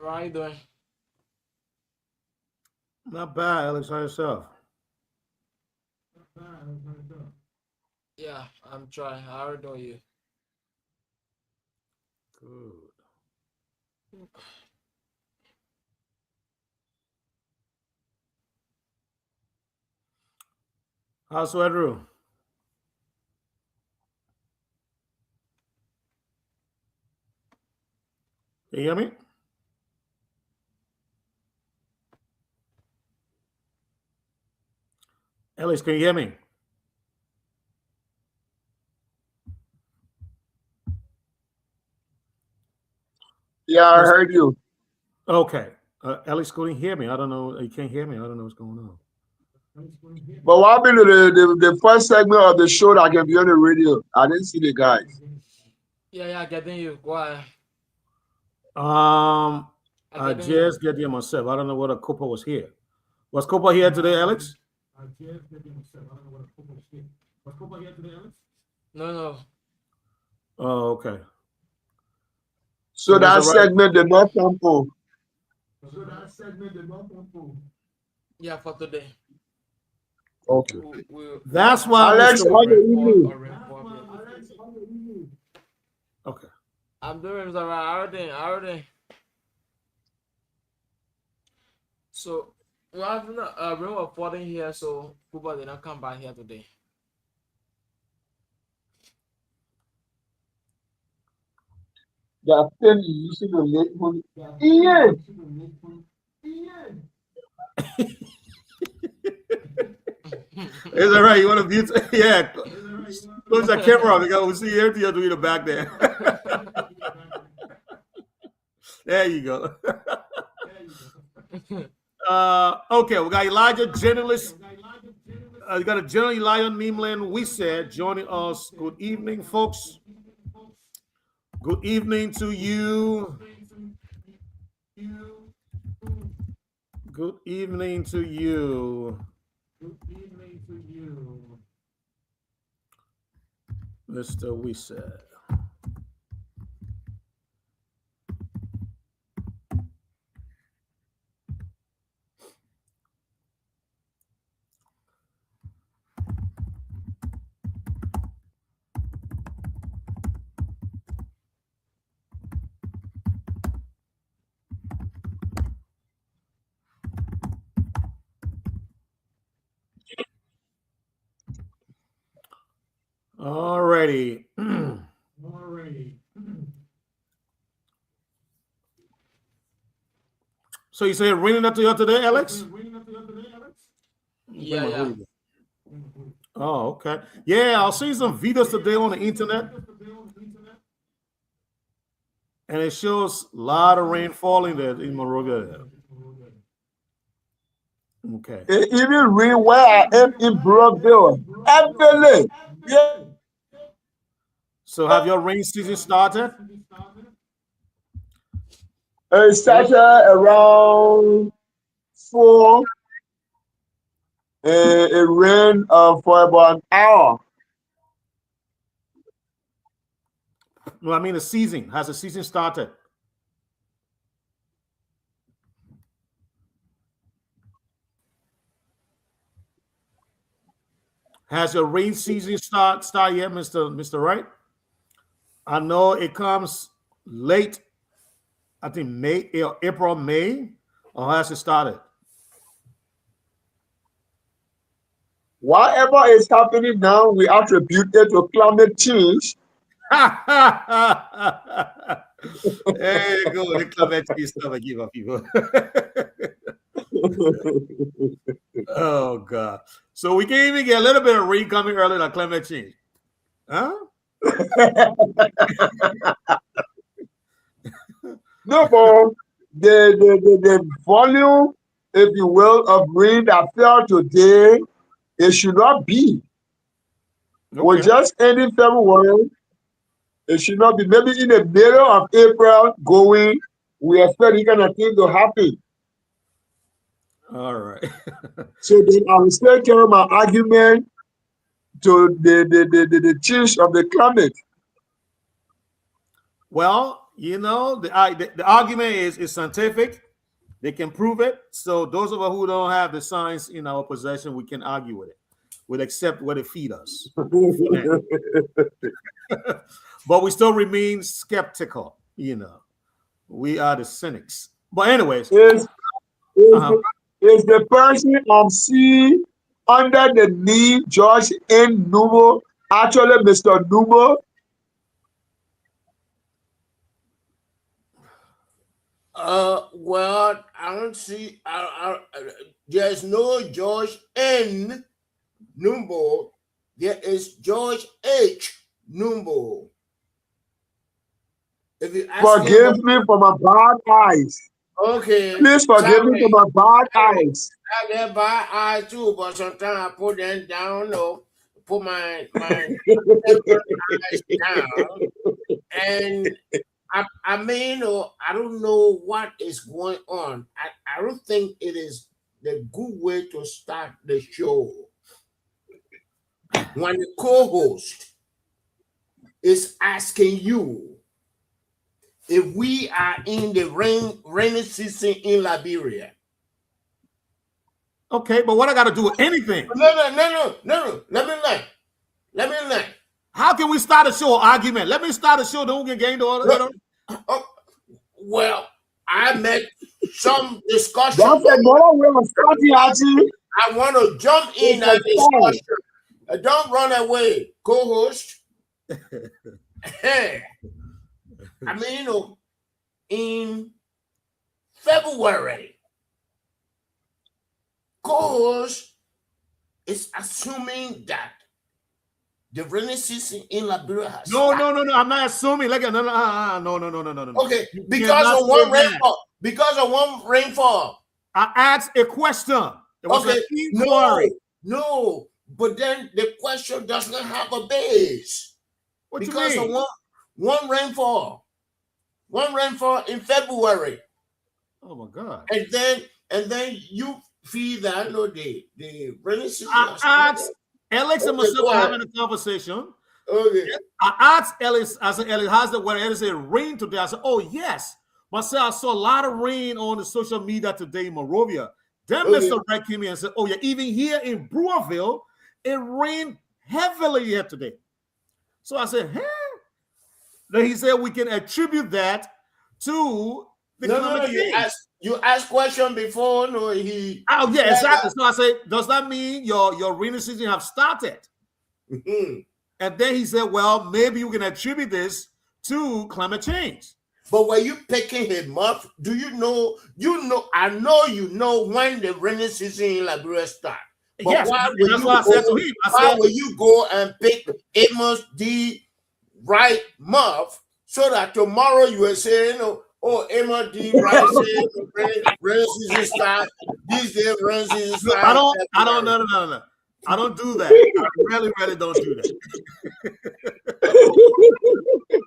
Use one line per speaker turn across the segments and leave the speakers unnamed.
How you doing?
Not bad, Alex. How yourself?
Yeah, I'm trying. How do you?
Good. How's Andrew? Can you hear me? Alex, can you hear me?
Yeah, I
Yes.
heard you.
Okay. Alex couldn't hear me. I don't know. You can't hear me. I don't know what's going on.
But what happened to the first segment of the show that can be on the radio? I didn't see the guys.
Yeah, getting you. Go ahead.
Um,
I
I
getting you.
just get here myself. I don't know whether Cooper was here. Was Cooper here today, Alex?
No, no.
Oh, okay.
So
So that's
that
all right.
segment did not come on.
Yeah, for today.
Okay.
We
That's
don't
why
have
Alex,
Mr.
how
a
the
report
evening?
or report yet.
Okay.
I'm doing Mr. Right. Everything. So we have a room reporting here, so Cuba did not come back here today.
That thing you using to make money. Yeah.
Is that right? You want to mute? Yeah. Close that camera off because we see everything you're doing in the back there. There you go. Okay, we got Elijah Journalist. We got a General Elijah Neemland. We said joining us. Good evening, folks. Good evening to you. Good evening to you, Mr. We said. Alrighty. So you say raining up to you today, Alex? Bring
Yeah,
my
yeah.
hoodie. Oh, okay. Yeah, I'll see some videos today on the internet, and it shows a lot of rain falling there in Morovia. Okay.
It even rain where I am in Brookville. Heavily. Yeah.
So have your rain season started,
It
Alex?
started around 4. It rained for about an hour.
No, I mean the season. Has the season started? Has your rain season start yet, Mister Wright? I know it comes late. I think April, May, or has it started?
Whatever is happening now, we attribute it to climate change.
There you go. The climate change stuff I give up people. Oh God. So we can even get a little bit of rain coming earlier than climate change. Huh?
No, but the volume, if you will, of rain that fell today, it should not be. We're
Okay.
just ending February. It should not be. Maybe in the middle of April going, we expect this kind of thing to happen.
All right.
So then I will still carry my argument to the change of the climate.
Well, You know, the argument is scientific. They can prove it. So those of us who don't have the science in our possession, we can argue with it. We'll accept what it feed us. But we still remain skeptical. You know, we are the cynics. But anyways,
is is
uh-huh.
the, is the person C under the name George N. Numo actually Mr. Numo?
Well, I don't see. There's no George N. Numbo. There is George H. Numbo. If you ask me
Forgive
about,
me for my bad eyes.
okay,
Please forgive me for
sorry,
my bad
sorry.
eyes.
I get by eye too, but sometimes I put them down or put my separate eyes down, and I mean, or I don't know what is going on. I don't think it is the good way to start the show when the co-host is asking you if we are in the rainy season in Liberia.
Okay, but what I got to do with anything?
No. Let me learn. Let me learn.
How can we start a show argument? Let me start a show. Then we can gain the order.
Oh, well, I met some discussion.
That's another way of starting, Archie.
I want to jump in
It's a
that
time.
discussion. Don't run away, co-host. I mean, in February, co-host is assuming that the rainy season in Liberia has
No.
started.
I'm not assuming. Like no.
Okay,
You
because
cannot
of one
say that.
rainfall. Because of one rainfall.
I asked a question. There was
Okay,
an inquiry.
no. But then the question does not have a base.
What
Because
you
of
mean?
one rainfall. One rainfall in February.
Oh my God.
And then you feel that no the rainy season
I
has started.
asked Alex and
Okay,
myself
go
were
ahead.
having a conversation.
Okay.
I asked Ellis, I said, Ellis, how's the weather? Ellis said, rain today. I said, oh, yes. Myself, I saw a lot of rain on the social media today in Monrovia. Then
Okay.
Mr. Wright came in and said, oh, yeah, even here in Brewerville, it rained heavily here today. So I said, huh? Then he said, we can attribute that to the climate change.
You asked question before. No, he.
Oh, yeah,
said
exactly.
that.
So I said, does that mean your rainy season have started?
Mhm.
And then he said, well, maybe you can attribute this to climate change.
But were you picking him up? Do you know? I know you know when the rainy season in Liberia start. But
Yes,
why
that's what I said to him.
Why will you go and pick Amos D. Wright month so that tomorrow you will say, oh, Amos D. Wright said rainy season start. This day rainy season
No,
start.
I don't, no. I don't do that. I really don't do that.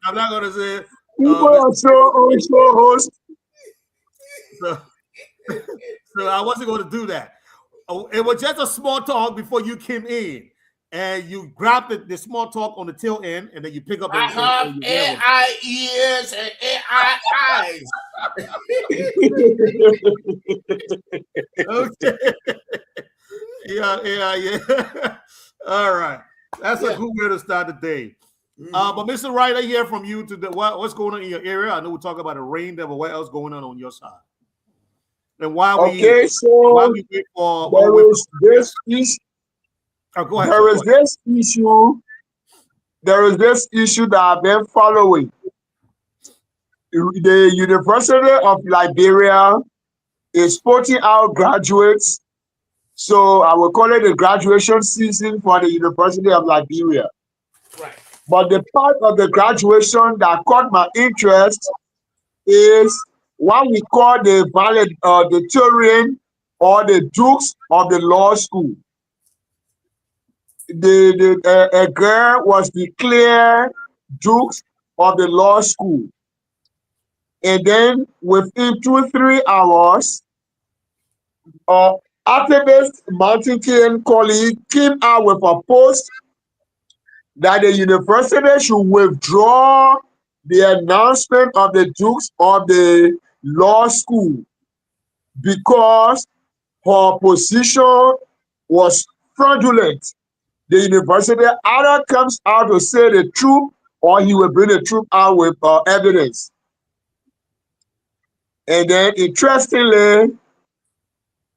I'm not going to say,
People are so host.
so I wasn't going to do that. It was just a small talk before you came in. And you grab the small talk on the tail end, and then you pick up.
I have AI ears and AI eyes.
Okay. Yeah. All right. That's a good way to start the day. But Mr. Wright, I hear from you today. What's going on in your area? I know we talk about the rain there, but what else going on your side? And why we
Okay, so
wait for
there is this issue.
go ahead.
There is this issue. There is this issue that I've been following. The University of Liberia is putting out graduates. So I will call it the graduation season for the University of Liberia.
Right.
But the part of the graduation that caught my interest is what we call the valedictorian or the dukes of the law school. A girl was declared dukes of the law school. And then within 2-3 hours, activist Martin King colleague came out with a post that the university should withdraw the announcement of the Dukes of the law school because her position was fraudulent. The university either comes out to say the truth or he will bring the truth out with evidence. And then, interestingly,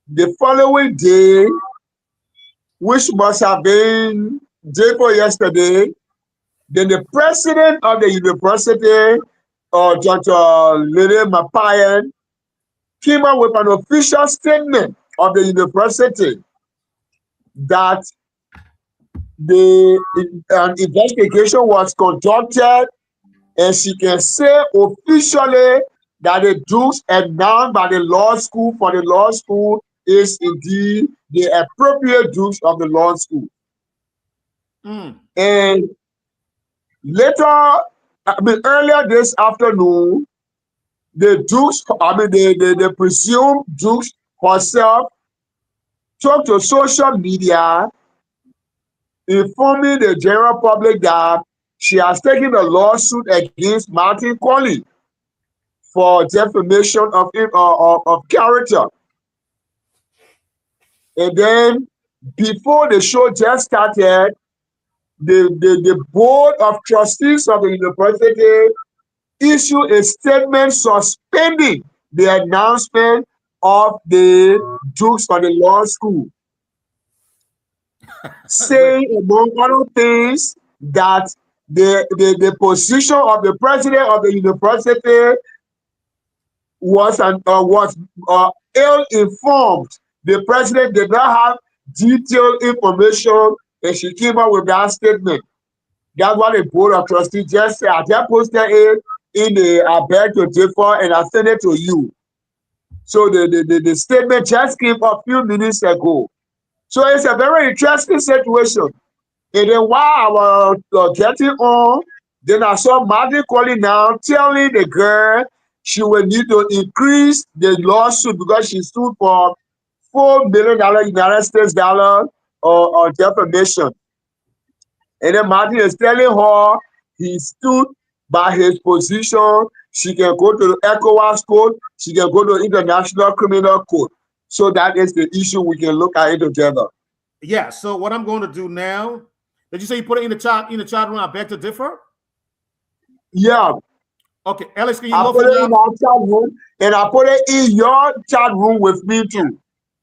the following day, which must have been day before yesterday, then the president of the university, Dr. Lily Mapayan, came up with an official statement of the university that an investigation was conducted, and she can say officially that the Dukes announced by the law school for the law school is indeed the appropriate Dukes of the law school. And later, earlier this afternoon, the Dukes, the presumed Dukes herself took to social media informing the general public that she has taken a lawsuit against Martin Colley for defamation of character. And then, before the show just started, the board of trustees of the university issued a statement suspending the announcement of the Dukes for the law school, saying, among other things, that the position of the president of the university was ill-informed. The president did not have detailed information, and she came up with that statement. That's what the board of trustees just said. I just posted it in the I beg to differ, and I sent it to you. So the statement just came up a few minutes ago. So it's a very interesting situation. And then while I was getting on, then I saw Martin calling now, telling the girl she will need to increase the lawsuit because she sued for $4 million United States dollar on defamation. And then Martin is telling her he stood by his position. She can go to the ECOWAS court. She can go to the International Criminal Court. So that is the issue. We can look at it together.
Yeah. So what I'm going to do now? Did you say you put it in the chat room? I beg to differ.
Yeah.
Okay, Alex, can you
I put it in our chat room, and I put it in your chat room with me too.
Yeah.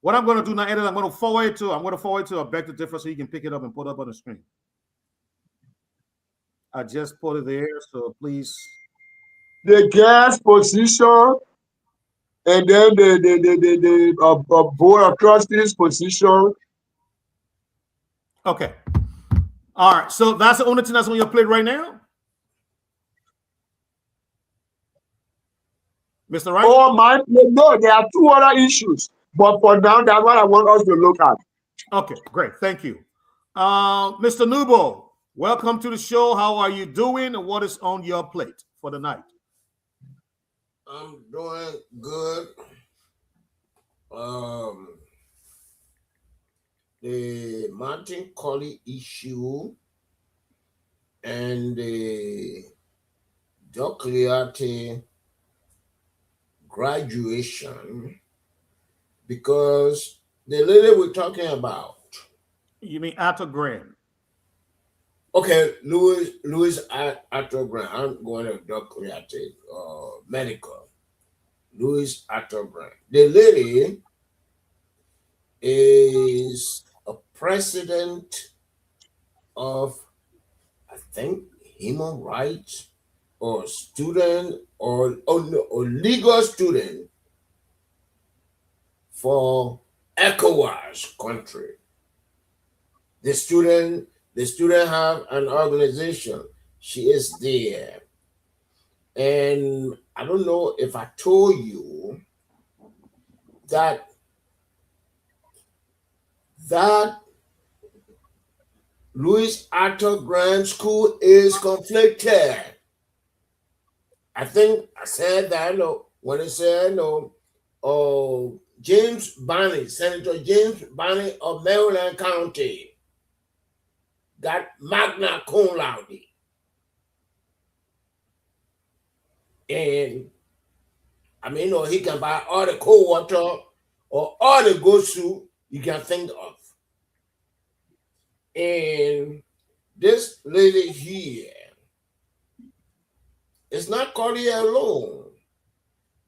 What I'm going to do now, Edith, I'm going to forward it to a beg to differ so you can pick it up and put it up on the screen. I just put it there, so please.
The girl's position, and then the board of trustees position.
Okay. All right. So that's the only thing that's on your plate right now, Mr. Wright?
Oh, my plate. No, there are two other issues, but for now, that's what I want us to look at.
Okay, great. Thank you. Mr. Nubo, welcome to the show. How are you doing, and what is on your plate for the night?
I'm doing good. The Martin Colley issue and the Doccliati graduation, because the lady we're talking about.
You mean Arthur Graham?
Okay, Louis Arthur Graham. I'm going to Doccliati medical. Louis Arthur Graham. The lady is a president of, I think, human rights or student or legal student for ECOWAS country. The student have an organization. She is there. And I don't know if I told you that Louis Arthur Graham School is conflicted. I think I said that when I said James Barney, Senator James Barney of Maryland County, got magna cum laude. And I mean, or he can buy all the cold water or all the good soup you can think of. And this lady here is not Carly alone.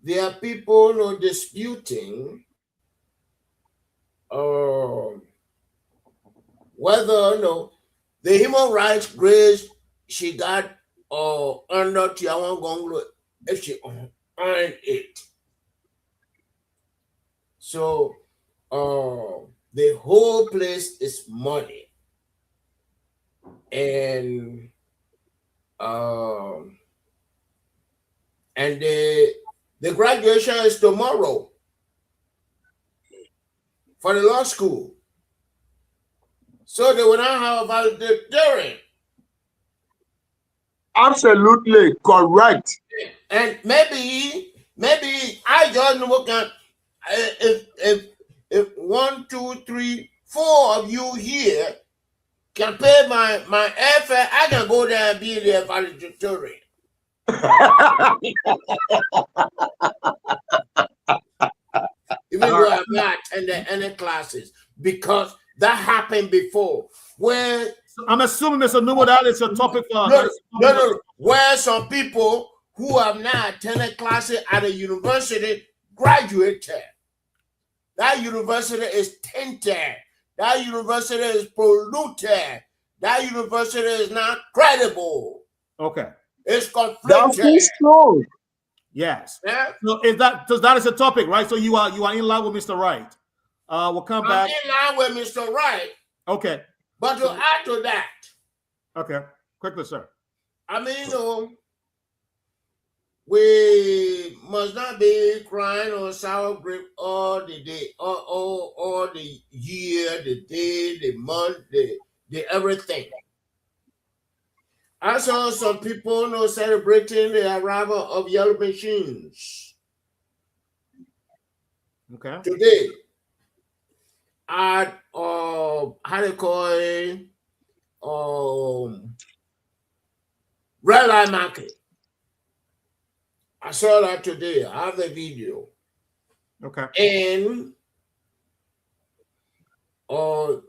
There are people disputing whether the human rights grades she got under Tiawan Gonglo if she earned it. So the whole place is money. And the graduation is tomorrow for the law school. So they will not have a valedictorian.
Absolutely correct.
And maybe I just know can if 1, 2, 3, 4 of you here can pay my airfare, I can go there and be there valedictorian. Even though I've not attended any classes, because that happened before. Where
I'm assuming, Mr. Nubo, that is a topic for
no. Where some people who have not attended classes at a university graduated. That university is tainted. That university is polluted. That university is not credible.
Okay.
It's conflicted.
That is true.
Yes.
Yeah?
So that is a topic, right? So you are in line with Mr. Wright. We'll come back.
I'm in line with Mr. Wright.
Okay.
But to add to that,
okay, quickly, sir.
I mean, we must not be crying on sour grape all the day, all the year, the day, the month, the everything. I saw some people celebrating the arrival of yellow machines.
Okay.
Today, at how do you call it? Red Light Market. I saw that today. I have the video.
Okay.
And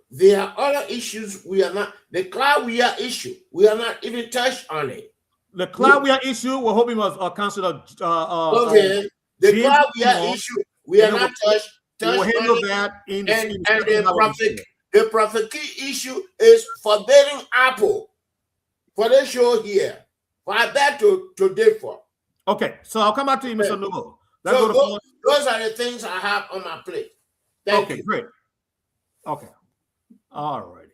there are other issues we are not. The cloud we are issue. We are not even touched on it.
The cloud we are issue. We're hoping was Councilor.
Okay. The cloud we are issue. We are not touched.
We'll handle that
and the prophet key issue is forbidding Apple for the show here. For that to differ.
Okay, so I'll come back to you, Mr. Nubo.
So those are the things I have on my plate. Thank you.
Great. Okay. All right.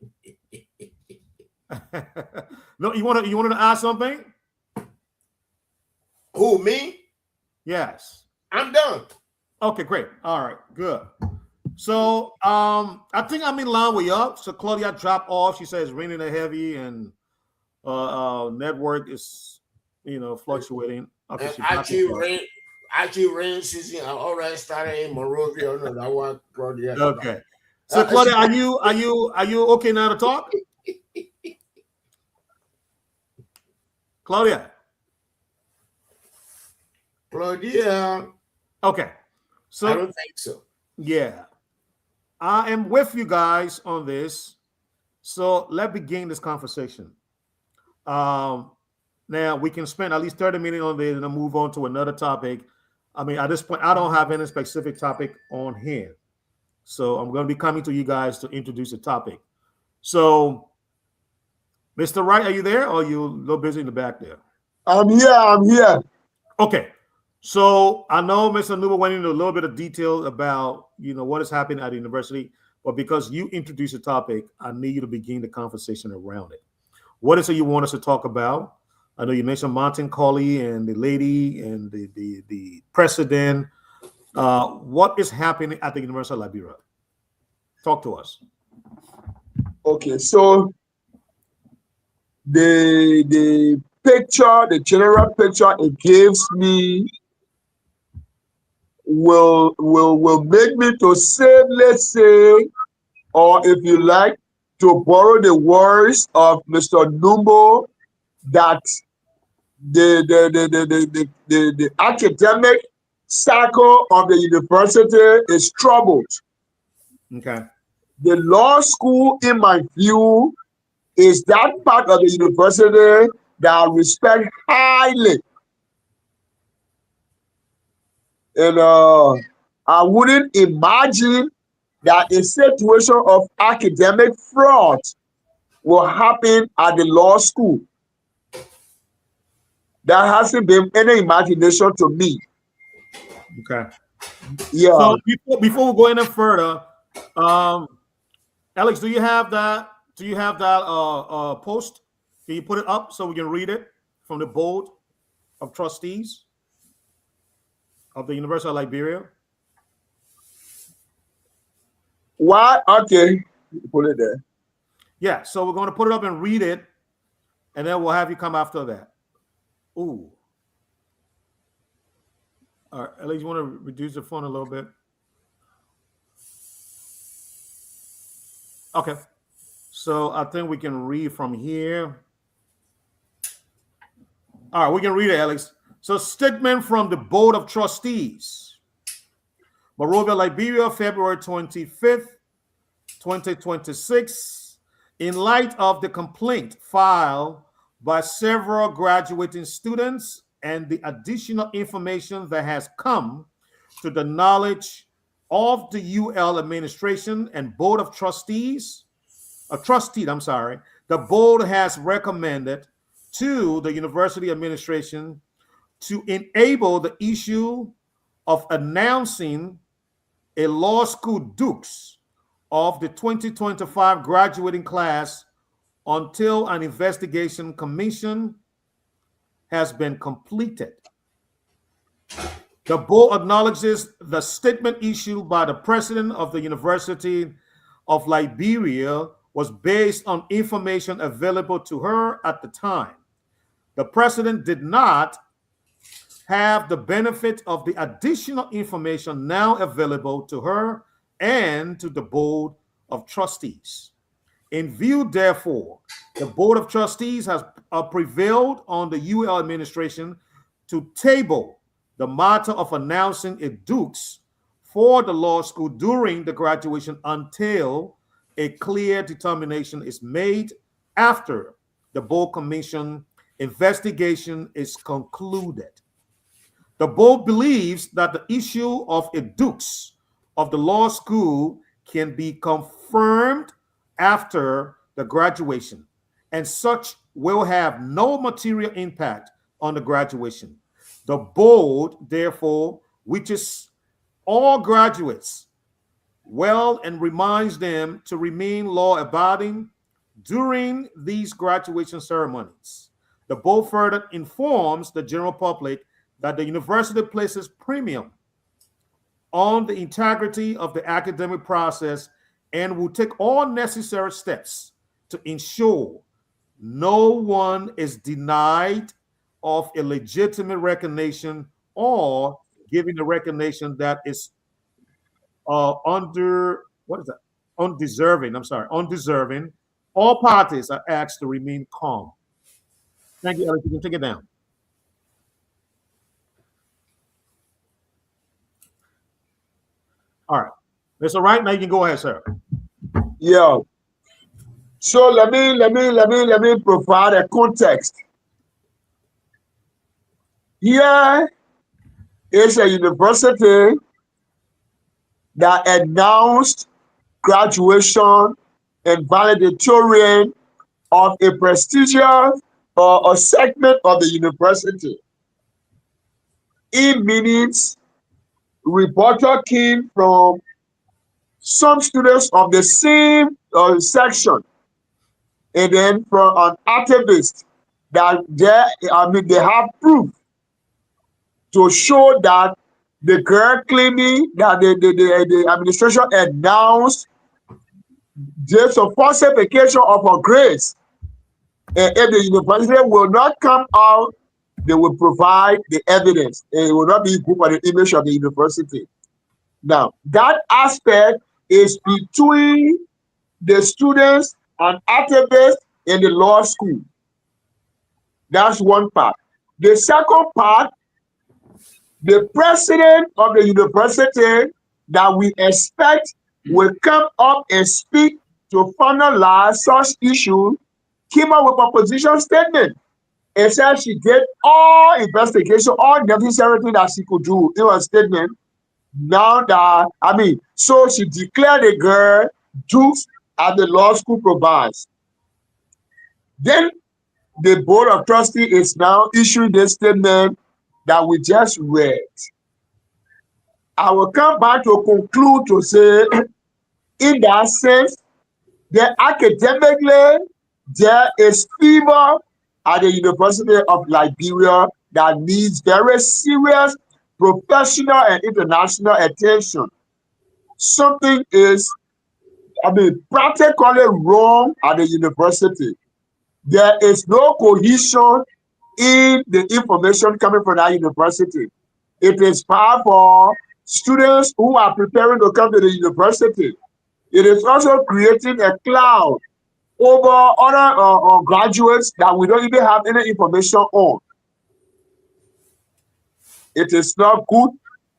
No, you wanted to ask something?
Who, me?
Yes.
I'm done.
Okay, great. All right, good. So I think I'm in line with you. So Claudia dropped off. She says raining heavy and network is fluctuating. Okay,
Actually, rain season already started in Monrovia. No, that one Claudia.
Okay. So Claudia, are you okay now to talk? Claudia. Okay. So
I don't think so.
Yeah. I am with you guys on this. So let's begin this conversation. Now we can spend at least 30 minutes on this and then move on to another topic. I mean, at this point, I don't have any specific topic on here. So I'm going to be coming to you guys to introduce a topic. So, Mr. Wright, are you there or are you a little busy in the back there?
I'm here.
Okay. So I know Mr. Nuba went into a little bit of detail about, what is happening at the university, but because you introduced a topic, I need you to begin the conversation around it. What is it you want us to talk about? I know you mentioned Martin Colley and the lady and the president. What is happening at the University of Liberia? Talk to us.
Okay, so the picture, the general picture it gives me will make me to say, let's say, or if you like, to borrow the words of Mr. Numbo, that the academic cycle of the university is troubled.
Okay.
The law school, in my view, is that part of the university that I respect highly. And I wouldn't imagine that a situation of academic fraud will happen at the law school. That hasn't been any imagination to me.
Okay.
Yeah.
So before we go any further, Alex, do you have that? Do you have that post? Can you put it up so we can read it from the board of trustees of the University of Liberia?
Why? Okay. Put it there.
Yeah. So we're going to put it up and read it, and then we'll have you come after that. Ooh. All right, Alex, you want to reduce the font a little bit? Okay. So I think we can read from here. All right, we can read it, Alex. So, statement from the Board of Trustees, Monrovia, Liberia, February 25th, 2026. In light of the complaint filed by several graduating students and the additional information that has come to the knowledge of the UL administration and Board of Trustees, the board has recommended to the university administration to enable the issue of announcing a law school dukes of the 2025 graduating class until an investigation commission has been completed. The board acknowledges the statement issued by the president of the University of Liberia was based on information available to her at the time. The president did not have the benefit of the additional information now available to her and to the Board of Trustees. In view, therefore, the Board of Trustees has prevailed on the UL administration to table the matter of announcing a dukes for the law school during the graduation until a clear determination is made after the board commission investigation is concluded. The board believes that the issue of a dukes of the law school can be confirmed after the graduation, and such will have no material impact on the graduation. The board, therefore, wishes all graduates well and reminds them to remain law-abiding during these graduation ceremonies. The board further informs the general public that the university places premium on the integrity of the academic process and will take all necessary steps to ensure no one is denied of a legitimate recognition or giving a recognition that is undeserving. All parties are asked to remain calm. Thank you, Alex. You can take it down. All right. That's all right. Now you can go ahead, sir.
Yeah. So let me provide a context. Here is a university that announced graduation and valedictorian of a prestigious or a segment of the university. In minutes, reporter came from some students of the same section, and then from an activist that they have proof to show that the girl claiming that the administration announced just a falsification of her grades. And if the university will not come out, they will provide the evidence. And it will not be good for the image of the university. Now, that aspect is between the students and activists in the law school. That's one part. The second part, the president of the university that we expect will come up and speak to finalize such issues came up with a position statement and said she did all investigation, all necessary things that she could do in her statement. Now that, so she declared the girl dukes as the law school provides. Then the board of trustees is now issuing this statement that we just read. I will come back to conclude to say, in that sense, that academically, there is fever at the University of Liberia that needs very serious professional and international attention. Something is, practically wrong at the university. There is no cohesion in the information coming from that university. It is hard for students who are preparing to come to the university. It is also creating a cloud over other graduates that we don't even have any information on. It is not good,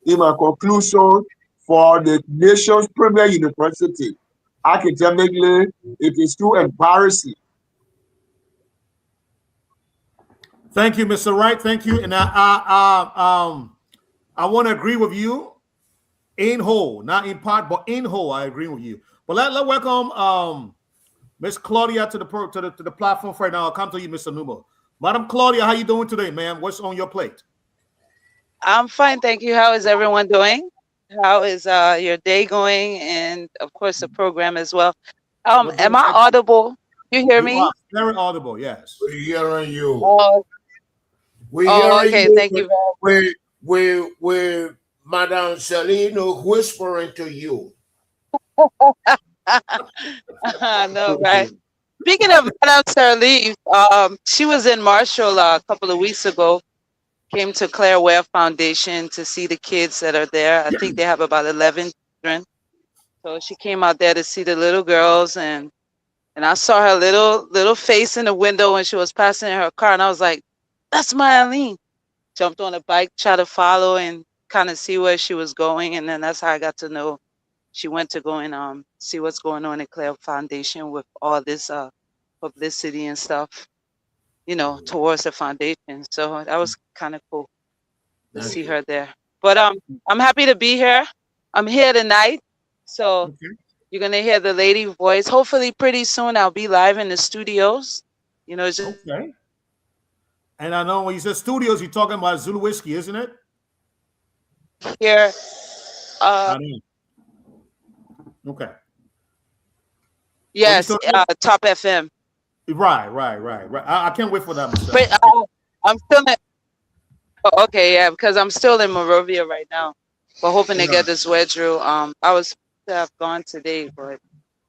in my conclusion, for the nation's premier university. Academically, it is too embarrassing.
Thank you, Mr. Wright. Thank you. And I want to agree with you in whole, not in part, but in whole. I agree with you. But let's welcome Miss Claudia to the platform right now. I'll come to you, Mr. Numo. Madam Claudia, how you doing today, ma'am? What's on your plate?
I'm fine, thank you. How is everyone doing? How is your day going? And of course, the program as well. Am I audible? You hear me?
Are very audible, yes.
We're hearing you.
Oh,
We're hearing
okay.
you.
Thank you very much.
We're Madame Celino whispering to you.
No, right. Speaking of Madame Sirleaf, she was in Marshall a couple of weeks ago. Came to Claire Ware Foundation to see the kids that are there. I think they have about 11 children. So she came out there to see the little girls, and I saw her little face in the window when she was passing in her car, and I was like, "That's my Eileen." Jumped on a bike, tried to follow and kind of see where she was going, and then that's how I got to know she went to go and see what's going on at Claire Foundation with all this publicity and stuff, towards the foundation. So that was kind of cool to see her there. But I'm happy to be here. I'm here tonight, so you're gonna hear the lady voice. Hopefully, pretty soon I'll be live in the studios.
Okay. And I know when you said studios, you're talking about Zulu Whiskey, isn't it?
Here.
Okay.
Yes, Top FM.
Right. I can't wait for that myself.
But I'm still in. Oh, okay, yeah, because I'm still in Monrovia right now. But hoping to get this wedge through. I was supposed to have gone today, but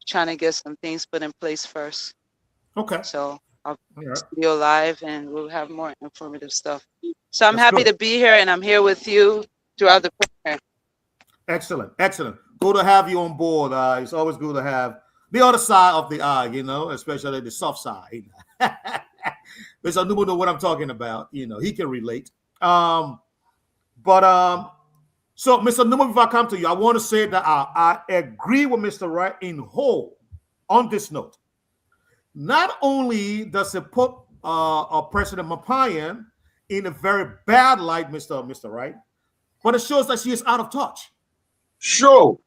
trying to get some things put in place first.
Okay.
So I'll be live and we'll have more informative stuff. So I'm happy to be here, and I'm here with you throughout the program. Excellent.
Good to have you on board. It's always good to have the other side of the eye, especially the soft side. Mr. Nubo know what I'm talking about. He can relate. So Mr. Nubo, if I come to you, I want to say that I agree with Mr. Wright in whole on this note. Not only does it put President Mapayan in a very bad light, Mr. Wright, but it shows that she is out of touch.
Sure.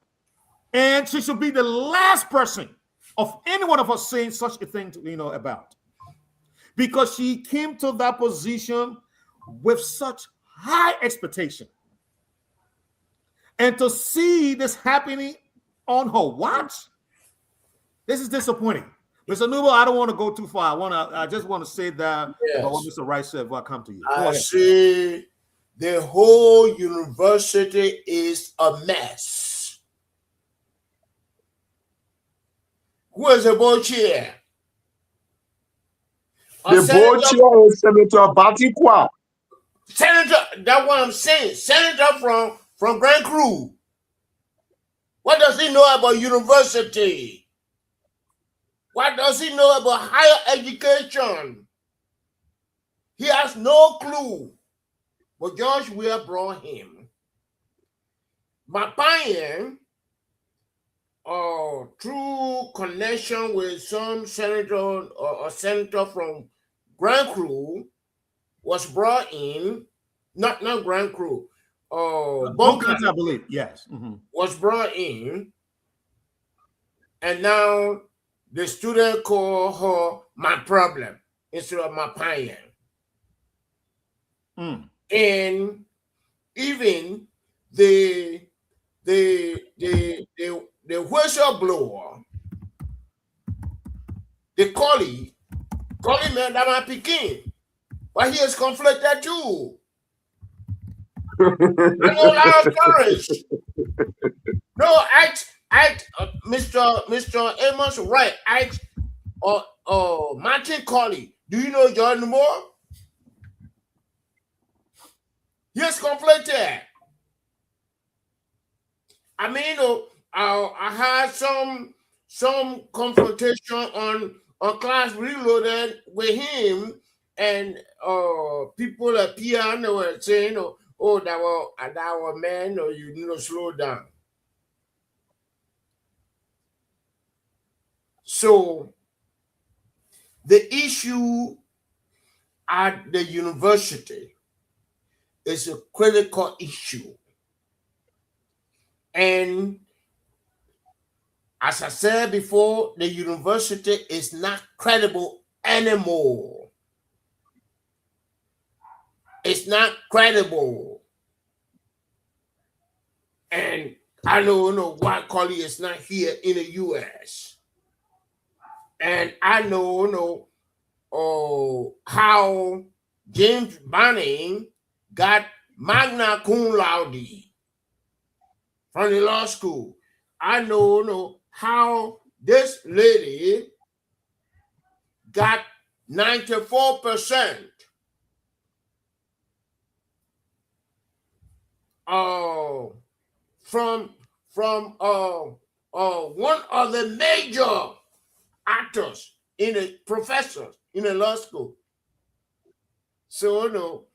And she should be the last person of any one of us saying such a thing about. Because she came to that position with such high expectation. And to see this happening on her watch, this is disappointing. Mr. Nubo, I don't want to go too far. I just want to say that about what Mr. Wright said before I come to you.
I see the whole university is a mess. Who is the board chair?
The board chair is Senator Batikwa.
Senator, that's what I'm saying. Senator from Grand Crew. What does he know about university? What does he know about higher education? He has no clue. But George Weah brought him. My pioneer, through connection with some senator or senator from Grand Crew, was brought in. Not Grand Crew.
Bunker, I believe. Yes.
Was brought in. And now the student call her my problem instead of my pioneer. And even the whistleblower, the colleague man that my Peking, but he is conflicted too. No lot of courage. No, Mr. Amos Wright, Martin Colley. Do you know John Moore? He is conflicted. I mean, I had some confrontation on Class Reloaded with him, and people appear and they were saying, "Oh, that was man, or you need to slow down." So the issue at the university is a critical issue. And as I said before, the university is not credible anymore. It's not credible. And I don't know why Colley is not here in the U.S. And I know how James Banning got magna cum laude from the law school. I know how this lady got 94% from one of the major actors professors in the law school. So no,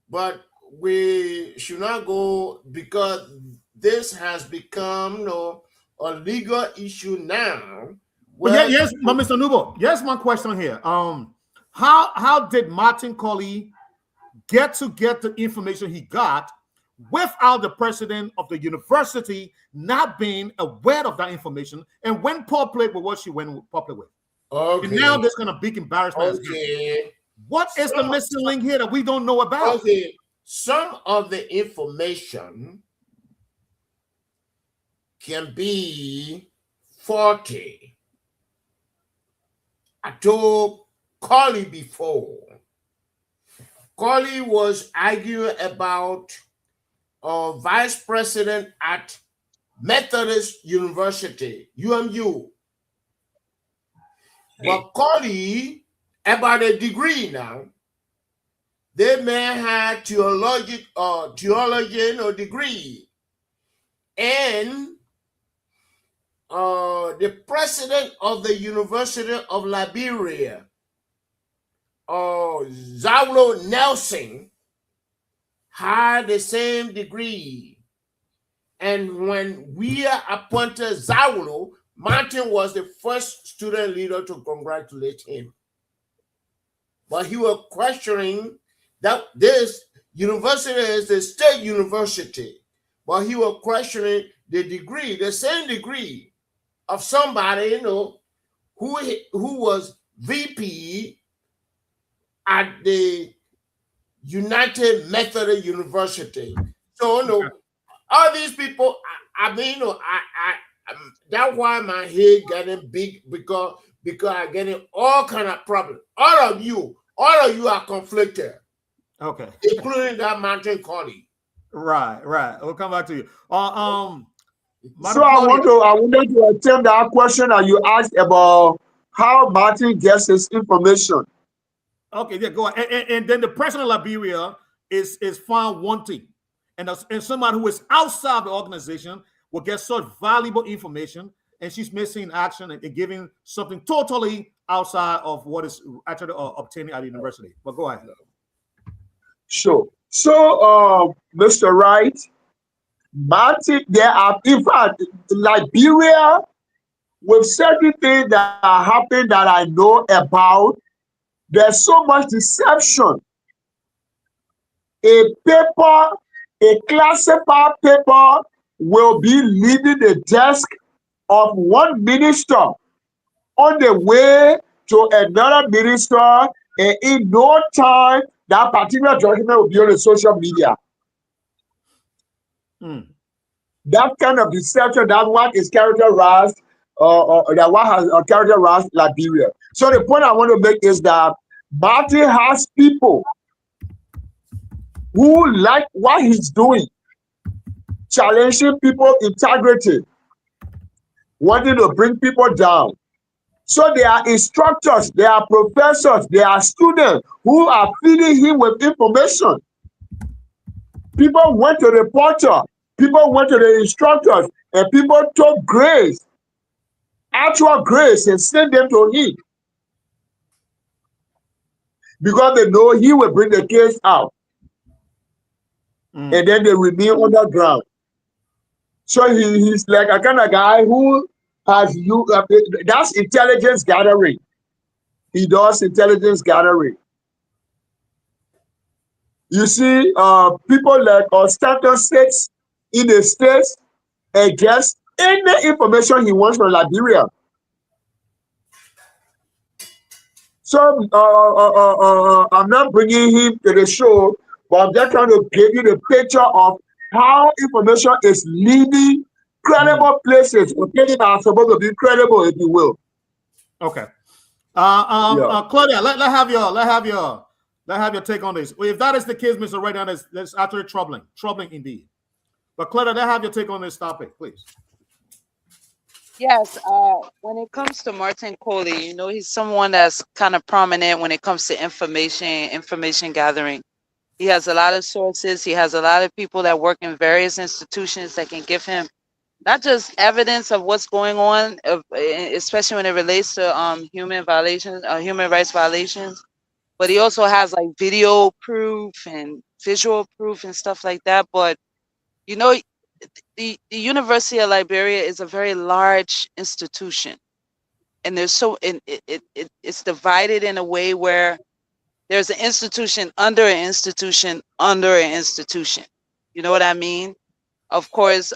but we should not go, because this has become a legal issue now.
Well, yes, Mr. Nubo. Yes, my question here. How did Martin Colley get the information he got without the president of the university not being aware of that information and went public with what she went public with? Okay. And now there's kind of big embarrassment. Okay. What is the missing link here that we don't know about?
Okay. Some of the information can be faulty. I told Colley before. Colley was arguing about a vice president at Methodist University, UMU. But Colley, about a degree now, they may have theology degree. And the president of the University of Liberia, Zawlo Nelson, had the same degree. And when we appointed Zawlo, Martin was the first student leader to congratulate him. But he was questioning that this university is a state university. But he was questioning the degree, the same degree of somebody, who was VP at the United Methodist University. So, all these people, that's why my head getting big, because I'm getting all kind of problems. All of you are conflicted.
Okay.
Including that Martin Colley.
Right. We'll come back to you.
So I wanted to attempt that question that you asked about how Martin gets his information.
Okay, yeah, go ahead. And then the president of Liberia is found wanting. And somebody who is outside the organization will get such valuable information, and she's missing action and giving something totally outside of what is actually obtaining at the university. But go ahead.
Sure. So, Mr. Wright, Martin, there are, in fact, Liberia, with certain things that are happening that I know about, there's so much deception. A paper, a classified paper will be leaving the desk of one minister on the way to another minister, and in no time, that particular document will be on the social media.
Mm.
That kind of deception, that one is characterized, that one has characterized Liberia. So the point I want to make is that Martin has people who like what he's doing, challenging people's integrity, wanting to bring people down. So there are instructors, there are professors, there are students who are feeding him with information. People went to the portal, people went to the instructors, and people took grace, actual grace, and sent them to him because they know he will bring the case out. And then they remain underground. So he's like a kind of guy who has you. That's intelligence gathering. He does intelligence gathering. You see, people like Stanton sits in the states and gets any information he wants from Liberia. So I'm not bringing him to the show, but I'm just trying to give you the picture of how information is leaving credible places, or things that are supposed to be credible, if you will.
Okay.
Yeah.
Claudia, let have your take on this. If that is the case, Mr. Right now, that's actually troubling indeed. But Claudia, let have your take on this topic, please.
Yes, when it comes to Martin Coley, he's someone that's kind of prominent when it comes to information gathering. He has a lot of sources. He has a lot of people that work in various institutions that can give him not just evidence of what's going on, especially when it relates to human rights violations, but he also has like video proof and visual proof and stuff like that. But the University of Liberia is a very large institution, and it's divided in a way where there's an institution under an institution under an institution. You know what I mean? Of course,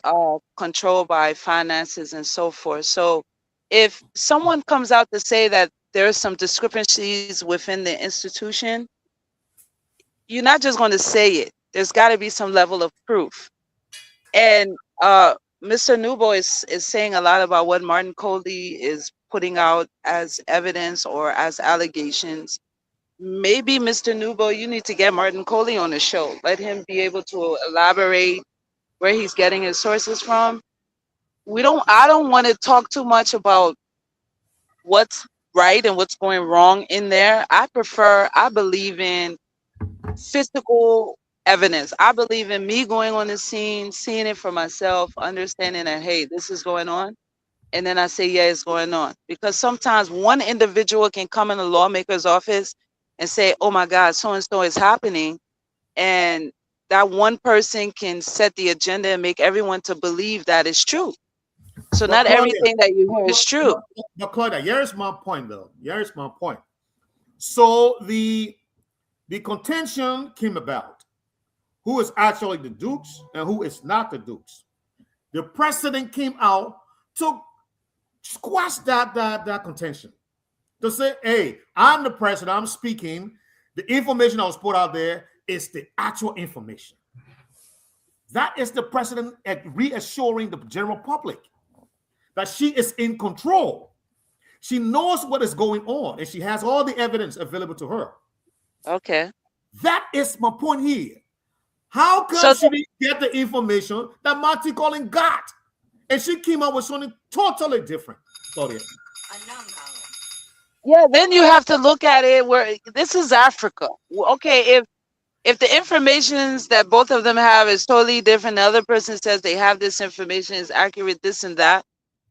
controlled by finances and so forth. So if someone comes out to say that there's some discrepancies within the institution, you're not just going to say it. There's got to be some level of proof. And Mr. Nubo is saying a lot about what Martin Coley is putting out as evidence or as allegations. Maybe Mr. Nubo, you need to get Martin Coley on the show. Let him be able to elaborate where he's getting his sources from. I don't want to talk too much about what's right and what's going wrong in there. I believe in physical evidence. I believe in me going on the scene, seeing it for myself, understanding that, hey, this is going on. And then I say, yeah, it's going on. Because sometimes one individual can come in a lawmaker's office and say, oh my God, so-and-so is happening. And that one person can set the agenda and make everyone to believe that it's true. So not everything that you hear is true.
But Claudia, here's my point, though. Here's my point. So the contention came about. Who is actually the Dukes and who is not the Dukes? The president came out to squash that contention. To say, hey, I'm the president, I'm speaking. The information that was put out there is the actual information. That is the president reassuring the general public that she is in control. She knows what is going on, and she has all the evidence available to her.
Okay.
That is my point here. How come she didn't get the information that Martin Coley got? And she came out with something totally different. Claudia.
Yeah, then you have to look at it where this is Africa. Okay, if the information that both of them have is totally different, the other person says they have this information is accurate, this and that,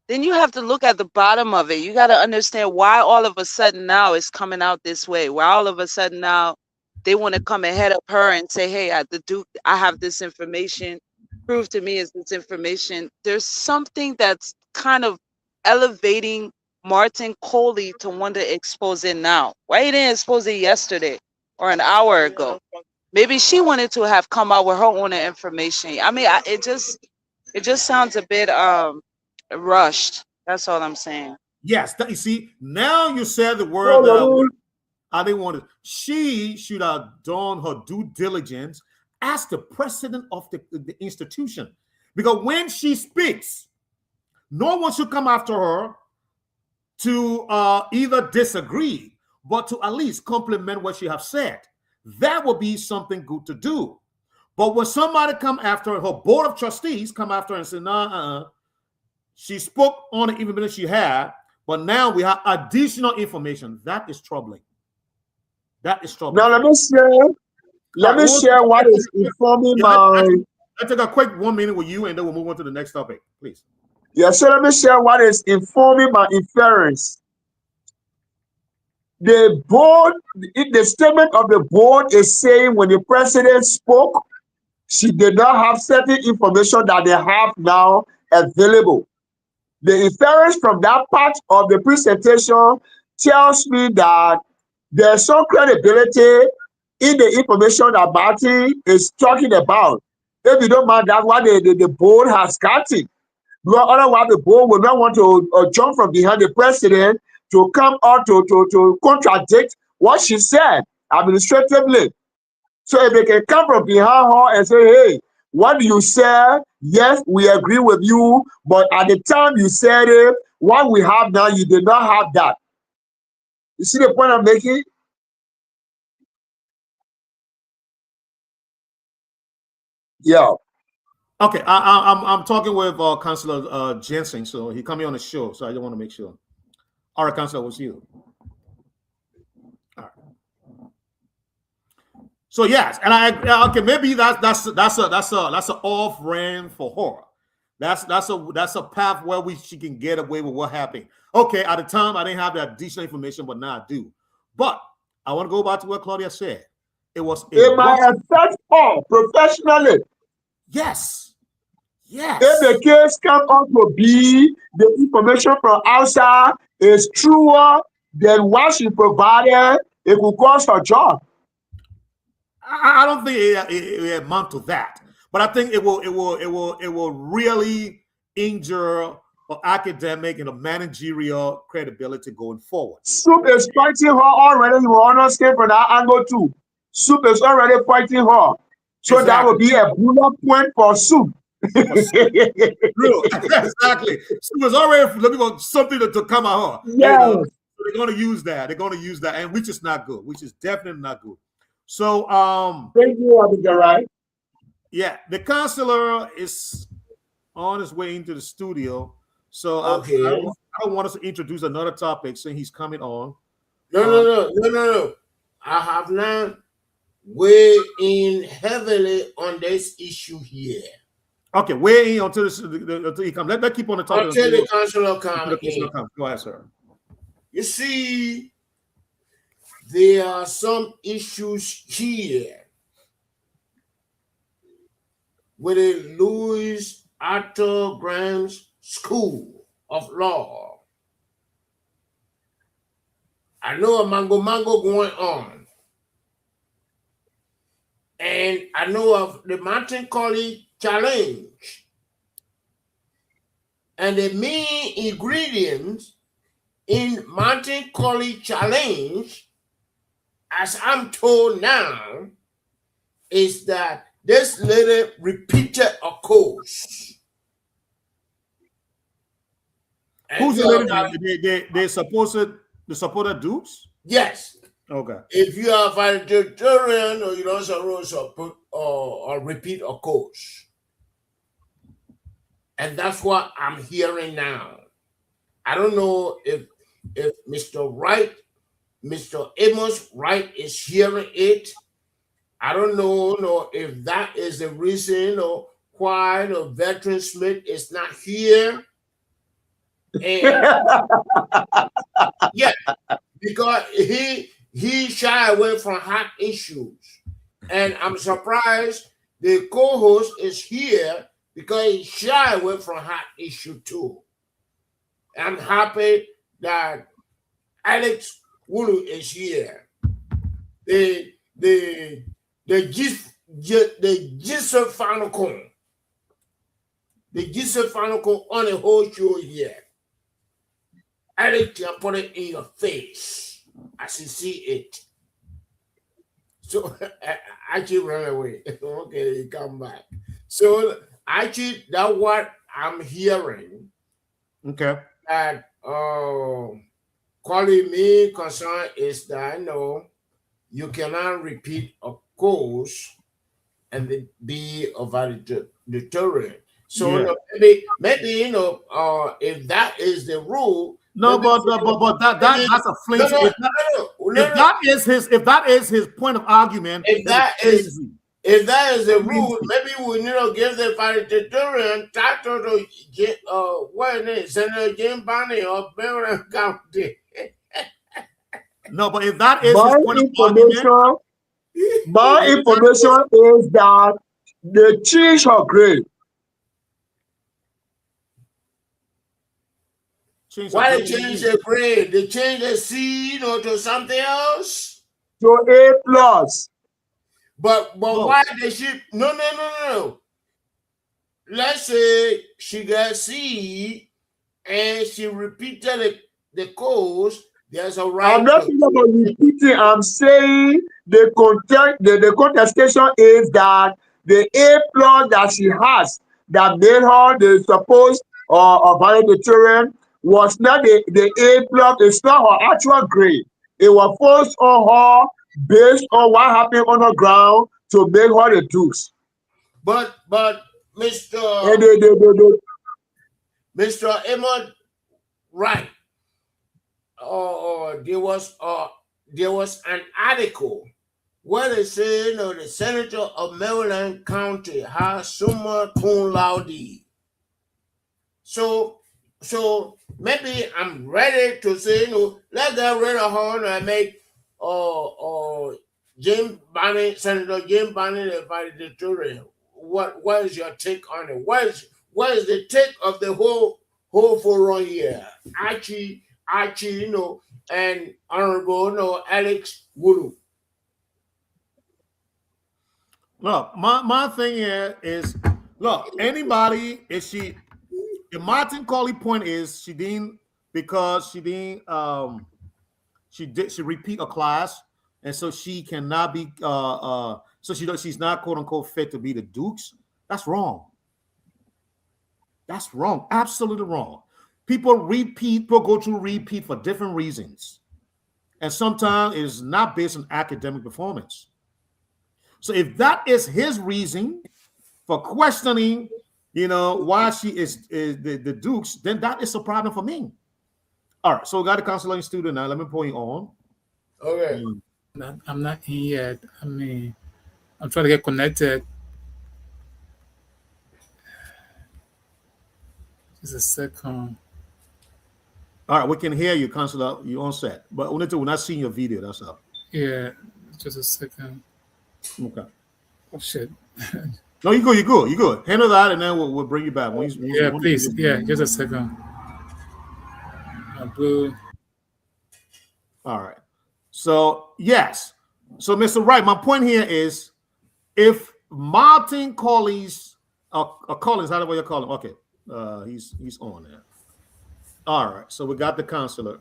then you have to look at the bottom of it. You got to understand why all of a sudden now it's coming out this way. Why all of a sudden now they want to come ahead of her and say, hey, the Duke, I have this information. Prove to me is this information. There's something that's kind of elevating Martin Coley to want to expose it now. Why he didn't expose it yesterday or an hour ago? Maybe she wanted to have come out with her own information. I mean, it just sounds a bit rushed. That's all I'm saying.
Yes, you see, now you said the word that
So,
I didn't want to. She should have done her due diligence as the president of the institution. Because when she speaks, no one should come after her to either disagree, but to at least compliment what she has said. That would be something good to do. But when somebody come after her, board of trustees come after her and say, nah, she spoke on the information she had, but now we have additional information. That is troubling. That is troubling.
now let me share what is informing my.
Let's take a quick 1 minute with you, and then we'll move on to the next topic, please.
Yeah, so let me share what is informing my inference. The board, the statement of the board is saying when the president spoke, she did not have certain information that they have now available. The inference from that part of the presentation tells me that there's some credibility in the information that Martin is talking about. If you don't mind, that's what the board has gotten. Because otherwise, the board will not want to jump from behind the president to come out to contradict what she said administratively. So if they can come from behind her and say, hey, what you said, yes, we agree with you, but at the time you said it, what we have now, you did not have that. You see the point I'm making? Yeah.
Okay, I'm talking with Councillor Jensen, so he coming on the show, so I just want to make sure. All right, Councillor, was you. All right. So yes, and okay, maybe that's an off ramp for her. That's a path where she can get away with what happened. Okay, at the time I didn't have the additional information, but now I do. But I want to go back to what Claudia said. It
might affect her professionally.
Yes. Yes.
If the case comes out to be the information from outside is truer than what she provided, it will cost her job.
I don't think it amount to that, but I think it will really injure her academic and a managerial credibility going forward.
Soup is fighting her already. You will understand from that angle too. Soup is already fighting her, so exactly. That will be a bullet point for Soup.
True. Exactly. Soup is already looking for something to come at her.
Yeah.
So they're going to use that. They're going to use that, and which is not good. Which is definitely not good. So,
thank you, Abigail.
Yeah, the counselor is on his way into the studio. So
okay.
I don't want us to introduce another topic since he's coming on.
No. I have not weighed in heavily on this issue here.
Okay, weigh in until he comes. Let's keep on the topic
until the counselor comes.
Go ahead, sir.
You see, there are some issues here with the Louis Arthur Graham's School of Law. I know a mango going on. And I know of the Martin College Challenge. And the main ingredients in Martin College Challenge, as I'm told now, is that this lady repeated a course.
Who's the lady? They supported Dukes?
Yes.
Okay.
If you are valedictorian or you don't supposed to put or repeat a course. And that's what I'm hearing now. I don't know if Mr. Wright, Mr. Amos Wright is hearing it. I don't know if that is the reason or why the veteran Smith is not here. And yeah, because he shy away from hot issues. And I'm surprised the co-host is here because he shy away from hot issue too. I'm happy that Alex Wulu is here. The Giselle Fanocon. The Giselle Fanocon on the whole show here. Alex can put it in your face as you see it. So Archie run away. Okay, he come back. So Archie, that's what I'm hearing.
Okay.
That calling me concern is that you cannot repeat a course and then be a valedictorian. So maybe if that is the rule.
No, but that's a flimsy. If that is his point of argument,
if that is the rule, maybe we need to give the valedictorian title to what is Senator Jim Barney or Maryland County.
No, but if that is his point of argument,
my information is that they change her grade.
Why they change the grade? They change the C, to something else?
To A+.
But why did she? No. Let's say she got C and she repeated the course. There's a right.
I'm not talking about repeating. I'm saying the contestation is that the A+ that she has that made her the supposed valedictorian was not the A+. It's not her actual grade. It was forced on her based on what happened on the ground to make her the dukes.
But Mr. Emmett, right? There was an article where they say the senator of Maryland County has summa cum laude. So maybe I'm ready to say let's get rid of her and make Senator Jim Barney the valedictorian. What is your take on it? What is the take of the whole forum here? Archie, and Honorable Alex Wulu.
Look, my thing here is, look, anybody, the Martin Colley point is she repeat a class, and so she cannot be she's not quote unquote fit to be the Dukes. That's wrong. That's wrong. Absolutely wrong. People go through repeat for different reasons. And sometimes it is not based on academic performance. So if that is his reason for questioning, why she is the Dukes, then that is a problem for me. All right, so we got a counseling student now. Let me pull you on.
Okay.
I'm not in yet. I'm trying to get connected. Just a second.
All right, we can hear you, Counselor. You're on set. But we're not seeing your video. That's all.
Yeah, just a second.
Okay.
Oh, shit.
No, you're good. Handle that, and then we'll bring you back.
Please. Yeah, just a second. Blue.
All right. So, yes. So, Mr. Wright, my point here is if Martin Collins, Collins, how do you call him? Okay. He's on there. All right. So, we got the counselor.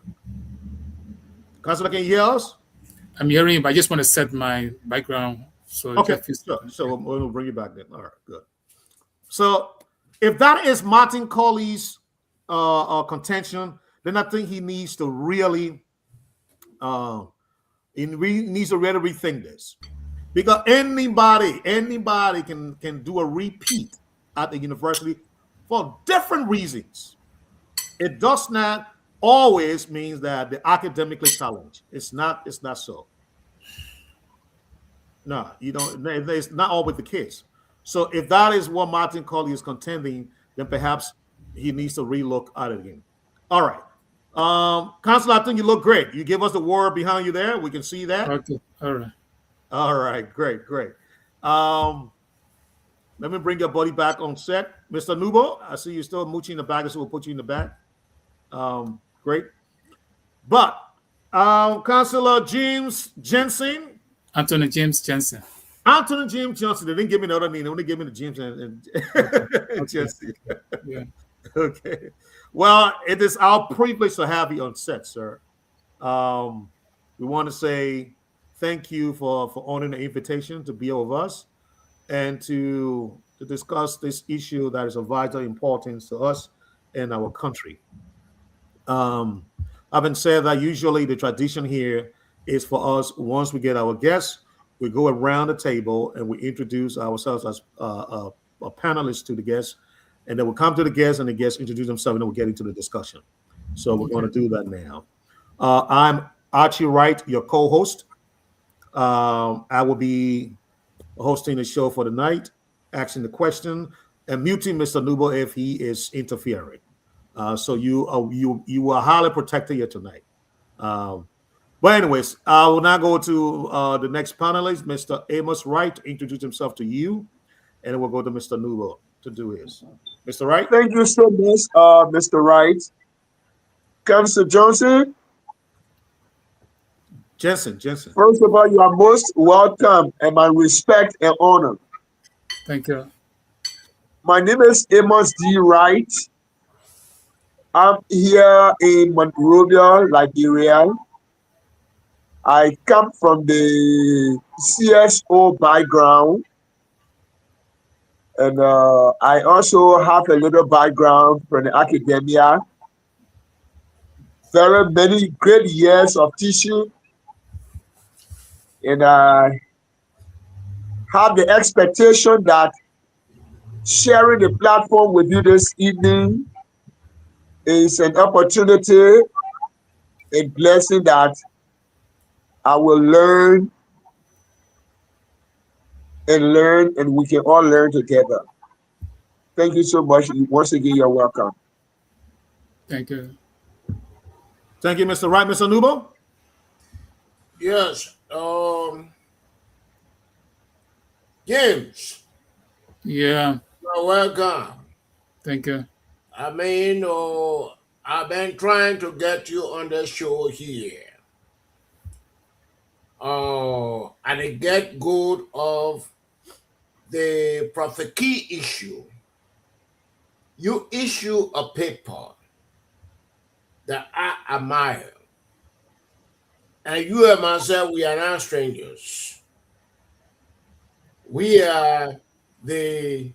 Counselor, can you hear us?
I'm hearing you, but I just want to set my background. So
okay. So we'll bring you back then. All right. Good. So, if that is Martin Collins' contention, then I think he needs to really rethink this, because anybody can do a repeat at the university for different reasons. It does not always mean that they're academically challenged. It's not so. No, you don't. It's not always the case. So if that is what Martin Colley is contending, then perhaps he needs to relook at it again. All right. Counselor, I think you look great. You give us the word behind you there. We can see that.
Okay. All right.
All right, great, great. Um, Let me bring your buddy back on set. Mr. Nubo, I see you still mooching in the back, so we'll put you in the back. Great. But Councilor James Jensen.
Anthony James Jensen.
Anthony James Johnson. They didn't give me the other name. They only gave me the James and
Okay.
Jensen.
Yeah.
Okay. Well, it is our privilege to have you on set, sir. We want to say thank you for honoring the invitation to be with us and to discuss this issue that is of vital importance to us and our country. Having said that, usually the tradition here is for us, once we get our guests, we go around the table and we introduce ourselves as a panelist to the guests, and then we'll come to the guests and the guests introduce themselves, and then we'll get into the discussion. So we're going to do that now. I'm Archie Wright, your co-host. I will be hosting the show for the night, asking the question, and muting Mr. Nubo if he is interfering. So you are highly protected here tonight. But anyways, I will now go to the next panelist, Mr. Amos Wright, introduce himself to you, and then we'll go to Mr. Nubo to do his. Mr. Wright?
Thank you so much, Mr. Wright. Councilor Johnson,
Jensen.
first of all, you are most welcome and my respect and honor.
Thank you.
My name is Amos D. Wright. I'm here in Monrovia, Liberia. I come from the CSO background, and I also have a little background from the academia. Very many great years of teaching, and I have the expectation that sharing the platform with you this evening is an opportunity and blessing that I will learn, and we can all learn together. Thank you so much. Once again, you're welcome.
Thank you.
Thank you, Mr. Wright. Mr. Nubo?
Yes. James,
Yeah.
you're welcome.
Thank you.
I mean, I've been trying to get you on the show here. At the get good of the Prophet Key issue, you issue a paper that I admire. And you and myself, we are not strangers. We are the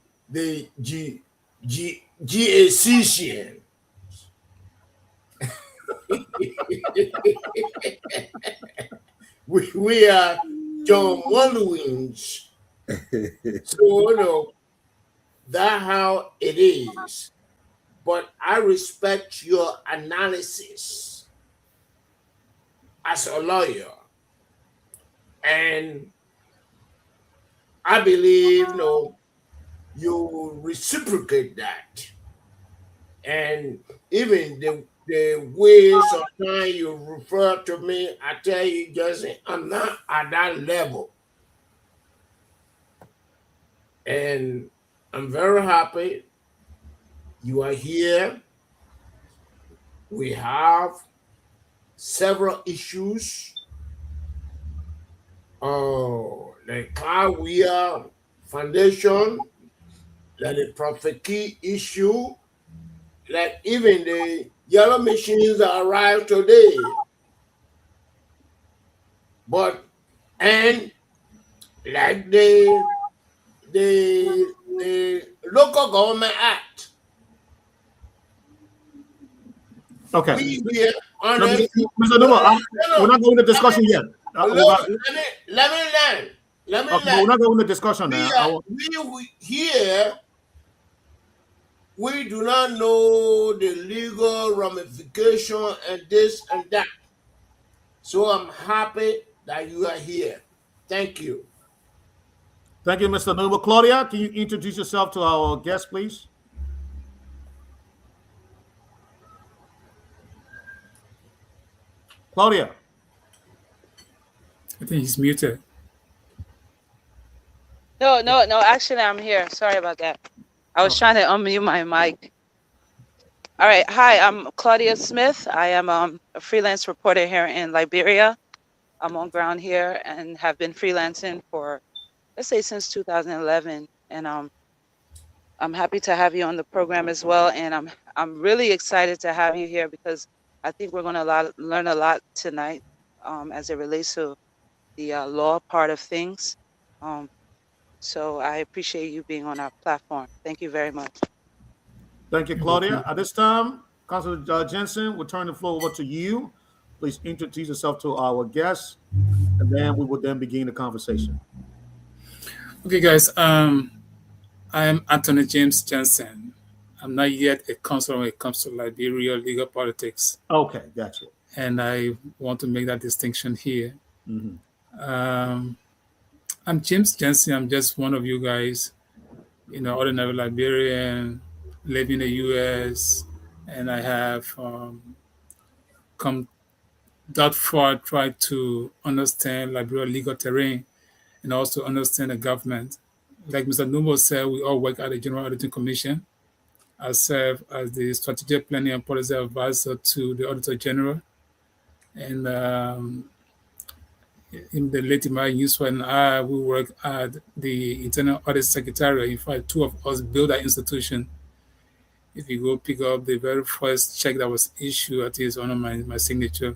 GACCians. we are John Wallowings. So, that's how it is. But I respect your analysis as a lawyer. And I believe you reciprocate that. And even the way sometimes you refer to me, I tell you, just I'm not at that level. And I'm very happy you are here. We have several issues. The Kawia Foundation, like the Prophet Key issue, like even the yellow machines that arrived today. But and like the local government act.
Okay.
We here on
No,
it.
Mr. Nubo, we're not going to discussion yet.
Let me learn. Let me
Okay,
learn.
we're not going to discussion now.
We here, we do not know the legal ramification and this and that. So I'm happy that you are here. Thank you.
Thank you, Mr. Nubo. Claudia, can you introduce yourself to our guest, please? Claudia.
I think he's muted.
No. Actually, I'm here. Sorry about that. I was trying to unmute my mic. All right. Hi, I'm Claudia Smith. I am a freelance reporter here in Liberia. I'm on ground here and have been freelancing for, let's say, since 2011. And I'm happy to have you on the program as well. And I'm really excited to have you here because I think we're going to learn a lot tonight as it relates to the law part of things. So I appreciate you being on our platform. Thank you very much.
Thank you, Claudia. At this time, Councilor Jensen, we'll turn the floor over to you. Please introduce yourself to our guests, and then we will then begin the conversation.
Okay, guys. I am Anthony James Jensen. I'm not yet a counselor when it comes to Liberia legal politics.
Okay, gotcha.
And I want to make that distinction here.
Mm-hmm.
I'm James Jensen. I'm just one of you guys, ordinary Liberian, live in the U.S., and I have come that far, tried to understand Liberia legal terrain and also understand the government. Like Mr. Nubo said, we all work at the General Auditing Commission. I serve as the Strategic Planning and Policy Advisor to the Auditor General. And in the late my use when we work at the Internal Audit Secretariat. In fact, two of us built that institution. If you go pick up the very first check that was issued, it is under my signature.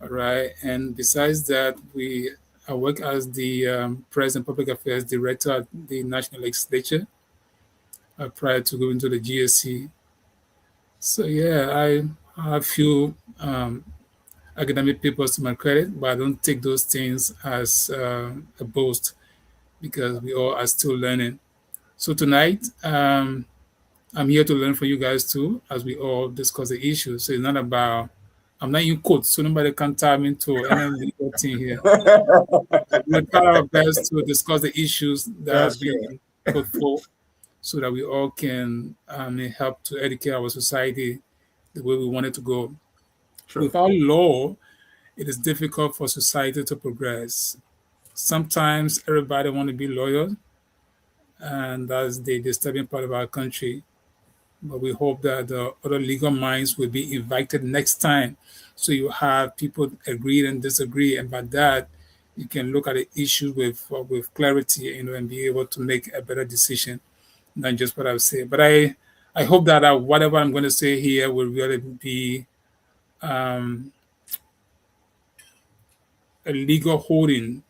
All right. And besides that, I work as the Press and Public Affairs Director at the National Legislature prior to going to the GSC. So yeah, I have a few academic papers to my credit, but I don't take those things as a boast because we all are still learning. So tonight, I'm here to learn from you guys too, as we all discuss the issues. So it's not about, I'm not in quotes, so nobody can tie me to any legal thing here. We'll try our best to discuss the issues that are being put forth so that we all can help to educate our society the way we want it to go.
Sure.
Without law, it is difficult for society to progress. Sometimes everybody want to be loyal, and that's the disturbing part of our country. But we hope that the other legal minds will be invited next time, so you have people agree and disagree, and by that you can look at the issue with clarity, and be able to make a better decision than just what I've said. But I hope that whatever I'm going to say here will really be a legal holding.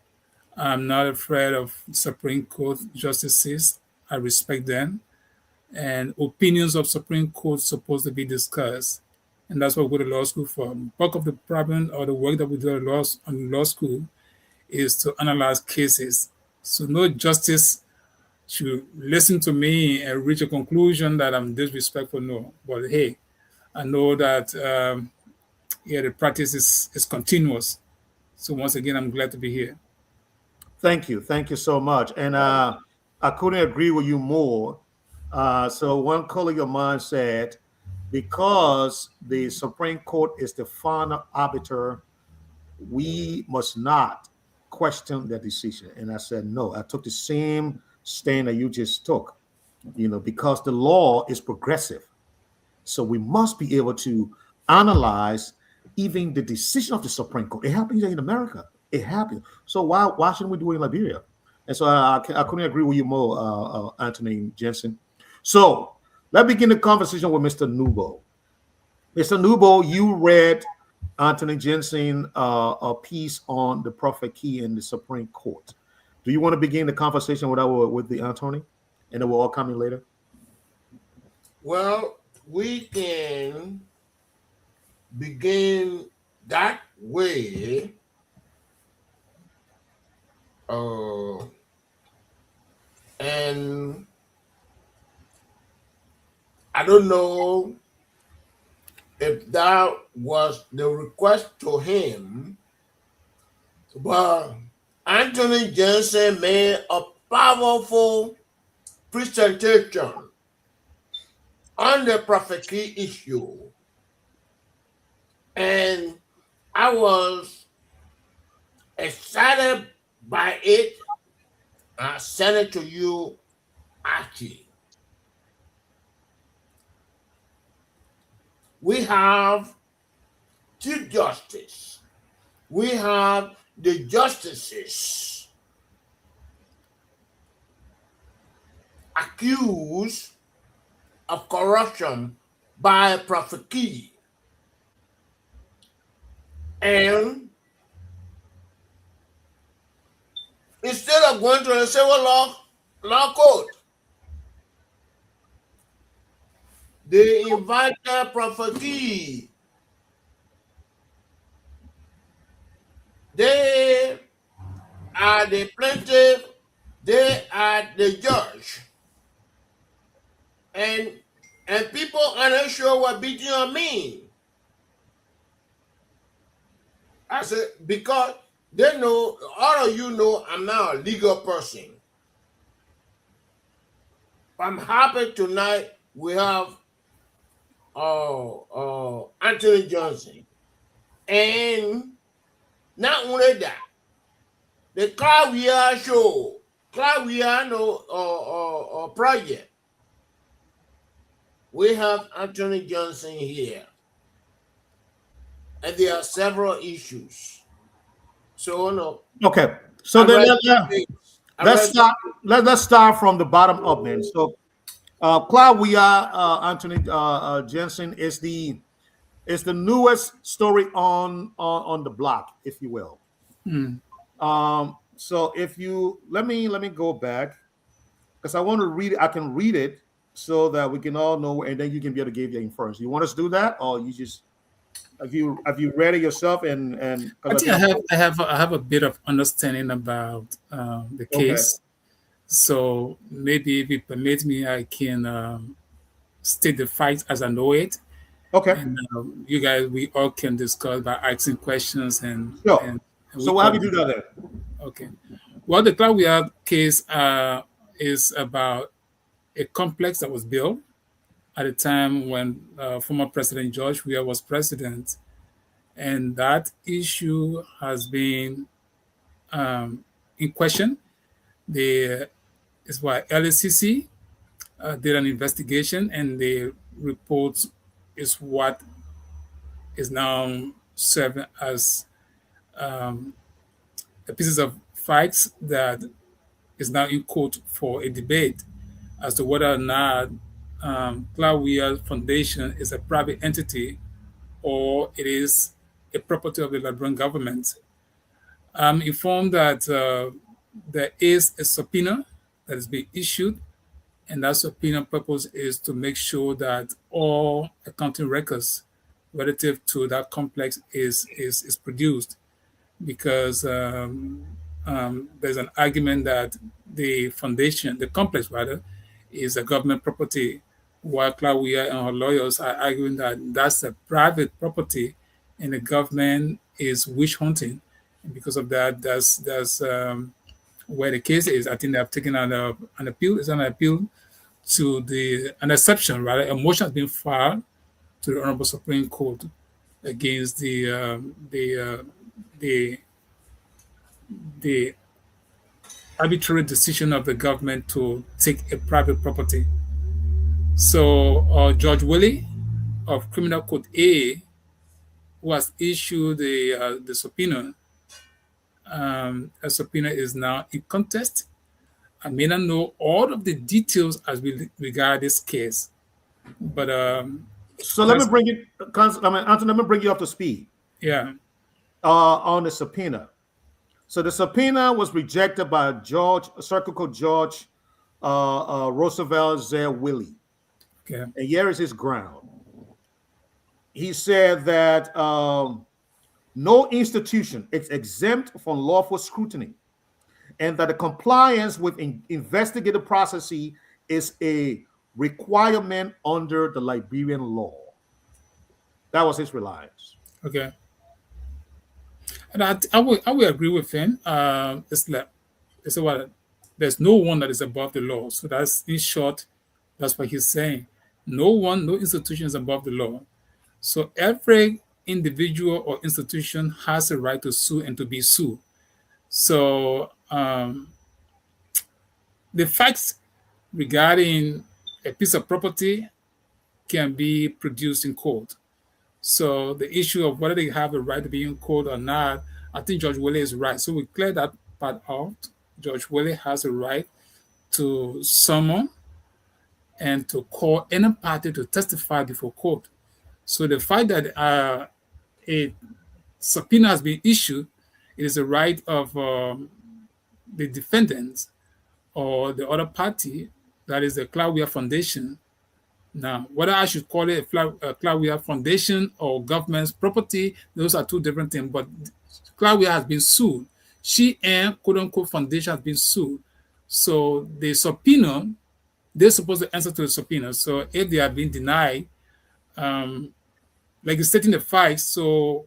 I'm not afraid of Supreme Court justices. I respect them. And opinions of Supreme Court supposed to be discussed. And that's what we go to law school for. Bulk of the problem or the work that we do at law school is to analyze cases. So no justice should listen to me and reach a conclusion that I'm disrespectful. No. But hey, I know that the practice is continuous. So once again, I'm glad to be here.
Thank you so much. And I couldn't agree with you more. So one colleague of mine said, because the Supreme Court is the final arbiter, we must not question their decision. And I said, no, I took the same stand that you just took, because the law is progressive. So we must be able to analyze even the decision of the Supreme Court. It happens in America. It happens. So why shouldn't we do it in Liberia? And so I couldn't agree with you more, Anthony Jensen. So let's begin the conversation with Mr. Nubo. Mr. Nubo, you read Anthony Jensen a piece on the prophet key in the Supreme Court. Do you want to begin the conversation with the attorney, and then we'll all come in later?
Well, we can begin that way. And I don't know if that was the request to him, but Anthony Jensen made a powerful presentation on the prophet key issue. And I was excited by it. I sent it to you, Archie. We have Chief Justice. We have the justices accused of corruption by Prophet Key. And instead of going to the civil law court, they invited Prophet Key. They are the plaintiff, they are the judge. And people are not sure what beating on mean. I said, because they know, all of you know I'm not a legal person. I'm happy tonight we have Anthony Johnson. And not only that, the Clavier show, Clavier project. We have Anthony Johnson here. And there are several issues. So no.
Okay. So then let's start from the bottom up then. So Claudia Anthony Jensen is the newest story on the block, if you will. So if you let me go back, because I want to read it. I can read it so that we can all know, and then you can be able to give your inference. You want us to do that, or you just have you read it yourself? And
I think I have a bit of understanding about the case. Okay. So maybe if you permit me, I can state the facts as I know it.
Okay.
And you guys, we all can discuss by asking questions and.
Sure.
And
so how do you do that then?
Okay. Well, the Claudia case is about a complex that was built at a time when former President George Weah was president. And that issue has been in question. It's why LACC did an investigation, and the report is what is now serving as a pieces of facts that is now in court for a debate as to whether or not Claudia Foundation is a private entity or it is a property of the Liberian government. I'm informed that there is a subpoena that is being issued, and that subpoena purpose is to make sure that all accounting records relative to that complex is produced, because there's an argument that the foundation, the complex rather, is a government property, while Claudia and her lawyers are arguing that that's a private property and the government is witch hunting. And because of that, that's where the case is. I think they have taken an appeal. It's an appeal to an exception, rather. A motion has been filed to the Honorable Supreme Court against the arbitrary decision of the government to take a private property. So George Willie of Criminal Code A, who has issued the subpoena, a subpoena is now in contest. I may not know all of the details as we regard this case, but
so let me bring you, Anthony, let me bring you up to speed.
Yeah.
On the subpoena. So the subpoena was rejected by Circle Court George Roosevelt Z. Willie.
Okay.
And here is his ground. He said that no institution is exempt from lawful scrutiny, and that the compliance with investigative processes is a requirement under the Liberian law. That was his reliance.
Okay. And I will agree with him. It's what there's no one that is above the law. So that's, in short, that's what he's saying. No institution is above the law. So every individual or institution has a right to sue and to be sued. So the facts regarding a piece of property can be produced in court. So the issue of whether they have a right to be in court or not, I think Judge Willie is right. So we clear that part out. Judge Willie has a right to summon and to call any party to testify before court. So the fact that a subpoena has been issued, it is a right of the defendant or the other party, that is the Clawia Foundation. Now, whether I should call it a Clawia Foundation or government's property, those are two different things. But Clawia has been sued. She and quote-unquote foundation has been sued. So the subpoena, they're supposed to answer to the subpoena. So if they have been denied, like stating the facts, so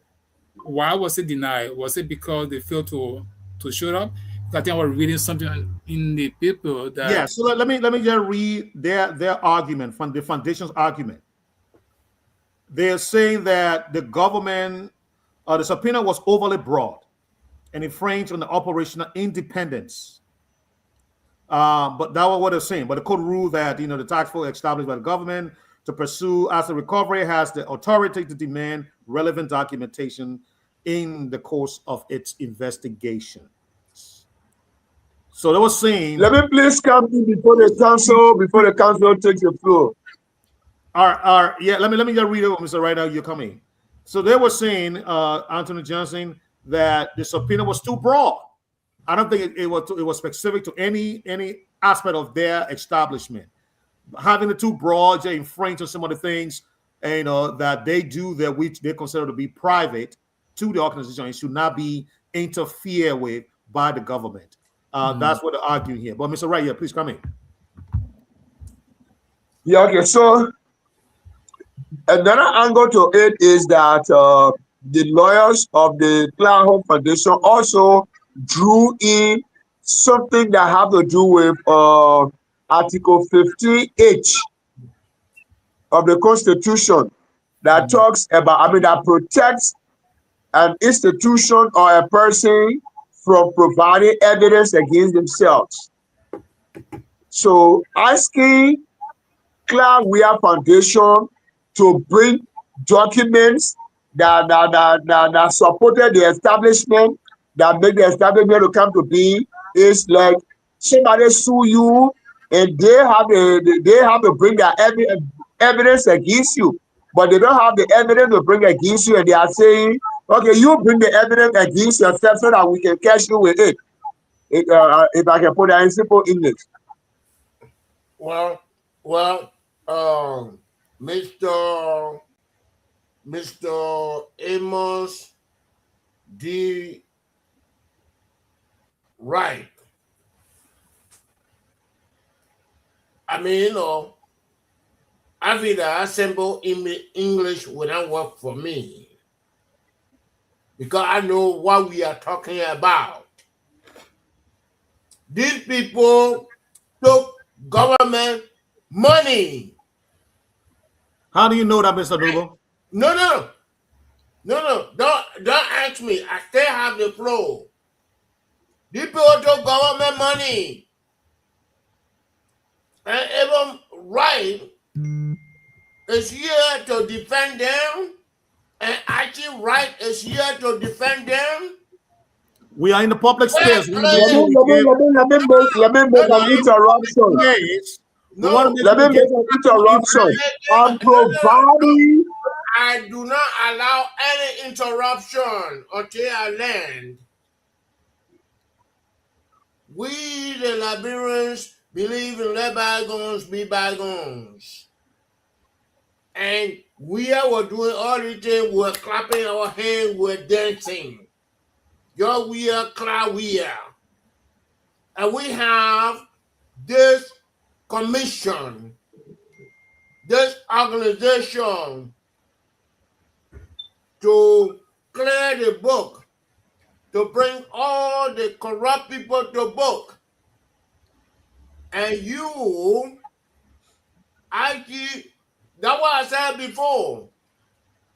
why was it denied? Was it because they failed to show up? I think I was reading something in the paper that
Yeah, so let me just read their argument from the foundation's argument. They're saying that the government, the subpoena was overly broad and infringed on the operational independence. But that was what they're saying. But the court ruled that the task force established by the government to pursue as the recovery has the authority to demand relevant documentation in the course of its investigation. So they were saying.
Let me please come in before the council takes the floor.
Yeah, let me just read it, Mr. Right now you're coming. So they were saying, Anthony Johnson, that the subpoena was too broad. I don't think it was specific to any aspect of their establishment. Having it too broad, they infringe on some of the things that they do that which they consider to be private to the organization. It should not be interfered with by the government. That's what they're arguing here. But Mr. Wright, yeah, please come in.
Yeah, okay. So another angle to it is that the lawyers of the Cloud Foundation also drew in something that have to do with Article 15H of the Constitution that talks about, that protects an institution or a person from providing evidence against themselves. So asking Clawia Foundation to bring documents that supported the establishment, that make the establishment to come to be, is like somebody sue you and they have to bring their evidence against you, but they don't have the evidence to bring against you, and they are saying, okay, you bring the evidence against yourself so that we can catch you with it. If I can put that in simple English.
Well, Mr. Amos D. Wright. I feel that simple English would not work for me because I know what we are talking about. These people took government money.
How do you know that, Mr. Dubo?
No. Don't ask me. I still have the flow. These people took government money. And even Wright is here to defend them, and Archie Wright is here to defend them.
We are in the public space.
Let me make an interruption. Let me make an interruption. I'm providing.
I do not allow any interruption until I land. We, the Liberians, believe in let bygones be bygones. And we were doing all the things, we're clapping our hands, we're dancing. We are Clawia. And we have this commission, this organization to clear the book, to bring all the corrupt people to book. And you, that's what I said before.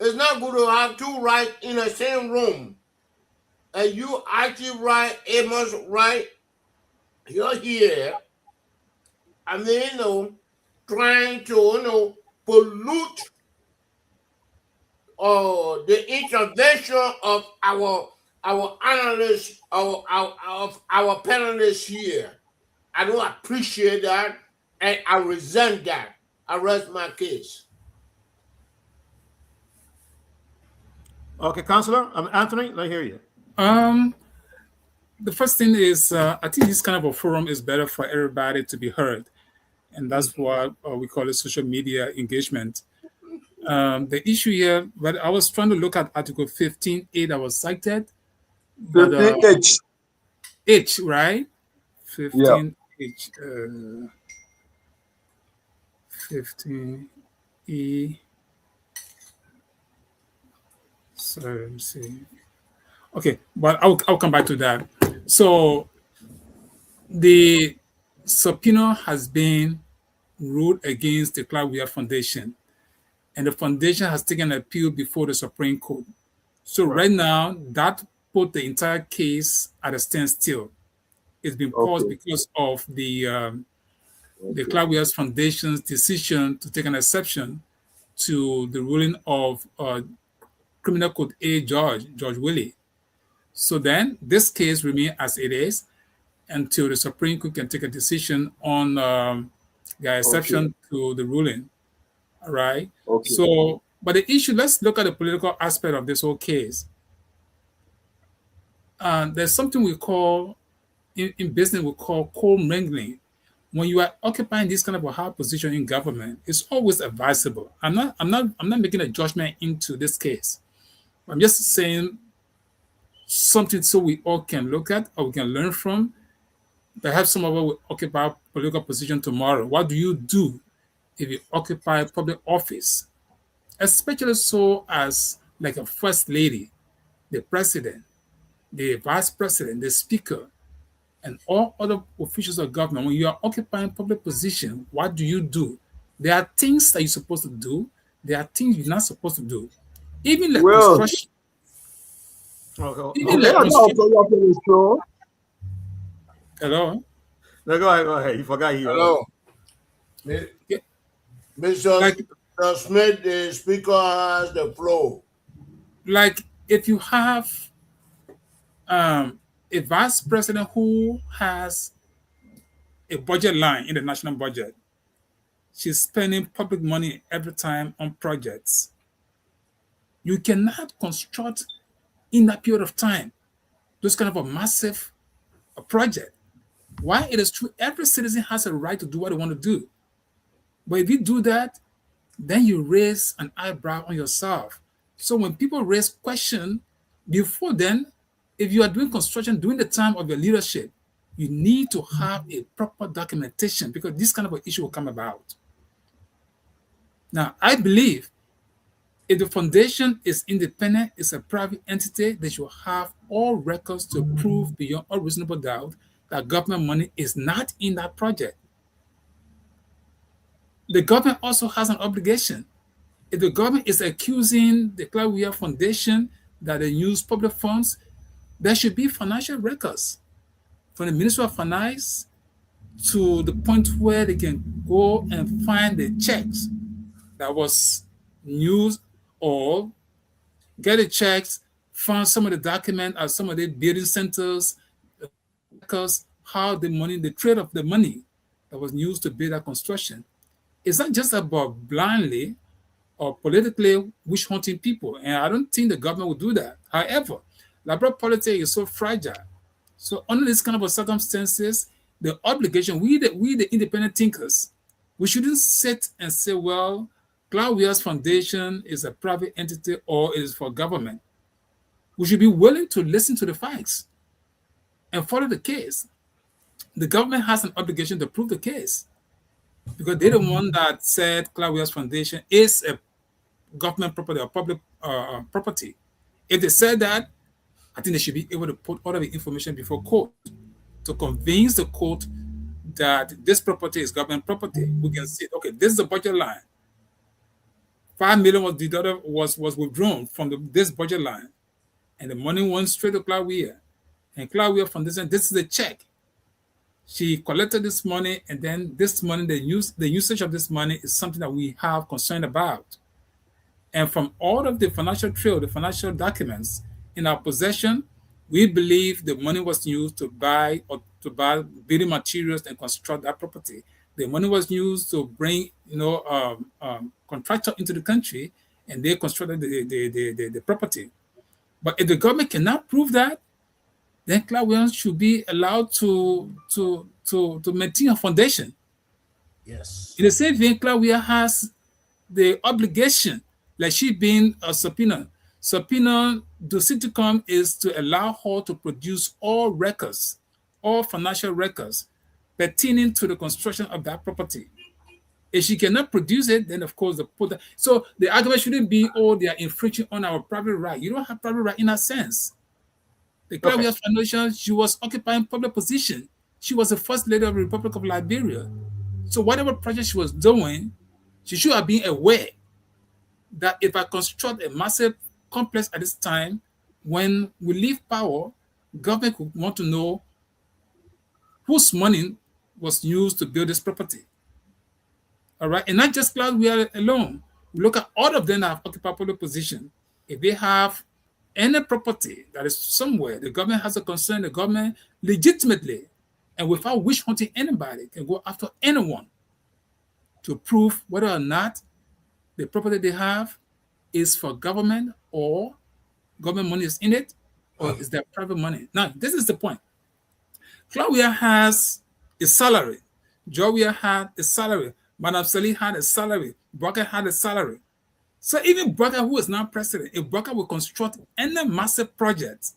It's not good to have two rights in the same room. And you actually right, Amos right, you're here. I mean, trying to, pollute the intervention of our analysts, of our panelists here. I don't appreciate that, and I resent that. I rest my case.
Okay, Counselor, Anthony, let me hear you.
The first thing is, I think this kind of a forum is better for everybody to be heard, and that's what we call it social media engagement. The issue here, but I was trying to look at Article 15.8 that was cited, but
15H.
H, right? 15H, 15E. Sorry, let me see. Okay, but I'll come back to that. So the subpoena has been ruled against the Clark Weir Foundation, and the foundation has taken an appeal before the Supreme Court. So right now, that put the entire case at a standstill. It's been paused because of the Clark Weir Foundation's decision to take an exception to the ruling of Criminal Code A George Willie. So then this case remains as it is until the Supreme Court can take a decision on the exception to the ruling. All right. So, but the issue, let's look at the political aspect of this whole case. There's something we call, in business, we call co-mingling. When you are occupying this kind of a high position in government, it's always advisable. I'm not making a judgment into this case. I'm just saying something so we all can look at or we can learn from. Perhaps some of us will occupy a political position tomorrow. What do you do if you occupy public office? Especially so as like a first lady, the president, the vice president, the speaker, and all other officials of government. When you are occupying public position, what do you do? There are things that you're supposed to do. There are things you're not supposed to do. Even like construction. Even like construction. Hello?
No, go ahead. You forgot you.
Hello. Mr. Smith, the speaker has the floor.
Like if you have a vice president who has a budget line in the national budget, she's spending public money every time on projects. You cannot construct in that period of time those kind of a massive project. Why? It is true, every citizen has a right to do what they want to do. But if you do that, then you raise an eyebrow on yourself. So when people raise questions, before then, if you are doing construction during the time of your leadership, you need to have a proper documentation because this kind of an issue will come about. Now, I believe if the foundation is independent, it's a private entity, they should have all records to prove beyond all reasonable doubt that government money is not in that project. The government also has an obligation. If the government is accusing the Clark Weir Foundation that they use public funds, there should be financial records from the Ministry of Finance to the point where they can go and find the checks that was used or get the checks, find some of the documents at some of the building centers, because how the money, the trade of the money that was used to build that construction. It's not just about blindly or politically witch hunting people. And I don't think the government will do that. However, liberal politics is so fragile. So under this kind of circumstances, the obligation, we the independent thinkers, we shouldn't sit and say, well, Clark Weir's Foundation is a private entity or is for government. We should be willing to listen to the facts and follow the case. The government has an obligation to prove the case because they're the one that said Clark Weir's Foundation is a government property or public property. If they said that, I think they should be able to put all of the information before court to convince the court that this property is government property. We can see, okay, this is the budget line $5 million was deducted, was withdrawn from this budget line, and the money went straight to Claudia. And Claudia Foundation, this is the check. She collected this money, and then this money, the usage of this money is something that we have concern about. And from all of the financial trail, the financial documents in our possession, we believe the money was used to buy building materials and construct that property. The money was used to bring, contractor into the country, and they constructed the property. But if the government cannot prove that, then Claudia should be allowed to maintain a foundation.
Yes.
In the same vein, Claudia has the obligation, like she being a subpoena. Subpoena to Citicom is to allow her to produce all records, all financial records pertaining to the construction of that property. If she cannot produce it, then of course so the argument shouldn't be, oh, they are infringing on our private right. You don't have private right in that sense. The Claudia Foundation, she was occupying public position. She was the first lady of the Republic of Liberia. So whatever project she was doing, she should have been aware that if I construct a massive complex at this time, when we leave power, government would want to know whose money was used to build this property. All right, and not just Claudia alone. We look at all of them that have occupied public position. If they have any property that is somewhere, the government has a concern, the government legitimately and without wish hunting anybody can go after anyone to prove whether or not the property they have is for government or government money is in it or is that private money. Now, this is the point. Claudia has a salary. Joia had a salary. Madam Salih had a salary. Brocker had a salary. So even Brocker, who is now president, if Brocker will construct any massive project,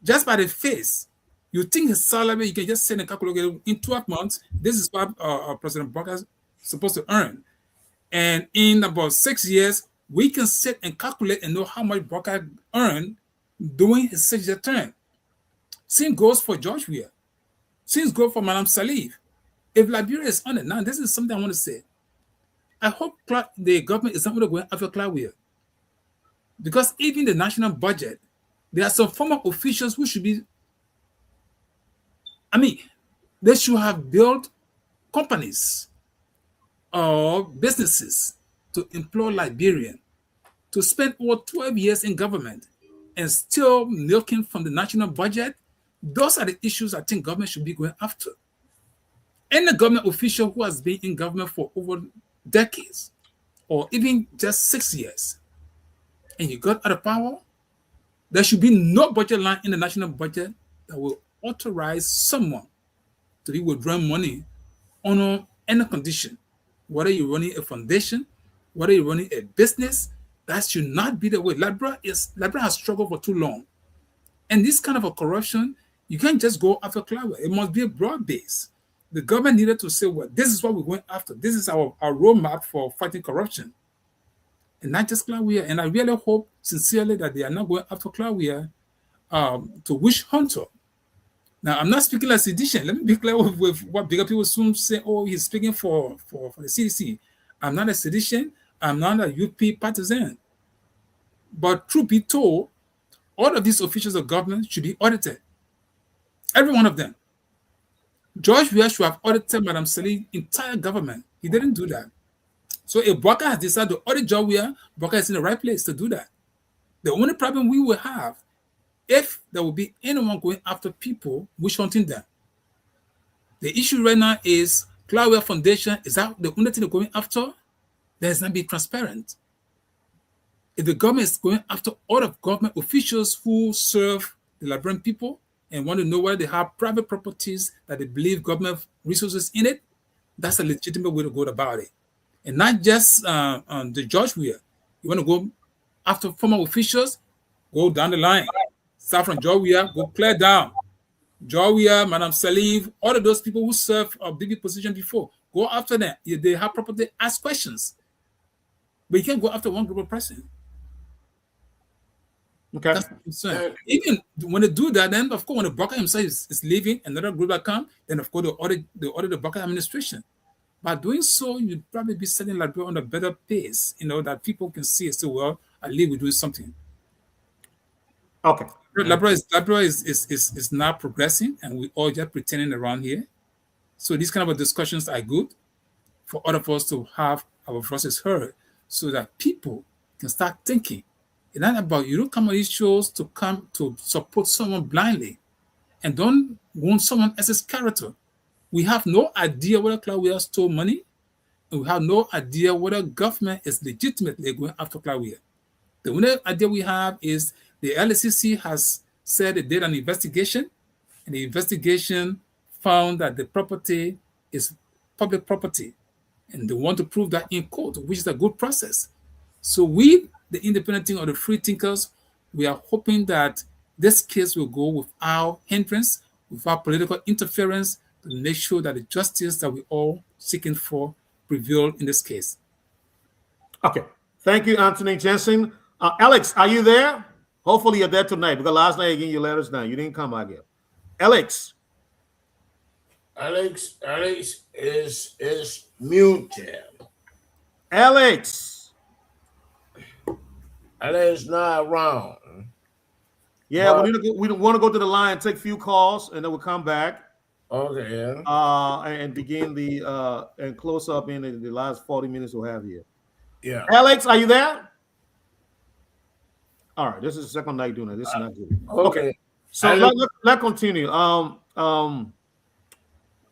just by the face, you think his salary, you can just send a calculator in 12 months, this is what President Brocker is supposed to earn. And in about 6 years, we can sit and calculate and know how much Brocker earned during his 6-year term. Same goes for George Weah. Same goes for Madam Salih. If Liberia is on it, now this is something I want to say. I hope the government is not going to go after Claudia. Because even the national budget, there are some former officials who should be, they should have built companies or businesses to employ Liberians to spend over 12 years in government and still milking from the national budget. Those are the issues I think government should be going after. Any government official who has been in government for over decades or even just 6 years and you got out of power, there should be no budget line in the national budget that will authorize someone to be withdrawing money on any condition. Whether you're running a foundation, whether you're running a business, that should not be the way. Liberia has struggled for too long. And this kind of a corruption, you can't just go after Claudia. It must be a broad base. The government needed to say, well, this is what we're going after. This is our roadmap for fighting corruption. And not just Claudia. And I really hope sincerely that they are not going after Claudia to witch hunter. Now, I'm not speaking like sedition. Let me be clear with what bigger people soon say, oh, he's speaking for the CDC. I'm not a sedition. I'm not a UP partisan. But truth be told, all of these officials of government should be audited. Every one of them. George Weah should have audited Madam Salih's entire government. He didn't do that. So if Brocker has decided to audit George Weah, Brocker is in the right place to do that. The only problem we will have, if there will be anyone going after people, witch hunting them. The issue right now is Claudia Foundation, is that the only thing they're going after? There's not be transparent. If the government is going after all of government officials who serve the Liberian people and want to know whether they have private properties that they believe government resources in it, that's a legitimate way to go about it. And not just the George Weah. You want to go after former officials, go down the line. Start from George Weah, go clear down. George Weah, Madam Salih, all of those people who served a big position before, go after them. If they have property, ask questions. But you can't go after one group of person.
Okay.
That's the concern. Even when they do that, then of course when the Brocker himself is leaving, another group that come, then of course they audit the Brocker administration. By doing so, you'd probably be setting Liberia on a better pace, that people can see and say, well, at least we're doing something.
Okay.
Liberia is now progressing, and we all just pretending around here. So these kind of discussions are good for all of us to have our voices heard so that people can start thinking. It's not about you don't come on these shows to come to support someone blindly and don't want someone else's character. We have no idea whether Claudia stole money, and we have no idea whether government is legitimately going after Claudia. The only idea we have is the LCC has said they did an investigation, and the investigation found that the property is public property, and they want to prove that in court, which is a good process. So we, the independent team or the free thinkers, we are hoping that this case will go without hindrance, without political interference, to make sure that the justice that we all seeking for prevail in this case.
Okay. Thank you, Anthony Jensen. Alex, are you there? Hopefully you're there tonight, because last night again you let us down. You didn't come out here. Alex
is muted.
Alex
not around.
Yeah, we want to go to the line and take a few calls, and then we'll come back.
Okay.
And begin the and close up in the last 40 minutes we'll have here.
Yeah.
Alex, are you there? All right, this is the second night doing it. This is not good.
Okay.
So let's continue.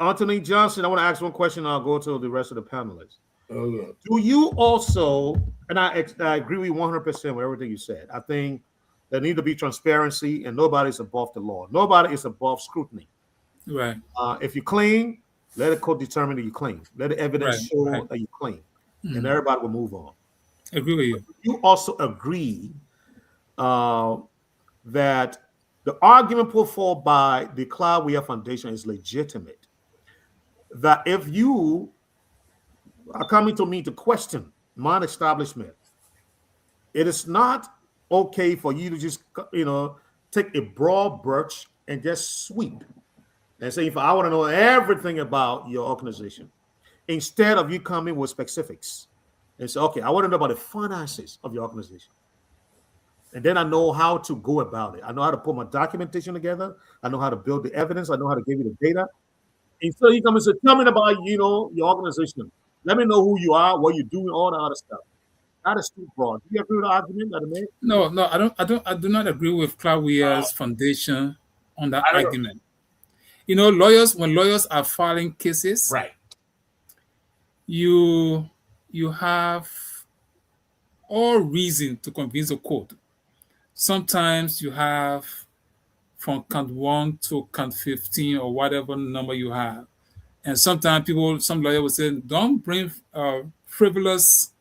Anthony Johnson, I want to ask one question. I'll go to the rest of the panelists.
Okay.
Do you also, and I agree with you 100% with everything you said. I think there need to be transparency, and nobody's above the law. Nobody is above scrutiny.
Right.
If you claim, let the court determine that you claim. Let the evidence show that you claim, and everybody will move on.
I agree with you.
You also agree that the argument put forward by the Claudia Foundation is legitimate. That if you are coming to me to question my establishment, it is not okay for you to just take a broad brush and just sweep and say, if I want to know everything about your organization, instead of you coming with specifics and say, okay, I want to know about the finances of your organization. And then I know how to go about it. I know how to put my documentation together. I know how to build the evidence. I know how to give you the data. And so you come and say, tell me about, your organization. Let me know who you are, what you're doing, all the other stuff. That is too broad. Do you agree with the argument that I made?
No, I do not agree with Claudia's foundation on that argument. When lawyers are filing cases,
right,
you have all reason to convince the court. Sometimes you have from count 1 to count 15 or whatever number you have. And sometimes some lawyer will say, don't bring frivolous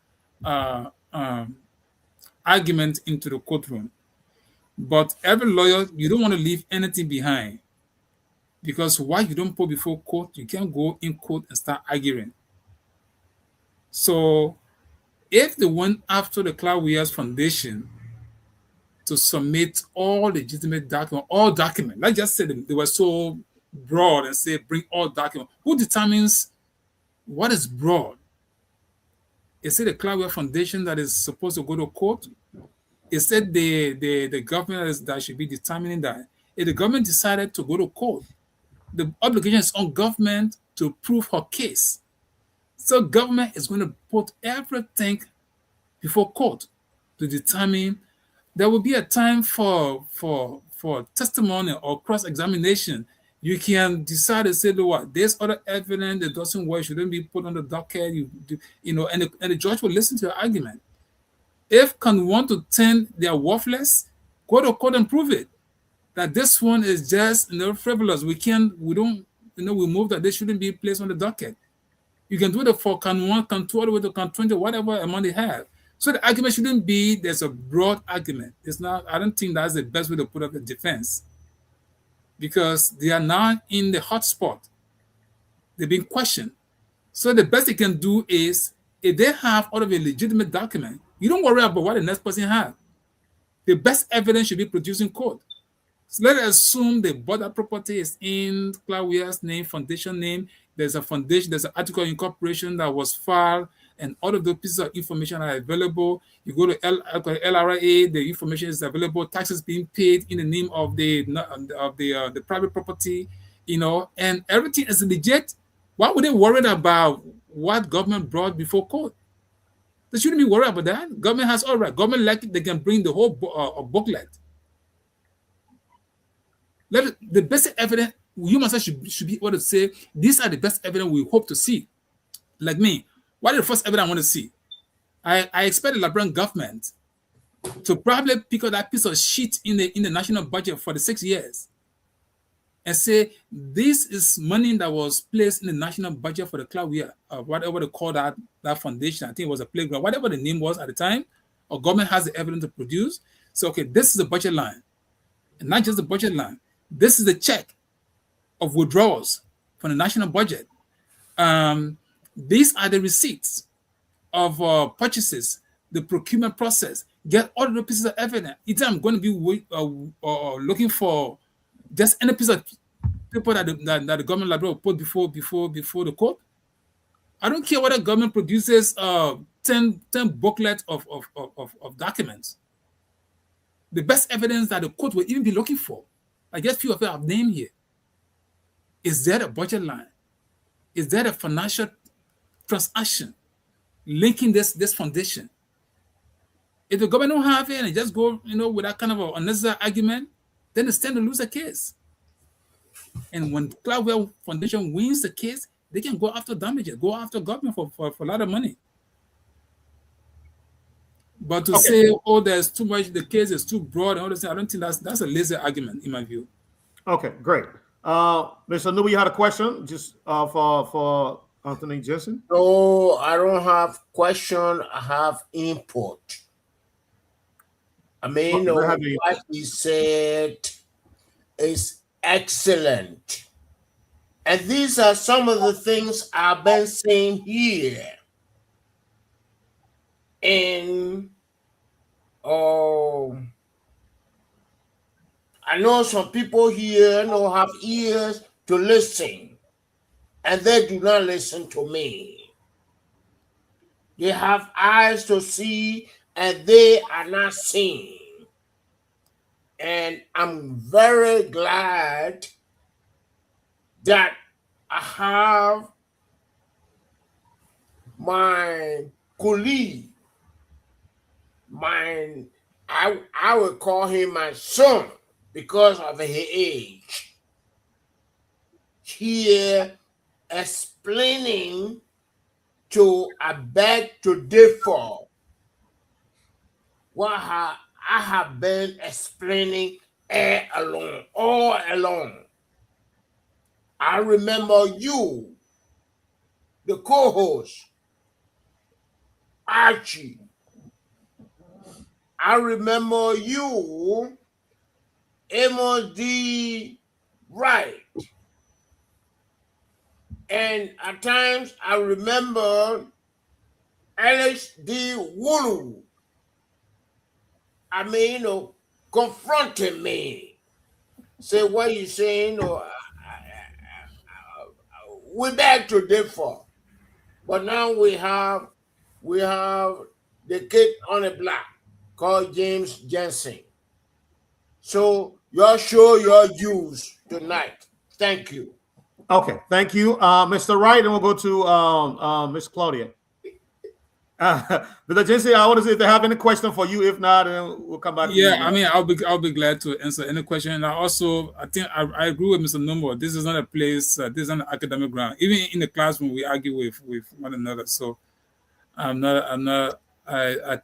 argument into the courtroom. But every lawyer, you don't want to leave anything behind. Because why you don't put before court, you can't go in court and start arguing. So if they went after the Claudia's Foundation to submit all legitimate documents, let's just say they were so broad and say bring all documents. Who determines what is broad? Is it the Claudia Foundation that is supposed to go to court? Is it the government that should be determining that? If the government decided to go to court, the obligation is on government to prove her case. So government is going to put everything before court to determine. There will be a time for testimony or cross-examination. You can decide to say, what, there's other evidence that doesn't work, shouldn't be put on the docket, and the judge will listen to your argument. If can 1 to 10 they are worthless, go to court and prove it. That this one is just frivolous. We don't move that they shouldn't be placed on the docket. You can do it for can 1, can 2, all the way to can 20, whatever amount they have. So the argument shouldn't be there's a broad argument. It's not. I don't think that's the best way to put up the defense, because they are now in the hot spot. They've been questioned. So the best they can do is, if they have all of a legitimate document, you don't worry about what the next person has. The best evidence should be produced in court. So let's assume the bought that property is in Claudia's name, foundation name, There's a foundation, there's an article of incorporation that was filed, and all of those pieces of information are available. You go to LRA, the information is available, taxes being paid in the name of the private property, you know, and everything is legit. Why would they worry about what government brought before court? They shouldn't be worried about that. Government has all right. Government, like, they can bring the whole booklet. The best evidence, human should be able to say, these are the best evidence we hope to see. Like me, what is the first evidence I want to see? I expect the Liberian government to probably pick up that piece of shit in the national budget for the 6 years and say, this is money that was placed in the national budget for the club year, whatever they call that foundation. I think it was a playground, whatever the name was at the time, or government has the evidence to produce. So, okay, this is the budget line. And not just the budget line. This is the check of withdrawals from the national budget. These are the receipts of purchases, the procurement process. Get all the pieces of evidence. Either I'm going to be looking for just any piece of paper that the government library will put before the court. I don't care whether government produces 10 booklets of documents. The best evidence that the court will even be looking for, I guess few of you have named here. Is there a budget line? Is there a financial transaction linking this foundation? If the government don't have it and just go, with that kind of an unnecessary argument, then they stand to lose a case. And when Cloudwell Foundation wins the case, they can go after damages, go after government for a lot of money. But to say, oh, there's too much, the case is too broad and all this, I don't think that's a lazy argument in my view.
Okay, great. Mr. Nubi, you had a question just for Anthony Jensen?
No, I don't have question. I have input. I mean, what he said is excellent. And these are some of the things I've been saying here. And I know some people here have ears to listen, and they do not listen to me. They have eyes to see, and they are not seeing. And I'm very glad that I have my colleague, I would call him my son because of his age, here explaining to I beg to differ what I have been explaining all along. I remember you, the co-host, Archie. I remember you, Amos D. Wright. And at times I remember Alex D. Wulu. I mean, confronting me. Say, what you saying? We beg to differ. But now we have the kid on the block called James Jensen. So you'll show your views tonight. Thank you.
Okay, thank you, Mr. Wright, and we'll go to Miss Claudia. Mr. Jensen, I want to see if they have any question for you. If not, then we'll come back.
Yeah, I mean, I'll be glad to answer any question. And I think I agree with Mr. Numbo. This is not a place. This is not an academic ground. Even in the classroom, we argue with one another. So I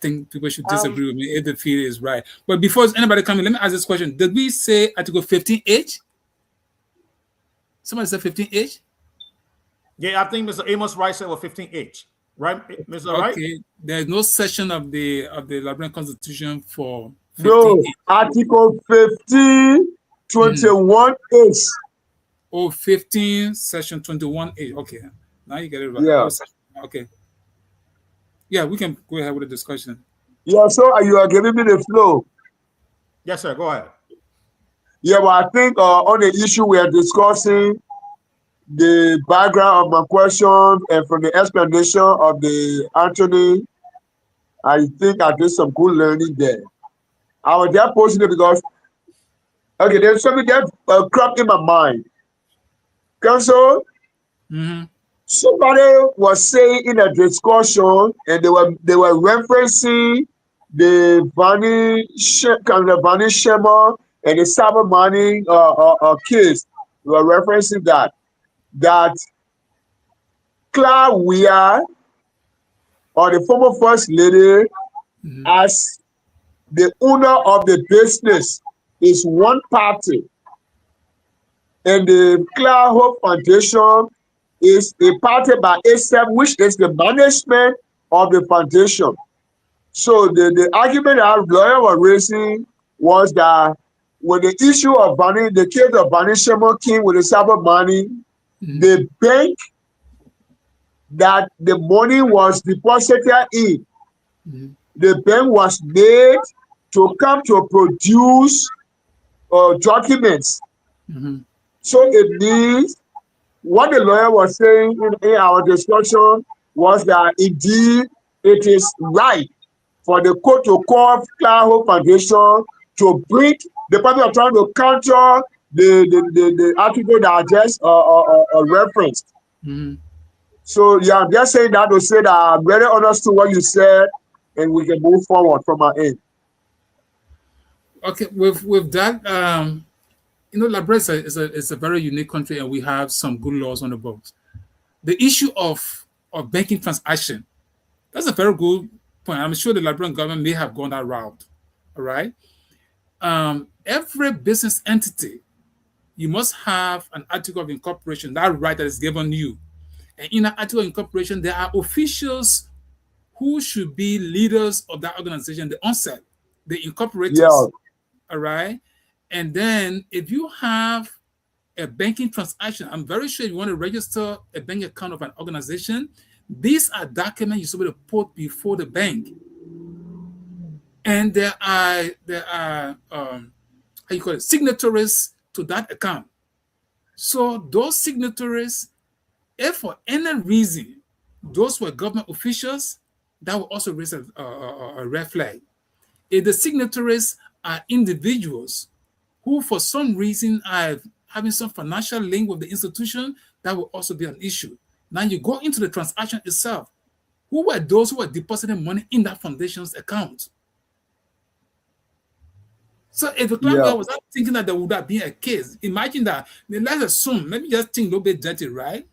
think people should disagree with me if the field is right. But before anybody comes in, let me ask this question. Did we say Article 15H? Somebody said 15H?
Yeah, I think Mr. Amos Wright said 15H. Right, Mr. Wright?
Okay, there's no section of the Liberian Constitution for 15H.
No, Article 15, 21H.
Oh, 15, Section 21H. Okay, now you get it right.
Yeah.
Okay. Yeah, we can go ahead with the discussion.
Yeah, so you are giving me the flow.
Yes, sir. Go ahead.
Yeah, but I think on the issue we are discussing, the background of my question and from the explanation of the Anthony, I think I did some good learning there. I was just posting it because, okay, there's something that cropped in my mind. Council,
Mm-hmm.
somebody was saying in a discussion, and they were referencing the Vani Shema and the Cyber Money case. They were referencing that Claire Weir or the former first lady
Mm-hmm.
as the owner of the business is one party, and the Claire Hope Foundation is a party by itself, which is the management of the foundation. So the argument our lawyer was raising was that when the issue of the case of Bani Shema came with the cyber money, the bank that the money was deposited in,
Mm-hmm.
the bank was made to come to produce documents.
Mm-hmm.
So it means what the lawyer was saying in our discussion was that indeed it is right for the court to call Cloud Hope Foundation to bring the people are trying to counter the article that I just referenced.
Mm-hmm.
So yeah, I'm just saying that to say that I really understood what you said, and we can move forward from our end.
Okay, with that, Liberia is a very unique country, and we have some good laws on the books. The issue of banking transaction, that's a very good point. I'm sure the Liberian government may have gone that route. All right. Every business entity, you must have an article of incorporation, that right that is given you. And in that article of incorporation, there are officials who should be leaders of that organization, the onset, the incorporators.
Yeah.
All right. And then if you have a banking transaction, I'm very sure if you want to register a bank account of an organization, these are documents you're supposed to put before the bank. And there are how you call it, signatories to that account. So those signatories, if for any reason those were government officials, that will also raise a red flag. If the signatories are individuals who for some reason are having some financial link with the institution, that will also be an issue. Now you go into the transaction itself. Who were those who were depositing money in that foundation's account? So if the client was not thinking that there would have been a case, imagine that. Let's assume, let me just think a little bit dirty, right?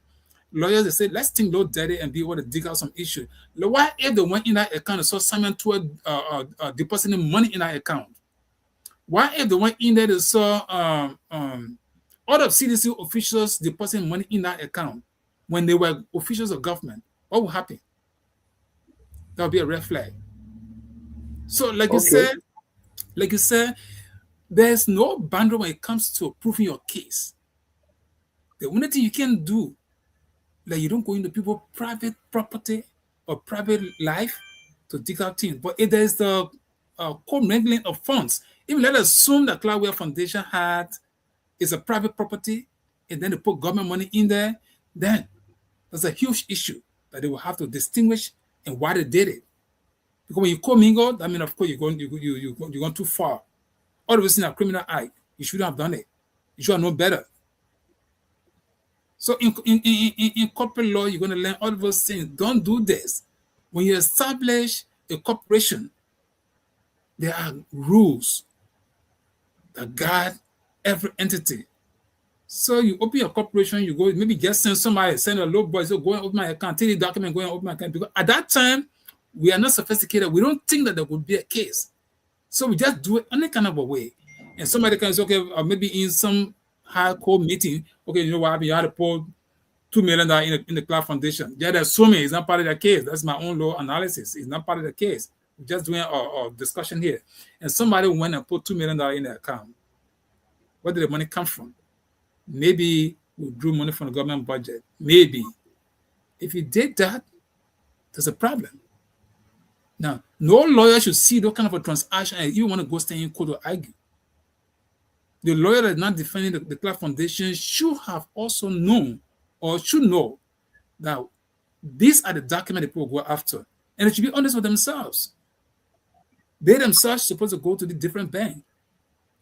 Lawyers, they say, let's think a little dirty and be able to dig out some issue. Why if they went in that account and saw someone depositing money in that account? Why if they went in there and saw all of CDC officials depositing money in that account when they were officials of government? What would happen? That would be a red flag. So like you said, there's no boundary when it comes to proving your case. The only thing you can do, like you don't go into people's private property or private life to dig out things. But if there's the commingling of funds, even let us assume that Cloudware Foundation is a private property, and then they put government money in there, then there's a huge issue that they will have to distinguish and why they did it. Because when you commingle, I mean, of course, you're going too far. All of us in a criminal act, you shouldn't have done it. You should have known better. So in corporate law, you're going to learn all of those things. Don't do this. When you establish a corporation, there are rules that guide every entity. So you open your corporation, you go, maybe just send a little boy, so go and open my account, take the document, go and open my account. Because at that time, we are not sophisticated. We don't think that there would be a case. So we just do it any kind of a way. And somebody can say, okay, maybe in some high court meeting, okay, you know what happened? You had to put $2 million in the Cloud Foundation. Yeah, they're assuming it's not part of the case. That's my own law analysis. It's not part of the case. We're just doing a discussion here. And somebody went and put $2 million in the account. Where did the money come from? Maybe we drew money from the government budget. Maybe. If you did that, there's a problem. Now, no lawyer should see those kind of a transaction and you want to go stay in court to argue. The lawyer that is not defending the Cloud Foundation should have also known or should know that these are the documents people go after. And they should be honest with themselves. They themselves supposed to go to the different bank.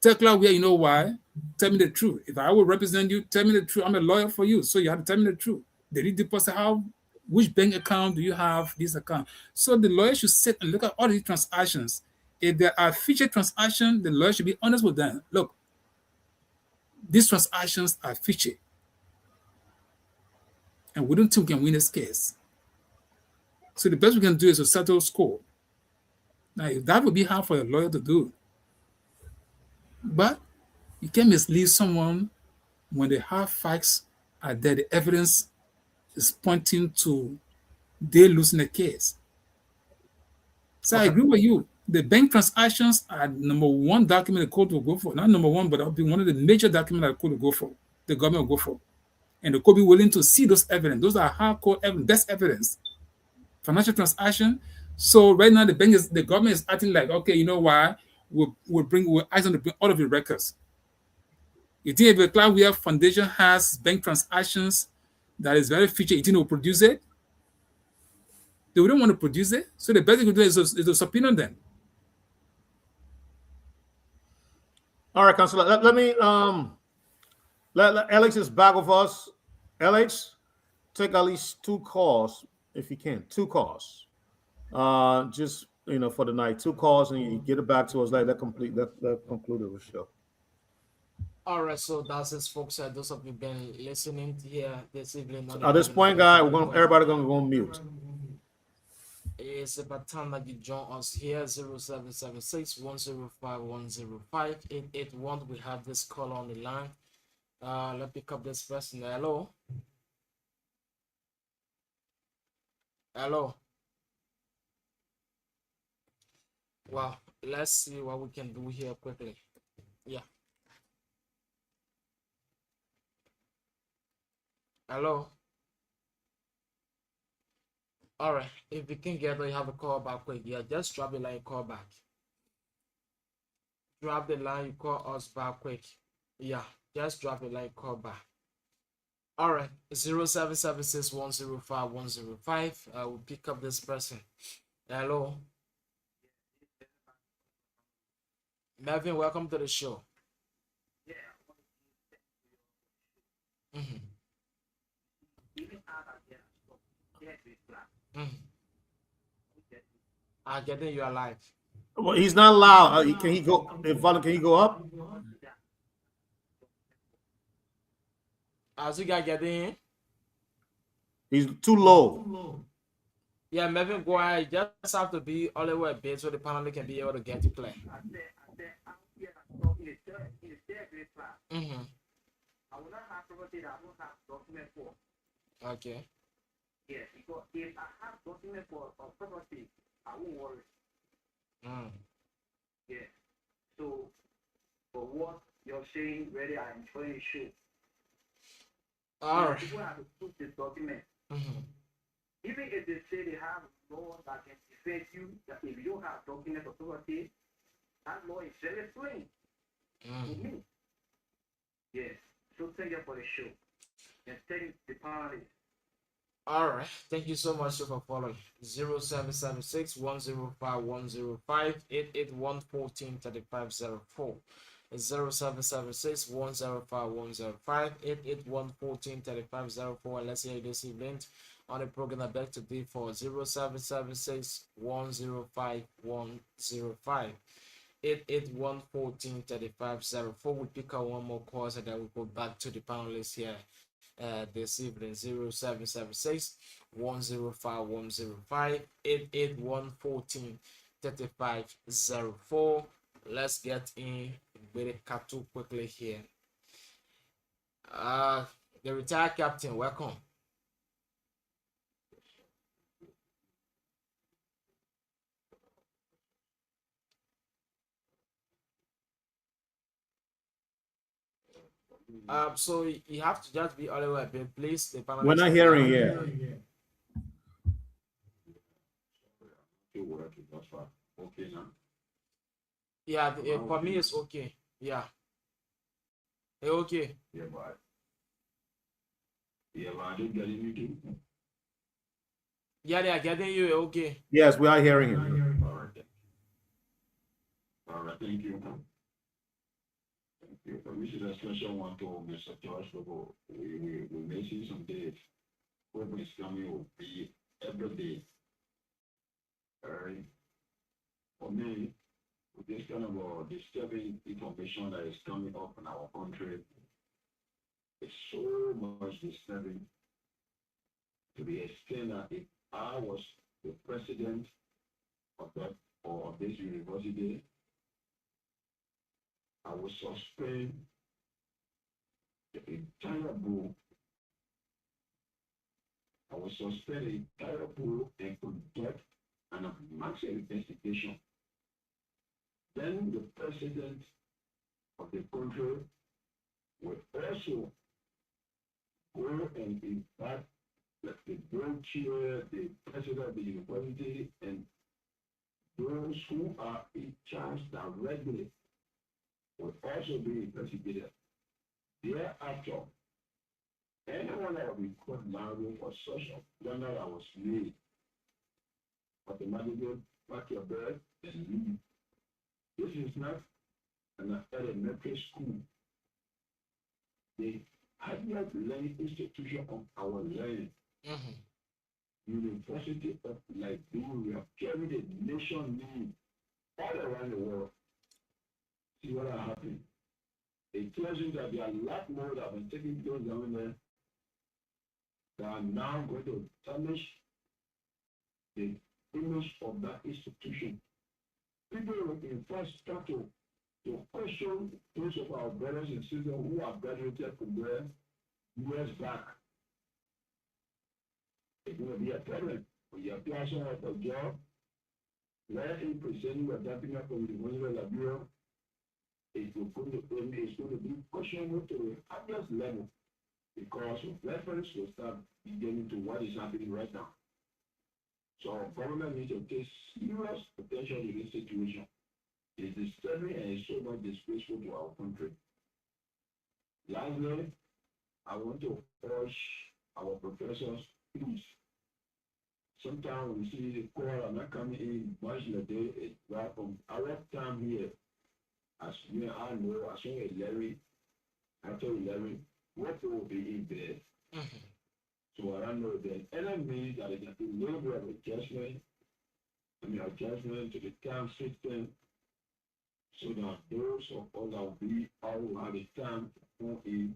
Tell Clark, you know why? Tell me the truth. If I will represent you, tell me the truth. I'm a lawyer for you, so you have to tell me the truth. Did you deposit how? Which bank account do you have this account? So the lawyer should sit and look at all these transactions. If there are featured transactions, the lawyer should be honest with them. Look, these transactions are featured, and we don't think we can win this case. So the best we can do is to settle score. Now, that would be hard for a lawyer to do. But you can mislead someone when they have facts are there, the evidence is pointing to they losing the case. So I agree with you. The bank transactions are number one document the court will go for. Not number one, but that'll be one of the major documents that the court will go for, the government will go for. And the court will be willing to see those evidence. Those are hardcore evidence, best evidence. Financial transaction. So right now the government is acting like, okay, you know why? We'll ask them to bring all of the records. You think if a Cloudware Foundation has bank transactions that is very featured, you think they will produce it? They wouldn't want to produce it. So the best thing to do is to subpoena them.
All right, Councilor. Let me let Alex is back with us. Alex, take at least 2 calls if you can. 2 calls. Just for the night. 2 calls and you get it back to us. Let conclude the show.
All right, so that's it, folks. Those of you been listening here this evening.
At this point, guys, everybody gonna go on mute.
It's about time that you join us here. 0776 105 105 881. We have this call on the line. Let's pick up this person. Hello. Hello. Well, let's see what we can do here quickly. Yeah. Hello. All right. If you can get, you have a call back quick. Yeah, just drop the line, call back. Drop the line, you call us back quick. Yeah, just drop the line, call back. All right. 0776 105 105. We'll pick up this person. Hello. Melvin, welcome to the show. Mm-hmm. I'm getting you alive.
Well, he's not loud. Can he go? Can he go up?
As you guys getting in?
He's too low.
Yeah, Melvin, go ahead. Just have to be all the way a bit so the panel can be able to get you clear. Mm-hmm. I will not have property that I won't have document for. Okay. Yeah, because if I have document for property, I won't worry. Yeah. So, for what you're saying, really, I'm showing you show. All right. People have to prove the document. Mm-hmm. Even if they say they have law that can defend you, that if you don't have document for property, that law is very plain to me. Yes. So thank you for the show. And thank the panelists. All right. Thank you so much for following. 0776 105 105 881 143504. 0776 105 105 881 143504. And let's hear this event on the program I beg to be for 0776 105 105 881 143504. We pick up one more course and then we go back to the panelists here this evening. 0776 105 105 881 143504. Let's get in with a cattle quickly here. The retired captain, welcome. So you have to just be all the way a bit, please. The
We're not hearing yet.
Yeah, for me it's okay. Yeah. Okay.
Yeah, but I didn't get anything.
Yeah, they are getting you. Okay.
Yes, we are hearing him.
All right, thank you. Thank you. This is a special one to Mr. George Lobo. We may see some days. Whoever is coming will be every day. All right. For me, with this kind of disturbing information that is coming up in our country, it's so much disturbing to the extent that if I was the president of that or of this university, I would suspend the entire board. I would suspend the entire board and conduct an massive investigation. Then the president of the country would also go and invite the board chair, the president of the university, and those who are in charge directly will also be investigated. Thereafter, anyone that will be caught liable for such a blunder that was made automatically pack your bag and leave. This is not an elementary school. The highest learning institution of our land, University of Liberia, carried a nation name all around the world. See what happened. It tells you that there are a lot more that have been taking place down there that are now going to tarnish the image of that institution. People will in fact start to question those of our brothers and sisters who have graduated from there years back. It's going to be a problem when you apply someone for a job, where in presenting a document from the University of Liberia, it's going to be questionable to the highest level because reference will start beginning to what is happening right now. So government needs to take serious attention to this situation. It's disturbing and it's so much disgraceful to our country. Lastly, I want to urge our professors, please. Sometimes we see the call are not coming in much in a day. It's right from our time here. As you know, I know, as soon as 11, after 11, what will be in bed. So I don't know the enemy that is a little bit of adjustment, adjustment to the time system, so that those of us that will be all who have the time to phone in.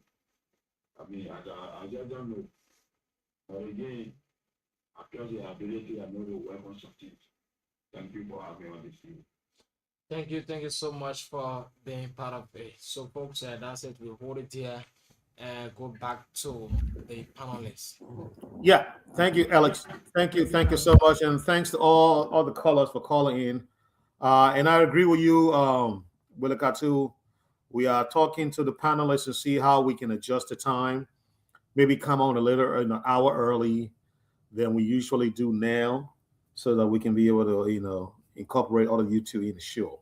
I just don't know. But again, across the ability, I know the work on some things. Thank you for having me on this team.
Thank you so much for being part of it. So folks, that's it. We'll hold it here and go back to the panelists.
Yeah, thank you, Alex. Thank you so much, and thanks to all the callers for calling in. And I agree with you, Willikatu. We are talking to the panelists to see how we can adjust the time. Maybe come on an hour early than we usually do now, so that we can be able to, incorporate all of you two in the show.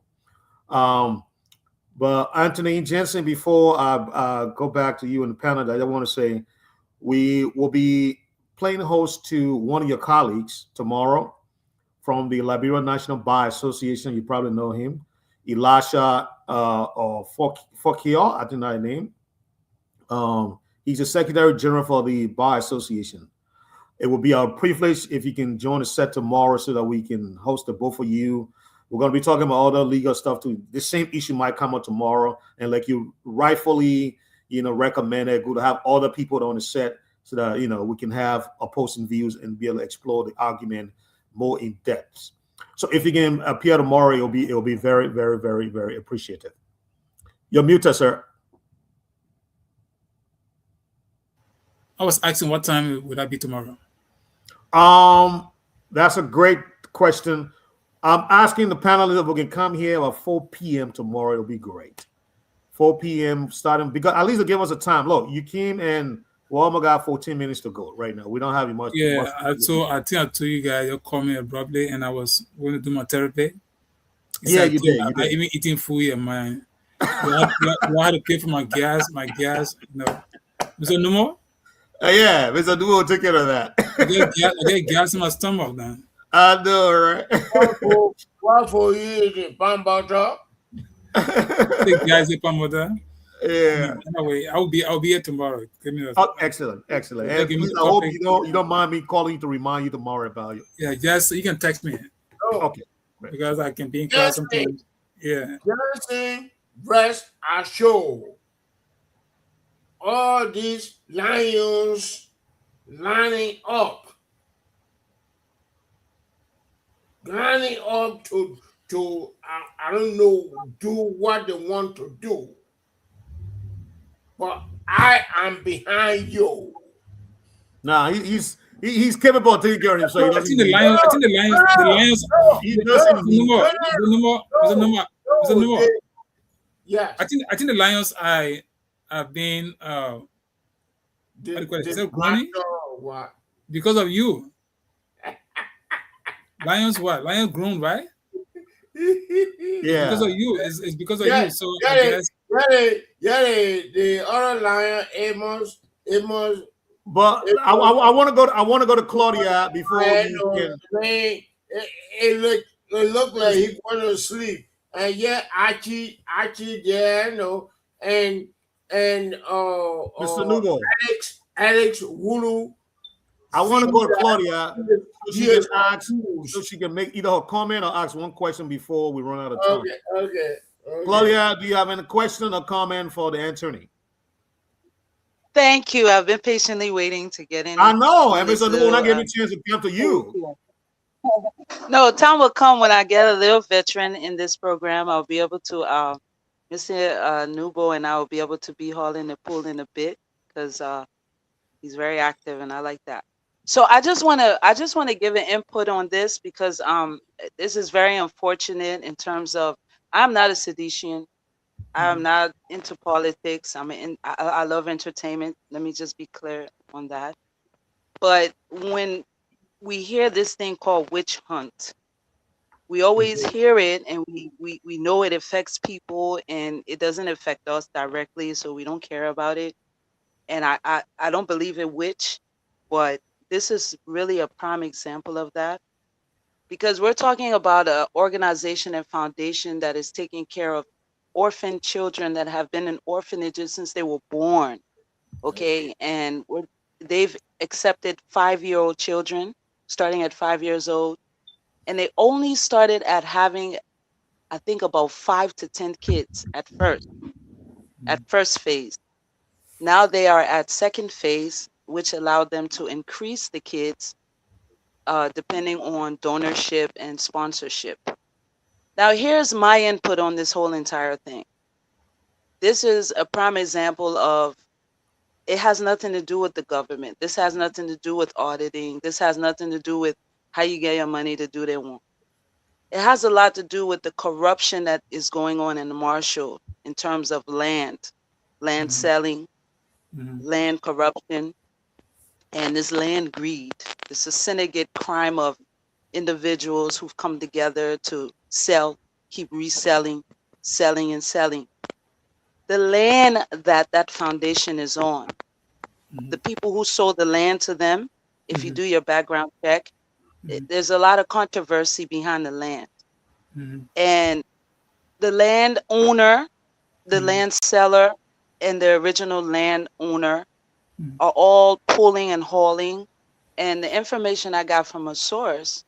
But Anthony Jensen, before I go back to you in the panel, I want to say we will be playing host to one of your colleagues tomorrow from the Liberia National Bar Association. You probably know him, Elisha Fokio, I think that's his name. He's the Secretary General for the Bar Association. It will be our privilege if you can join the set tomorrow so that we can host the both of you. We're going to be talking about all the legal stuff too. The same issue might come up tomorrow, and like you rightfully, recommended, good to have all the people on the set so that we can have opposing views and be able to explore the argument more in depth. So if you can appear tomorrow, it'll be very, very, very, very appreciated. You're muted, sir.
I was asking what time would that be tomorrow?
That's a great question. I'm asking the panelists if we can come here at 4 p.m. tomorrow. It'll be great. 4 p.m. starting, because at least it'll give us a time. Look, you came and we almost got 14 minutes to go right now. We don't have much.
Yeah, I think I told you guys you called me abruptly, and I was going to do my therapy.
Yeah, you did.
I even eating food in my. I had to pay for my gas. No, so no more.
Yeah, Mr. Duo will take care of that.
I get gas in my stomach now.
I know, right?
What for you the palm butter?
Take gas in my mother.
Yeah.
Anyway, I'll be here tomorrow. Give me
Oh, excellent, excellent.
give
And
me
please,
the
I hope
topic.
you don't mind me calling you to remind you tomorrow about it.
Yeah, just you can text me
No.
Okay. Great.
because I can be in class sometimes. Yeah.
Dancing breast are show. All these lions lining up to I don't know, do what they want to do, but I am behind you.
Nah, he's capable of taking care of himself. He
I
doesn't
think the
need.
lions. I think the lions.
He
Mr.
doesn't need.
Number, Mr. Number, Mr. Number.
Yes.
I think the lions I have been what do you call it? Is that groaning?
What?
Because of you. Lions what? Lions grown, right?
Yeah.
Because of you. It's because of
Yeah,
you. So I guess
the other lion, Amos,
But I want to go. I want to go to Claudia before you can.
it looked like he went to sleep. And yeah, Archie there, and
Mr. Nubo,
Alex Wulu.
I want to go to Claudia so she can
Yes,
ask, so she can make either a comment or ask one question before we run out of time.
Okay.
Claudia, do you have any question or comment for the attorney?
Thank you. I've been patiently waiting to get in.
I know, and Mr. Nubo not giving me a chance to come to you.
No, time will come when I get a little veteran in this program. I'll be able to, Mr. Nubo and I will be able to be hauling the pool in a bit because he's very active and I like that. So I just want to give an input on this because this is very unfortunate in terms of I'm not a seditian. I'm not into politics. I love entertainment. Let me just be clear on that. But when we hear this thing called witch hunt, we always hear it and we know it affects people and it doesn't affect us directly, so we don't care about it. And I don't believe in witch, but this is really a prime example of that because we're talking about an organization and foundation that is taking care of orphan children that have been in orphanages since they were born. Okay. And they've accepted 5-year-old children starting at 5 years old. And they only started at having, I think, about 5 to 10 kids at first phase. Now they are at second phase, which allowed them to increase the kids depending on donorship and sponsorship. Now, here's my input on this whole entire thing. This is a prime example of it has nothing to do with the government. This has nothing to do with auditing. This has nothing to do with how you get your money to do what they want. It has a lot to do with the corruption that is going on in the Marshall in terms of land selling, land corruption, and this land greed. This is syndicate crime of individuals who've come together to sell, keep reselling, selling and selling. The land that foundation is on, the people who sold the land to them, if you do your background check, there's a lot of controversy behind the land. And the land owner, the land seller, and the original land owner are all pulling and hauling. And the information I got from a source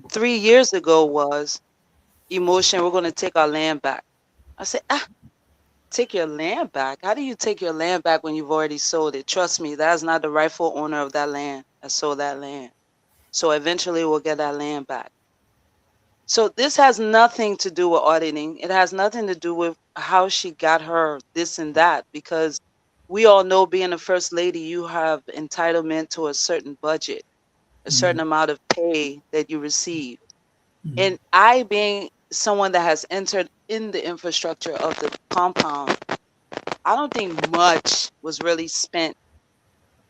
3 years ago was, emotion, we're going to take our land back. I said, take your land back? How do you take your land back when you've already sold it? Trust me, that's not the rightful owner of that land that sold that land. So eventually we'll get that land back. So this has nothing to do with auditing. It has nothing to do with how she got her this and that, because we all know being a first lady, you have entitlement to a certain budget, a certain amount of pay that you receive. And I, being someone that has entered in the infrastructure of the compound, I don't think much was really spent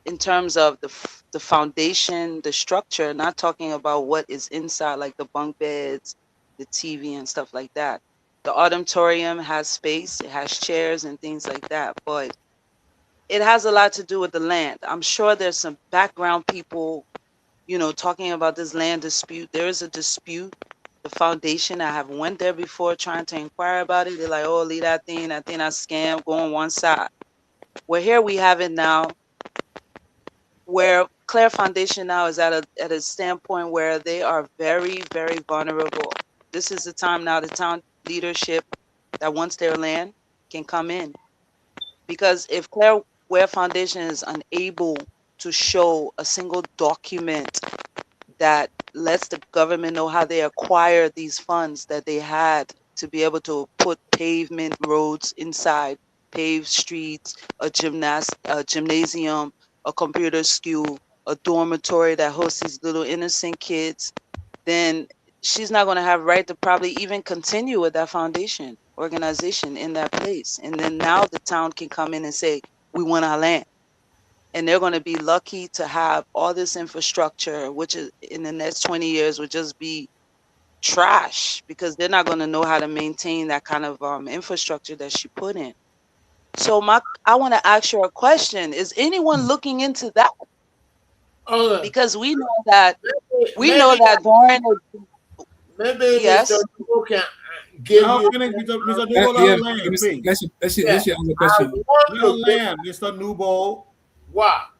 in terms of the foundation, the structure, not talking about what is inside, like the bunk beds, the TV and stuff like that. The auditorium has space, it has chairs and things like that. But it has a lot to do with the land. I'm sure there's some background people, you know, talking about this land dispute. There is a dispute. The foundation, I have went there before trying to inquire about it. They're like, oh, leave that thing, I scam, go on one side. Well, here we have it now, where Claire Foundation now is at a standpoint where they are very, very vulnerable. This is the time now the town leadership that wants their land can come in. Because if Claire Ware Foundation is unable to show a single document that lets the government know how they acquired these funds that they had to be able to put pavement roads inside, paved streets, a gymnasium, a computer school, a dormitory that hosts these little innocent kids, then she's not going to have right to probably even continue with that foundation organization in that place. And then now the town can come in and say, we want our land. And they're going to be lucky to have all this infrastructure, which is in the next 20 years would just be trash, because they're not going to know how to maintain that kind of infrastructure that she put in. So I want to ask you a question. Is anyone looking into that? Because we know that during
maybe
yes.
Mr. Nubo can give you.
Mr. Nubo, let land, please.
Let's answer the question.
Land, Mr. Nubo.
What?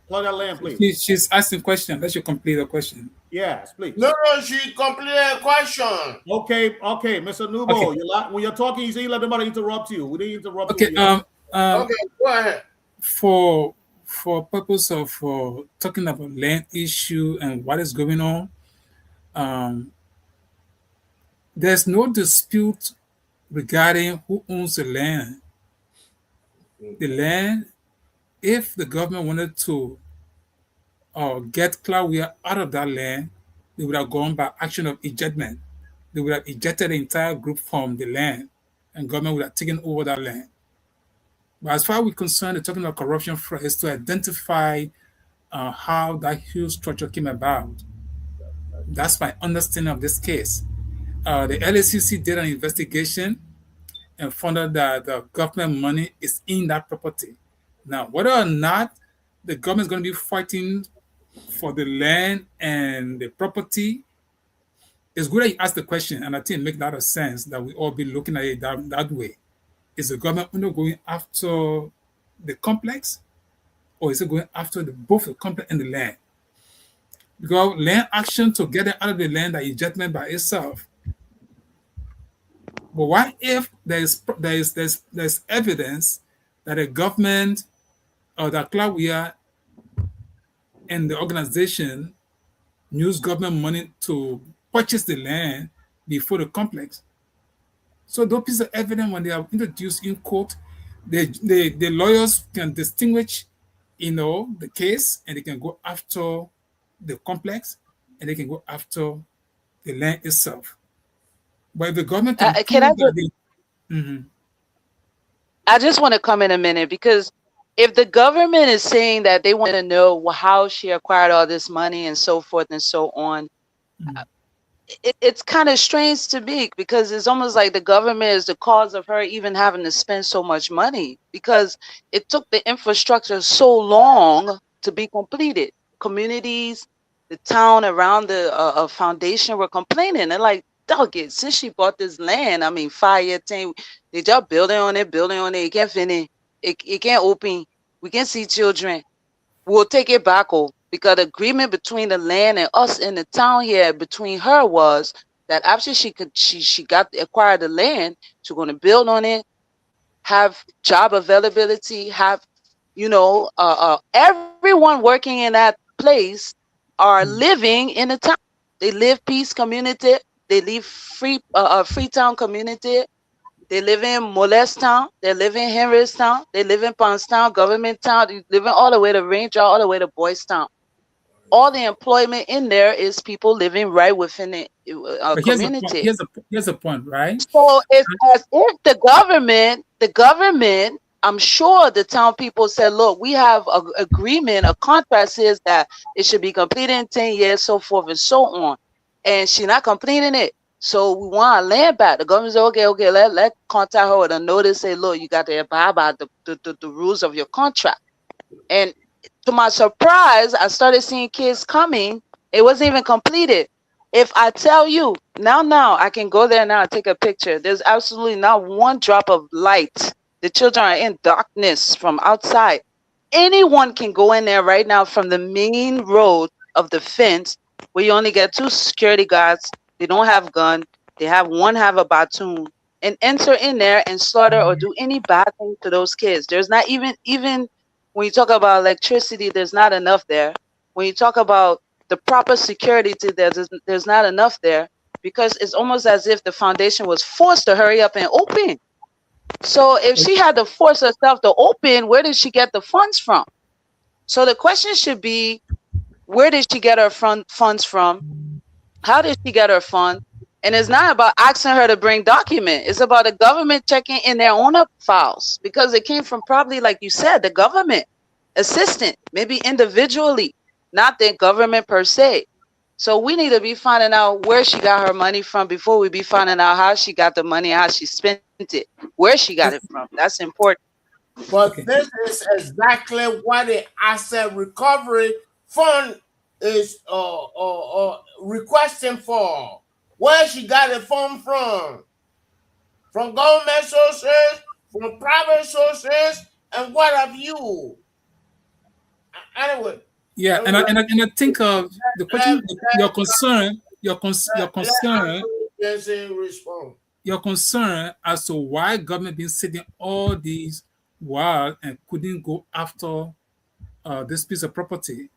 Plug that land, please.
She's asking question. Let you complete the question.
Yes, please.
No, she completed a question.
Okay, Mr. Nubo. Okay. When you're talking, you say you let nobody interrupt you. We didn't interrupt
you.
Okay,
go ahead.
For purpose of talking about land issue and what is going on, there's no dispute regarding who owns the land. The land, if the government wanted to get Claudia out of that land, they would have gone by action of ejectment. They would have ejected the entire group from the land, and government would have taken over that land. But as far as we're concerned, the talking about corruption is to identify how that huge structure came about. That's my understanding of this case. The LACC did an investigation and found out that the government money is in that property. Now, whether or not the government is going to be fighting for the land and the property, it's good that you ask the question, and I think it makes a lot of sense that we all be looking at it that way. Is the government only going after the complex, or is it going after both the complex and the land? Because land action to get it out of the land are ejectment by itself. But what if there's evidence that the government or that Claudia and the organization use government money to purchase the land before the complex? So those pieces of evidence, when they are introduced in court, the lawyers can distinguish, the case, and they can go after the complex, and they can go after the land itself. But if the government
I just want to come in a minute, because if the government is saying that they want to know how she acquired all this money and so forth and so on, it's kind of strange to me, because it's almost like the government is the cause of her even having to spend so much money, because it took the infrastructure so long to be completed. Communities, the town around the foundation were complaining. They're like, dog it, since she bought this land, 5 years, 10, they just building on it. It can't finish. It can't open. We can see children. We'll take it back, because the agreement between the land and us in the town here between her was that after she acquired the land, she's going to build on it, have job availability, have everyone working in that place are living in the town. They live peace community. They live Freetown community. They live in Molest Town. They live in Henrystown. They live in Poundstown, Government Town. They live all the way to Ranger, all the way to Boys Town. All the employment in there is people living right within the community.
Here's the point, right?
So it's as if the government, I'm sure the town people said, look, we have an agreement, a contract says that it should be completed in 10 years, so forth and so on. And she's not completing it. So we want our land back. The government said, okay, let contact her with a notice, say, look, you got to abide by the rules of your contract. And to my surprise, I started seeing kids coming. It wasn't even completed. If I tell you, now, I can go there now and take a picture. There's absolutely not one drop of light. The children are in darkness from outside. Anyone can go in there right now from the main road of the fence, where you only get 2 security guards. They don't have gun. They have a batoon, and enter in there and slaughter or do any bad thing to those kids. There's not even when you talk about electricity, there's not enough there. When you talk about the proper security to there's not enough there, because it's almost as if the foundation was forced to hurry up and open. So if she had to force herself to open, where did she get the funds from? So the question should be, where did she get her funds from? How did she get her funds? And it's not about asking her to bring document. It's about the government checking in their own files, because it came from, probably, like you said, the government assistant, maybe individually, not the government per se. So we need to be finding out where she got her money from before we be finding out how she got the money, how she spent it, where she got it from. That's important.
But this is exactly what the asset recovery fund is requesting for. Where she got the fund from? From government sources, from private sources, and what have you? Anyway.
Yeah, and I think the question, your concern as to why government been sitting all these while and couldn't go after this piece of property.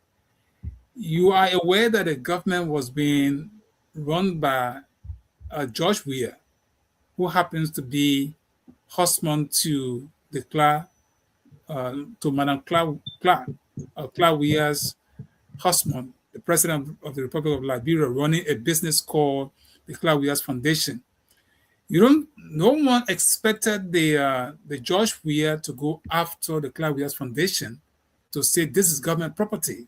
You are aware that the government was being run by George Weah, who happens to be husband to the to Madam Clark Weah's husband, the president of the Republic of Liberia, running a business called the Clark Weah's Foundation. No one expected the George Weah to go after the Clark Weah's Foundation to say this is government property.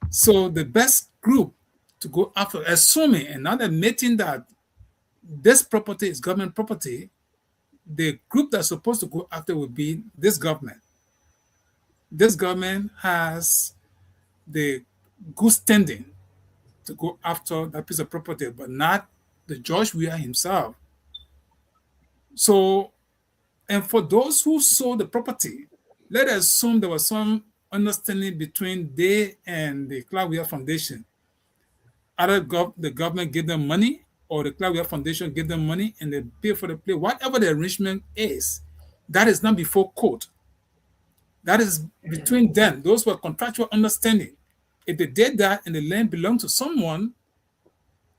So the best group to go after, assuming and not admitting that this property is government property, the group that's supposed to go after would be this government. This government has the good standing to go after that piece of property, but not the George Weah himself. So, and for those who sold the property, let us assume there was some understanding between they and the Clark Weah Foundation. Either the government give them money, or the Clark Weah Foundation give them money and they pay for the play. Whatever the arrangement is, that is not before court. That is between them. Those were contractual understanding. If they did that and the land belonged to someone,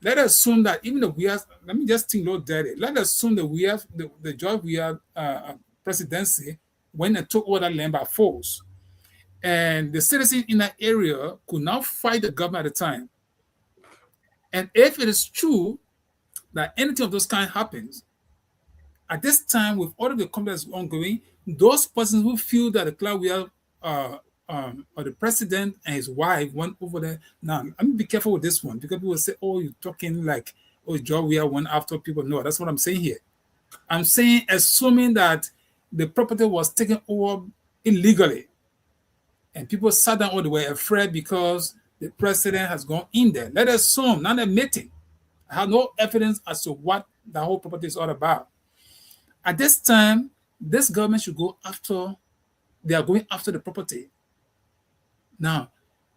let us assume that even the Weah, let me just think, Lord Daddy, let us assume the George Weah presidency went and took over that land by force. And the citizens in that area could now fight the government at the time. And if it is true that anything of those kind happens, at this time, with all of the conflicts ongoing, those persons who feel that the Clark Weah or the president and his wife went over there. Now, let me be careful with this one, because people say, oh, you're talking like, oh, George Weah went after people. No, that's what I'm saying here. I'm saying, assuming that the property was taken over illegally, and people sat down or they were afraid because the president has gone in there. Let us assume, not admitting. I have no evidence as to what the whole property is all about. At this time, this government should go after, they are going after the property. Now,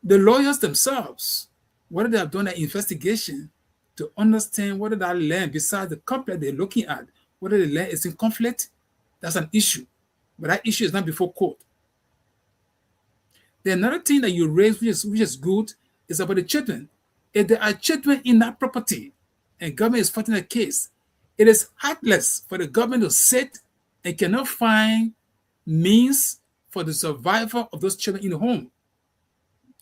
the lawyers themselves, whether they have done an investigation to understand whether that land, besides the complex they're looking at, whether the land is in conflict, that's an issue. But that issue is not before court. The another thing that you raised, which is good, is about the children. If there are children in that property and government is fighting a case, it is heartless for the government to sit and cannot find means for the survival of those children in the home.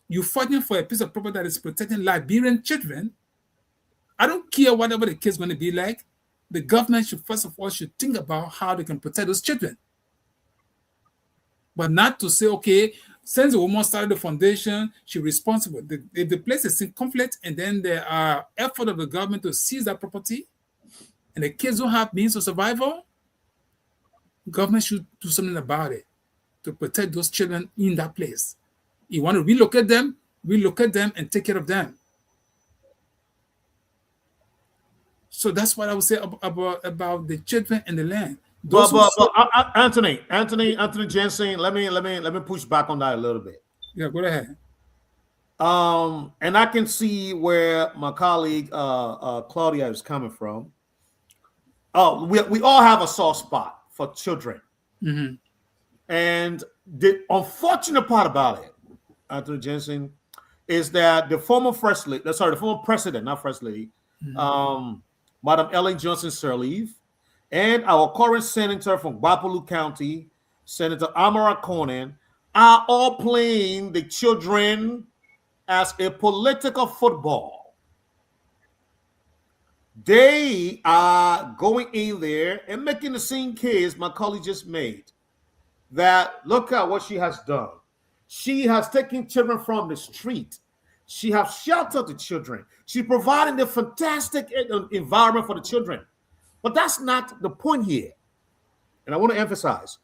You're fighting for a piece of property that is protecting Liberian children. I don't care whatever the case is going to be like. The government should, first of all, should think about how they can protect those children. But not to say, okay, Since the woman started the foundation, she's responsible. If the place is in conflict and then there are effort of the government to seize that property and the kids don't have means of survival, government should do something about it to protect those children in that place. You want to relocate them and take care of them. So that's what I would say about the children and the land.
Anthony Jensen, let me push back on that a little bit.
Yeah, go ahead.
And I can see where my colleague Claudia is coming from. Oh, we all have a soft spot for children.
Mm-hmm.
And the unfortunate part about it, Anthony Jensen, is that the former president, not first lady,
Mm-hmm.
Madam Ellen Johnson Sirleaf, and our current senator from Bapaloo County, Senator Amara Conan, are all playing the children as a political football. They are going in there and making the same case my colleague just made. That look at what she has done. She has taken children from the street. She has sheltered the children. She's providing the fantastic environment for the children. But that's not the point here. And I want to emphasize,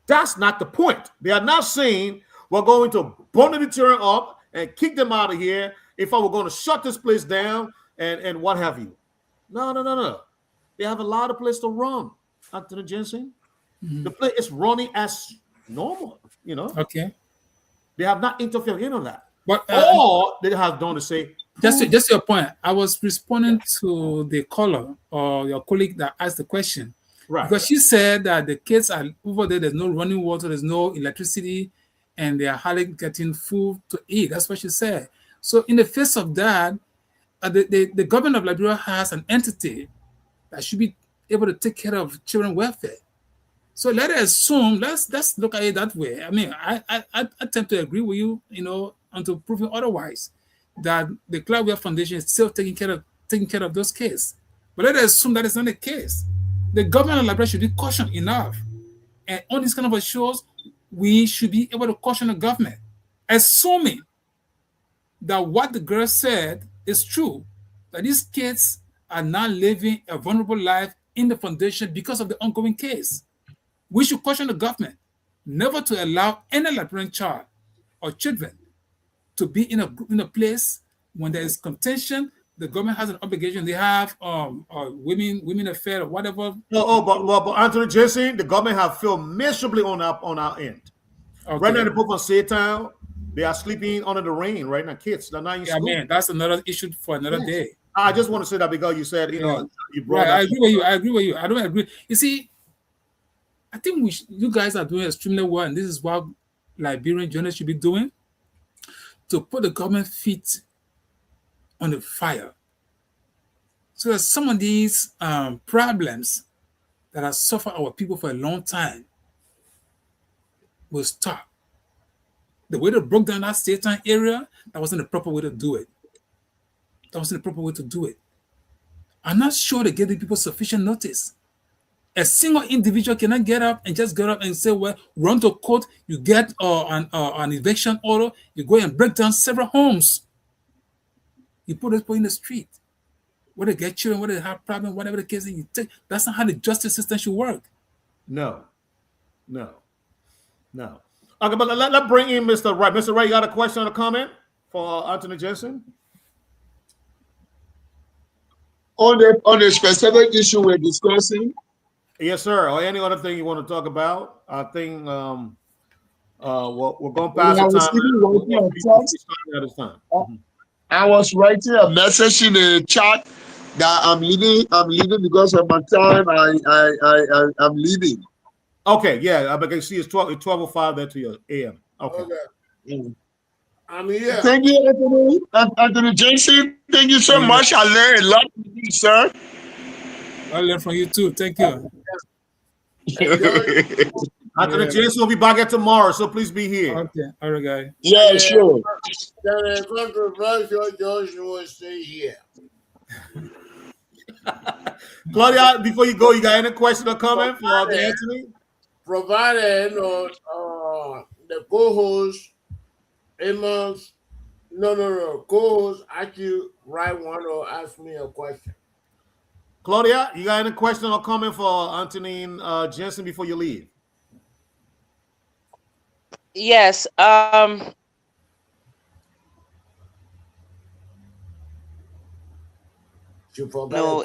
that's not the point. They are not saying we're going to bundle the children up and kick them out of here if I were going to shut this place down and what have you. No. They have a lot of place to run, Anthony Jensen. The place is running as normal,
Okay.
They have not interfered in on that.
But
all they have done is say,
just your point. I was responding to the caller or your colleague that asked the question.
Right.
Because she said that the kids are over there, there's no running water, there's no electricity, and they are hardly getting food to eat. That's what she said. So in the face of that, the government of Liberia has an entity that should be able to take care of children welfare. So let's assume, let's look at it that way. I mean, I tend to agree with you, until proven otherwise, that the Cloudware Foundation is still taking care of those kids. But let's assume that is not the case. The government of Liberia should be cautioned enough. And on these kind of shows, we should be able to caution the government, assuming that what the girl said is true, that these kids are not living a vulnerable life in the foundation because of the ongoing case. We should caution the government never to allow any Liberian child or children to be in a place when there is contention. The government has an obligation. They have women affair or whatever.
But Anthony Jensen, the government have failed miserably on our end. Okay. Right now, the people from Saytown, they are sleeping under the rain right now. Kids, they're not in school.
Man, that's another issue for another day.
I just want to say that because you said, you brought
right. I agree with you. I don't agree. You see, I think you guys are doing extremely well, and this is what Liberian journalists should be doing, to put the government feet on the fire. So that some of these problems that have suffered our people for a long time will stop. The way they broke down that Saytown area, that wasn't the proper way to do it. I'm not sure they gave the people sufficient notice. A single individual cannot get up and say, well, run to court, you get an eviction order, you go and break down several homes. You put those people in the street. Whether they get children, whether they have problems, whatever the case is, you take. That's not how the justice system should work.
No. Okay, but let's bring in Mr. Wright. Mr. Wright, you got a question or a comment for Anthony Jensen?
On the specific issue we're discussing?
Yes, sir. Or any other thing you want to talk about? I think we're going past the time.
I was writing a message in the chat that I'm leaving because of my time. I'm leaving.
Okay, yeah, I can see it's 12:05 there to your AM. Okay.
I'm here.
Thank you, Anthony Jensen. Thank you so much. I learned a lot from you, sir.
I learned from you too. Thank you.
Anthony Jensen will be back at tomorrow, so please be here.
Okay, all right, guys.
Yeah, sure.
The controversial Josh will stay here.
Claudia, before you go, you got any question or comment for Anthony?
Provided the co-host, Amos, no, co-host actually write one or ask me a question.
Claudia, you got any question or comment for Antonin Jensen before you leave?
Yes. No,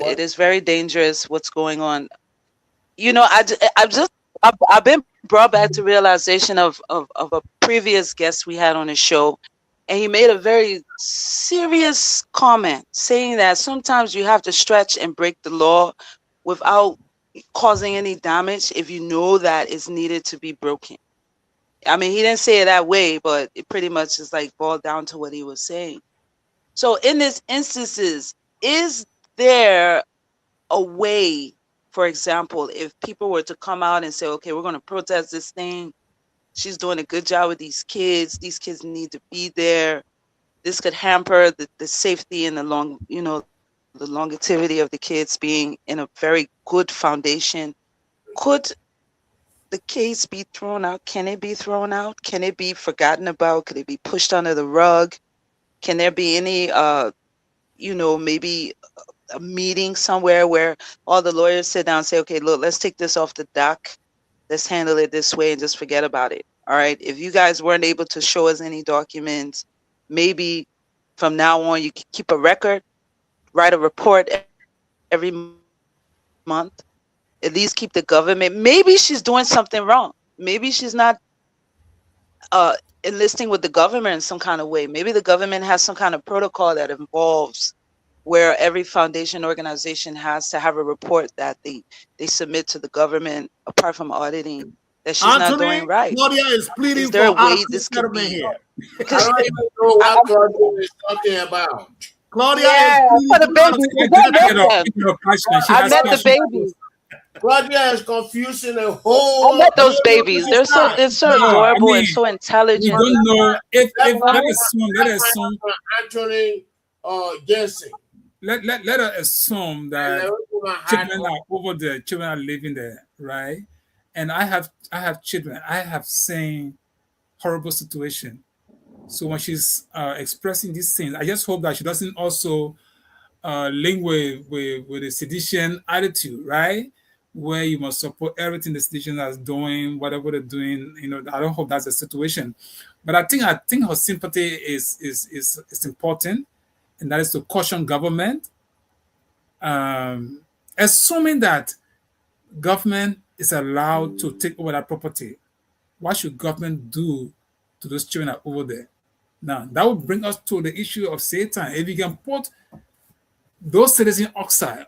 it is very dangerous what's going on. You know, I've been brought back to realization of a previous guest we had on the show, and he made a very serious comment saying that sometimes you have to stretch and break the law without causing any damage if you know that it's needed to be broken. I mean, he didn't say it that way, but it pretty much is like boiled down to what he was saying. So in this instances, is there a way, for example, if people were to come out and say, okay, we're going to protest this thing, she's doing a good job with these kids need to be there, this could hamper the safety and the longevity of the kids being in a very good foundation, could the case be thrown out? Can it be thrown out? Can it be forgotten about? Could it be pushed under the rug? Can there be any maybe a meeting somewhere where all the lawyers sit down and say, okay, look, let's take this off the dock. Let's handle it this way and just forget about it. All right. If you guys weren't able to show us any documents, maybe from now on you can keep a record, write a report every month, at least keep the government. Maybe she's doing something wrong. Maybe she's not enlisting with the government in some kind of way. Maybe the government has some kind of protocol that involves where every foundation organization has to have a report that they submit to the government, apart from auditing, that she's not doing right.
Claudia is pleading
is there
for
a way this could be
here.
I don't even know what Claudia is talking about.
Claudia
for the babies. I met the babies.
Claudia is confusing the whole.
I met those babies. They're so adorable and so intelligent.
We don't know if let us assume
Anthony Jensen.
Let us assume that children are over there, children are living there, right? And I have children. I have seen horrible situation. So when she's expressing these things, I just hope that she doesn't also link with a sedition attitude, right? Where you must support everything the sedition is doing, whatever they're doing. You know, I don't hope that's the situation. But I think her sympathy is important, and that is to caution government, assuming that government is allowed to take over that property. What should government do to those children that are over there? Now, that will bring us to the issue of Satan. If you can put those citizens outside,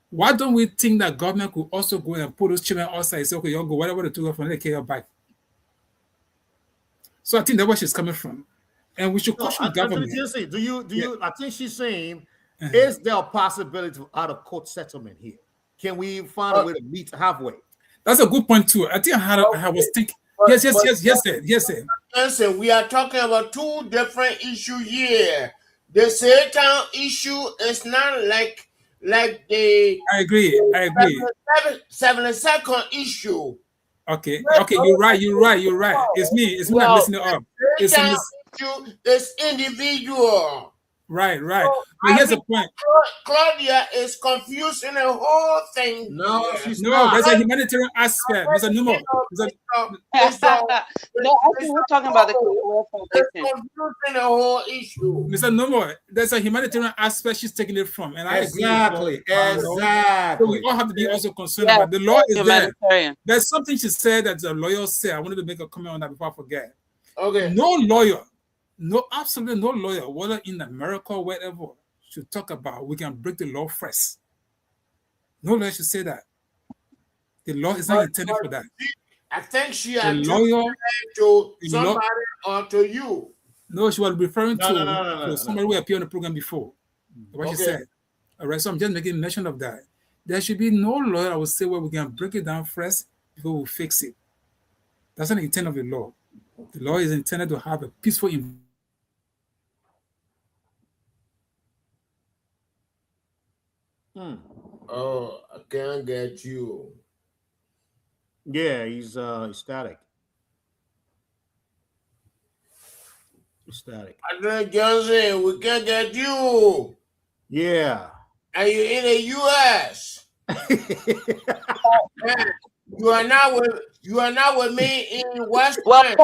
why don't we think that government could also go and put those children outside and say, okay, you'll go, whatever they took off and they carry back? So I think that's where she's coming from. And we should caution government.
Do you I think she's saying, is there a possibility of out-of-court settlement here? Can we find a way to meet halfway?
That's a good point too. I think I was thinking. Yes, sir.
Listen, we are talking about two different issues here. The Satan issue is not like the.
I agree.
72nd issue.
Okay, you're right. It's me. I'm listening up.
It's individual.
Right. But here's the point.
Claudia is confusing the whole thing.
No, she's not.
There's a humanitarian aspect. There's a number.
No, actually, we're talking about the
It's confusing the whole issue.
Mr. Nomo, there's a humanitarian aspect she's taking it from, and I
agree. Exactly.
So we all have to be also concerned about the law is there. There's something she said that the lawyer said. I wanted to make a comment on that before I forget.
Okay.
Absolutely no lawyer, whether in America or wherever, should talk about we can break the law first. No lawyer should say that. The law is not intended for that.
I think she
the
had
lawyer
to somebody or to you.
No, she was referring to somebody who appeared on the program before. What she said. All right, so I'm just making mention of that. There should be no lawyer that will say, well, we can break it down first before we fix it. That's not the intent of the law. The law is intended to have a peaceful environment.
Oh, I can't get you.
Yeah, he's static. Static.
Andre Johnson, we can't get you.
Yeah.
And you're in the U.S. You are not with me in West Point.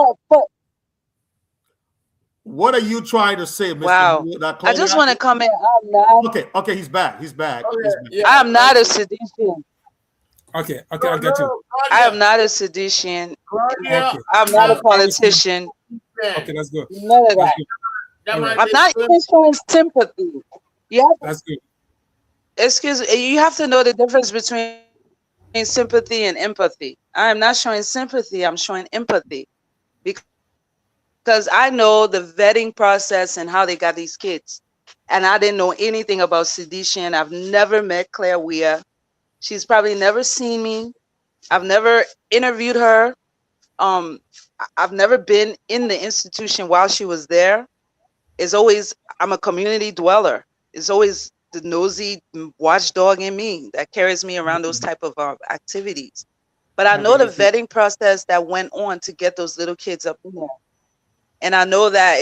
What are you trying to say, Mr.
Wow.
Wood?
I just want to comment. I'm not.
Okay, he's back. He's back.
Okay,
He's back.
yeah.
I am not a sedition.
Okay, I get you.
I am not a sedition.
Claudia,
I'm not a politician.
Okay, that's good.
None of that. I'm not even showing sympathy.
That's good.
Excuse me. You have to know the difference between sympathy and empathy. I am not showing sympathy. I'm showing empathy because I know the vetting process and how they got these kids. And I didn't know anything about sedition. I've never met Claire Weir. She's probably never seen me. I've never interviewed her. I've never been in the institution while she was there. It's always, I'm a community dweller. It's always the nosy watchdog in me that carries me around those type of activities. But I know the vetting process that went on to get those little kids up in there. And I know that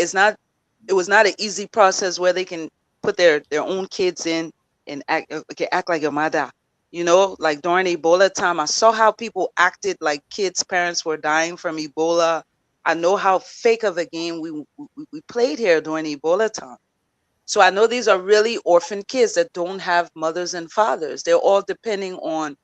it was not an easy process where they can put their own kids in and act like your mother. You know, like during Ebola time, I saw how people acted like kids' parents were dying from Ebola. I know how fake of a game we played here during Ebola time. So I know these are really orphan kids that don't have mothers and fathers. They're all depending on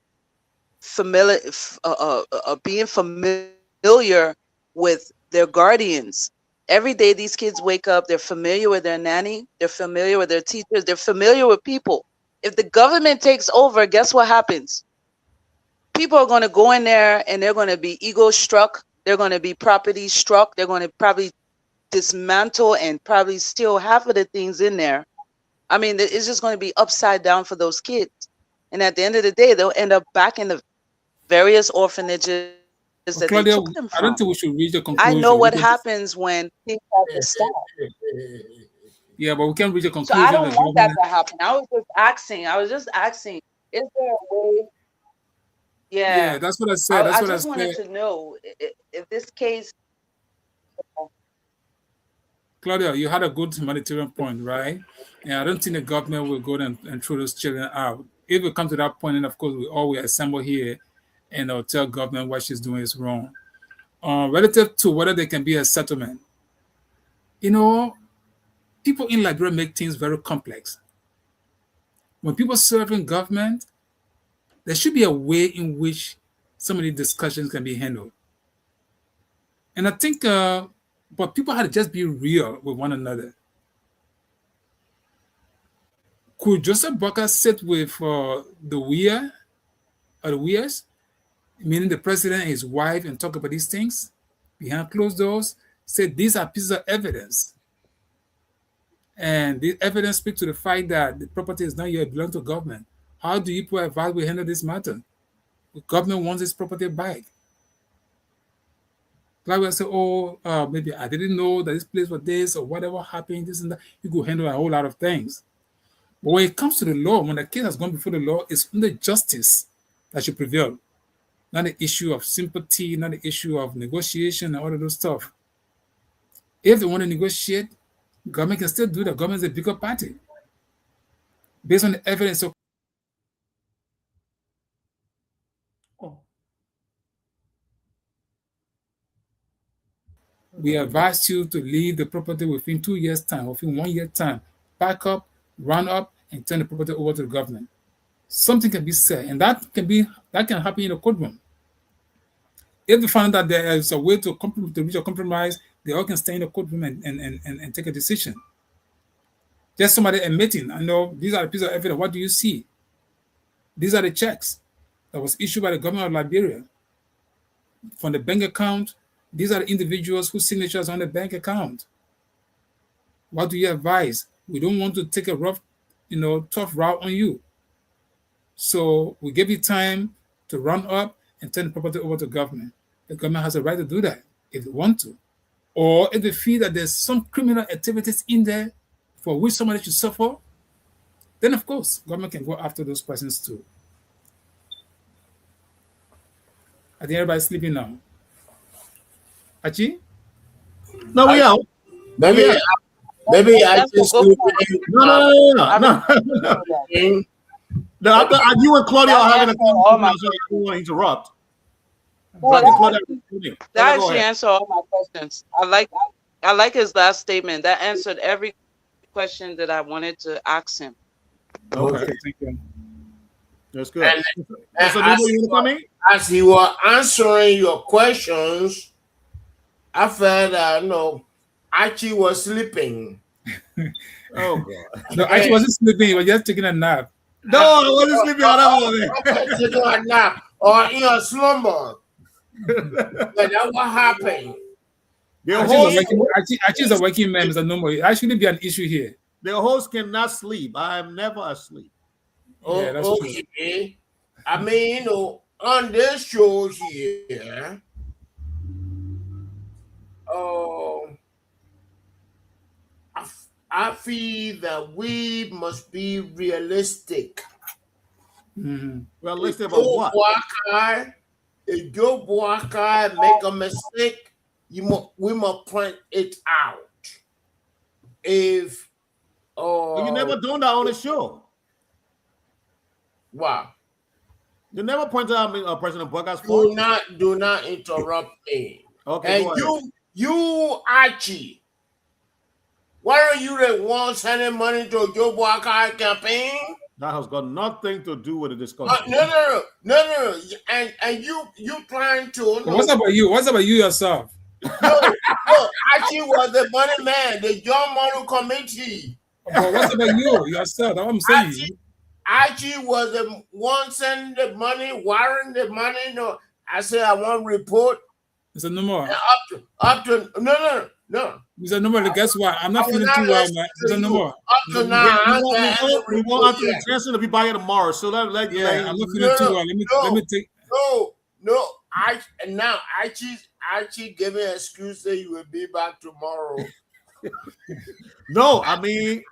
being familiar with their guardians. Every day these kids wake up, they're familiar with their nanny, they're familiar with their teachers, they're familiar with people. If the government takes over, guess what happens? People are going to go in there and they're going to be ego struck. They're going to be property struck. They're going to probably dismantle and probably steal half of the things in there. I mean, it's just going to be upside down for those kids. And at the end of the day, they'll end up back in the various orphanages that
Claudia,
they took them from.
I don't think we should reach a conclusion.
I know what happens when things have to stop.
Yeah, but we can't reach a
So
conclusion.
I don't want that to happen. I was just asking, is there a way?
Yeah, that's what I said.
I just wanted to know if this case.
Claudia, you had a good humanitarian point, right? And I don't think the government will go and throw those children out. If it comes to that point, then of course we all will assemble here and tell government what she's doing is wrong. Relative to whether there can be a settlement, you know, people in Liberia make things very complex. When people serve in government, there should be a way in which some of these discussions can be handled. And I think, but people had to just be real with one another. Could Joseph Boca sit with the Weir, or the Weirs, meaning the president and his wife, and talk about these things behind closed doors? Say these are pieces of evidence. And the evidence speaks to the fact that the property is not yet belong to government. How do you put advice we handle this matter? The government wants its property back. Like we say, maybe I didn't know that this place was this or whatever happened, this and that. You could handle a whole lot of things. But when it comes to the law, when the case has gone before the law, it's only justice that should prevail. Not the issue of sympathy, not the issue of negotiation and all of those stuff. If they want to negotiate, government can still do that. Government is a bigger party. Based on the evidence of we advise you to leave the property within 2 years' time, within 1 year time. Pack up, run up, and turn the property over to the government. Something can be said, and that can happen in a courtroom. If they find that there is a way to reach a compromise, they all can stay in the courtroom and take a decision. Just somebody admitting, I know these are the pieces of evidence. What do you see? These are the checks that was issued by the government of Liberia. From the bank account, these are the individuals whose signatures are on the bank account. What do you advise? We don't want to take a rough, tough route on you. So we give you time to run up and turn the property over to government. The government has a right to do that if they want to. Or if they feel that there's some criminal activities in there for which somebody should suffer, then of course, government can go after those persons too. I think everybody's sleeping now. Archie?
No, we out.
Maybe,
yeah.
maybe I
That's a
just
good point.
No. No, I you and Claudia are having a conversation. I don't want to interrupt.
That actually answered all my questions. I like his last statement. That answered every question that I wanted to ask him.
Okay.
Thank you.
That's good.
And
as
you were answering your questions, I felt that Archie was sleeping.
Oh God!
No, Archie wasn't sleeping. He was just taking a nap.
No, I wasn't sleeping on that one.
Taking a nap or in a slumber. But that's what happened.
Archie is a working man, Mr. Nomo. It shouldn't be an issue here.
The host cannot sleep. I am never asleep.
Yeah, that's
okay.
True.
I mean, on this show here, I feel that we must be realistic.
Mm-hmm. Realistic about what?
If Joe Boakai make a mistake, we must point it out. If
you never done that on the show.
Wow.
You never point out President Boakai's fault.
Do not interrupt me.
Okay.
And you Archie, why are you the one sending money to Joe Boakai campaign?
That has got nothing to do with the discussion.
No. And you trying to.
What's about you? What's about you yourself?
No, Archie was the money man, the John Monroe Committee.
But what's about you yourself? That's what I'm saying.
Archie was the one sending the money, wiring the money. No, I said I want report.
Mr. Nomo.
Up to no.
Mr. Nomo, guess what? I'm not feeling too well, man. Mr. Nomo.
Up to now,
we won't have the chance to be by tomorrow. So
I'm not feeling too well. Let me take.
No. Archie gave me an excuse that you will be back tomorrow.
No, I mean,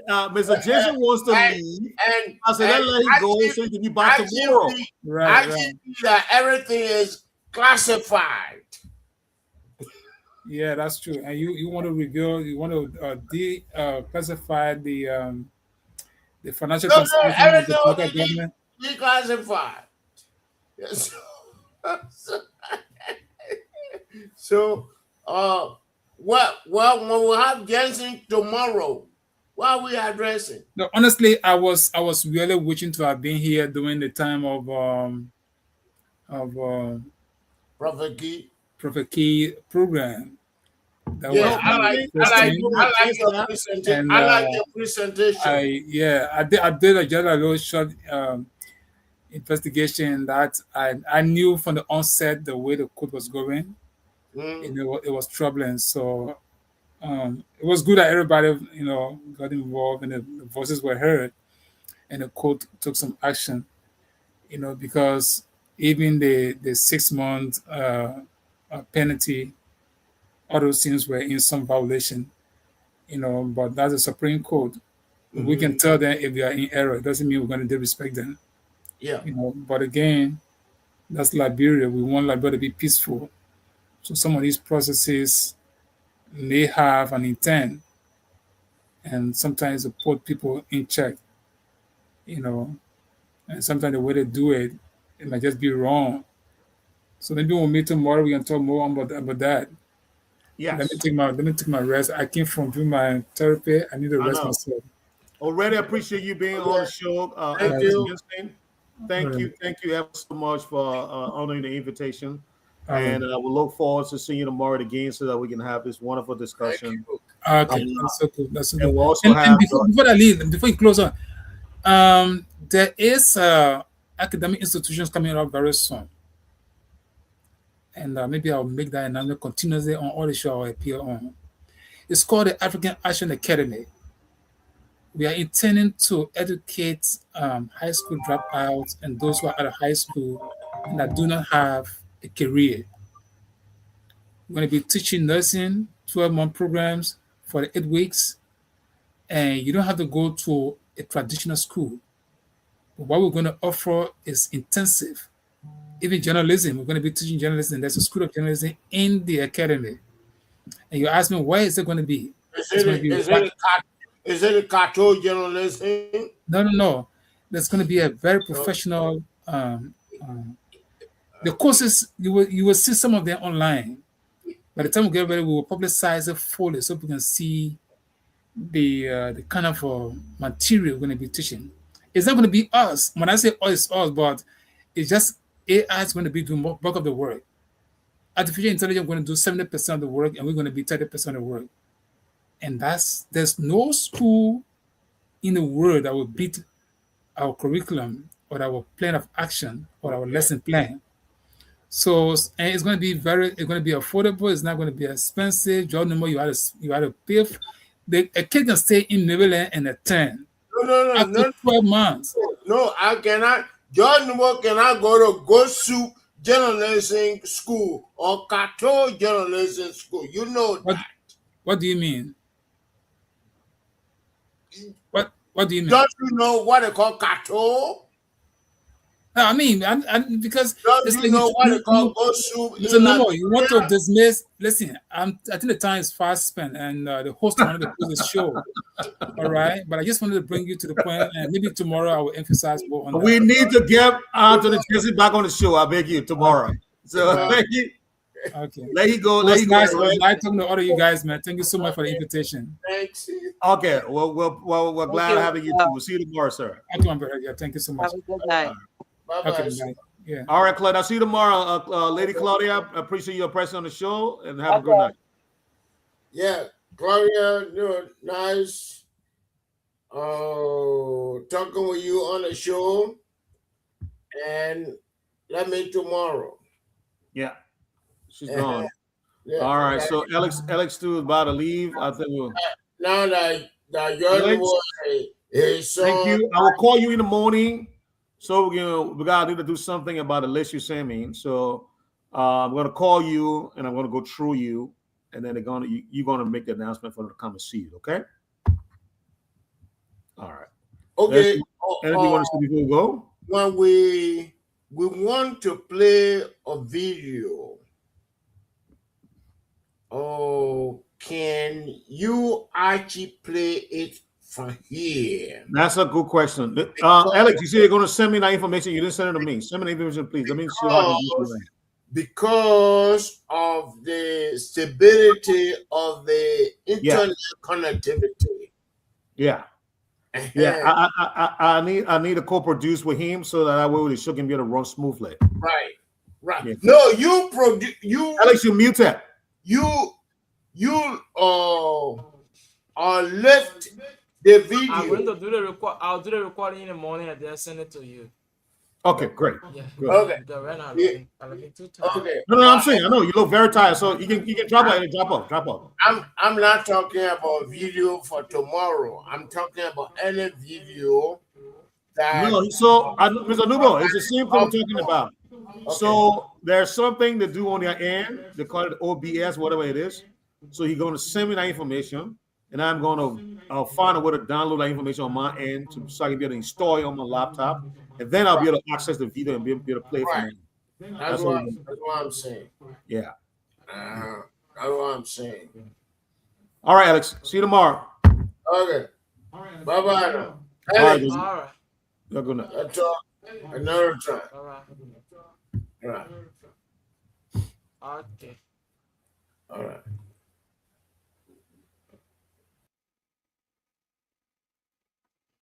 Mr. Jason wants to leave.
And
I said, let him go so he can be back tomorrow.
Right. That everything is classified.
Yeah, that's true. And you want to reveal, you want to declassify the financial constitution of the local government.
Declassified. Yes. So, when we have Jensen tomorrow, what are we addressing?
No, honestly, I was really wishing to have been here during the time of Prophet Key program.
I like your presentation.
I did a little short investigation that I knew from the onset the way the code was going. It was troubling. So it was good that everybody got involved and the voices were heard, and the court took some action. Because even the 6-month penalty, all those things were in some violation. But that's the Supreme Court. Mm-hmm. We can tell them if they are in error. It doesn't mean we're going to disrespect them.
Yeah.
But again, that's Liberia. We want Liberia to be peaceful. So some of these processes may have an intent, and sometimes to put people in check. And sometimes the way they do it, it might just be wrong. So maybe we'll meet tomorrow. We can talk more about that.
Yes.
Let me take my rest. I came from doing my therapy. I need to rest myself.
Already appreciate you being on the show.
Thank you.
Thank you ever so much for honoring the invitation. And we'll look forward to seeing you tomorrow again so that we can have this wonderful discussion.
Okay, that's so cool. That's so
and
cool.
we'll also have
before I leave, before you close on, there is academic institutions coming up very soon. And maybe I'll make that announcement continuously on all the show I appear on. It's called the African Action Academy. We are intending to educate high school dropouts and those who are out of high school and that do not have a career. We're going to be teaching nursing, 12-month programs for 8 weeks, and you don't have to go to a traditional school. But what we're going to offer is intensive. Even journalism, we're going to be teaching journalism. There's a school of journalism in the academy. And you ask me, where is it going to be? It's going to be
is it a cartoon journalism?
No. There's going to be a very professional. The courses you will see some of them online. By the time we get ready, we will publicize it fully so people can see the kind of material we're going to be teaching. It's not going to be us. When I say us, it's us, but it's just AI is going to be doing bulk of the work. Artificial intelligence is going to do 70% of the work, and we're going to be 30% of the work. And there's no school in the world that will beat our curriculum or our plan of action or our lesson plan. So, and it's going to be affordable. It's not going to be expensive. Just no more you had to pay. A kid can stay in Neverland and attend.
No.
12 months.
No, I cannot. John Numo cannot go to Gosu Journalism School or Kato Journalism School. You know that.
What do you mean? What do you mean?
Don't you know what they call Kato?
No, I mean, because
don't you know what they call Gosu?
No, you want to dismiss. Listen, I think the time is fast spent, and the host wanted to close the show. All right, but I just wanted to bring you to the point, and maybe tomorrow I will emphasize more on that.
We need to get Anthony Jesse back on the show. I beg you tomorrow. So thank you.
Okay.
Let you go.
It was nice talking to all of you guys, man. Thank you so much for the invitation.
Thanks.
Okay. Well, we're glad having you too. We'll see you tomorrow, sir.
Yeah, thank you so much.
Have a good night.
Bye-bye.
Okay, yeah.
All right, Claudia. I'll see you tomorrow. Lady Claudia, I appreciate your presence on the show, and have a good night.
Yeah, Claudia, you're nice. Talking with you on the show, and let me tomorrow.
Yeah, she's gone. Yeah. All right, so Alex too is about to leave. I think we'll.
Now that you're
thank you. I will call you in the morning. So we gotta need to do something about the list you sent me. So I'm gonna call you and I'm gonna go through you, and then you're gonna make the announcement for them to come and see you. Okay. All right.
Okay.
Anything you want to say before we go?
When we want to play a video. Oh, can you actually play it from here?
That's a good question. Alex, you say you're going to send me that information. You didn't send it to me. Send me the information, please. Let me see how I can do it.
Because of the stability of the internet connectivity.
Yeah. Yeah. I need to co-produce with him so that way the show can be able to run smoothly.
Right.
Yeah.
No,
Alex, you mute it.
You left the video.
I'm going to do the record. I'll do the recording in the morning and then send it to you.
Okay, great.
Yeah.
Good.
Okay.
Okay.
No, I'm saying I know you look very tired, so you can drop out and drop off.
I'm not talking about video for tomorrow. I'm talking about any video that.
No, so Mr. Nubo, it's the same thing we're talking about. Okay. So there's something to do on your end. They call it OBS, whatever it is. So you're going to send me that information, and I'm going to find a way to download that information on my end so I can be able to install it on my laptop, and then I'll be able to access the video and be able to play it from there.
That's what I'm saying.
Yeah.
That's what I'm saying.
All right, Alex. See you tomorrow.
Okay. Bye-bye now.
All right.
All
good night.
Let's talk another time.
All right. Okay.
All right.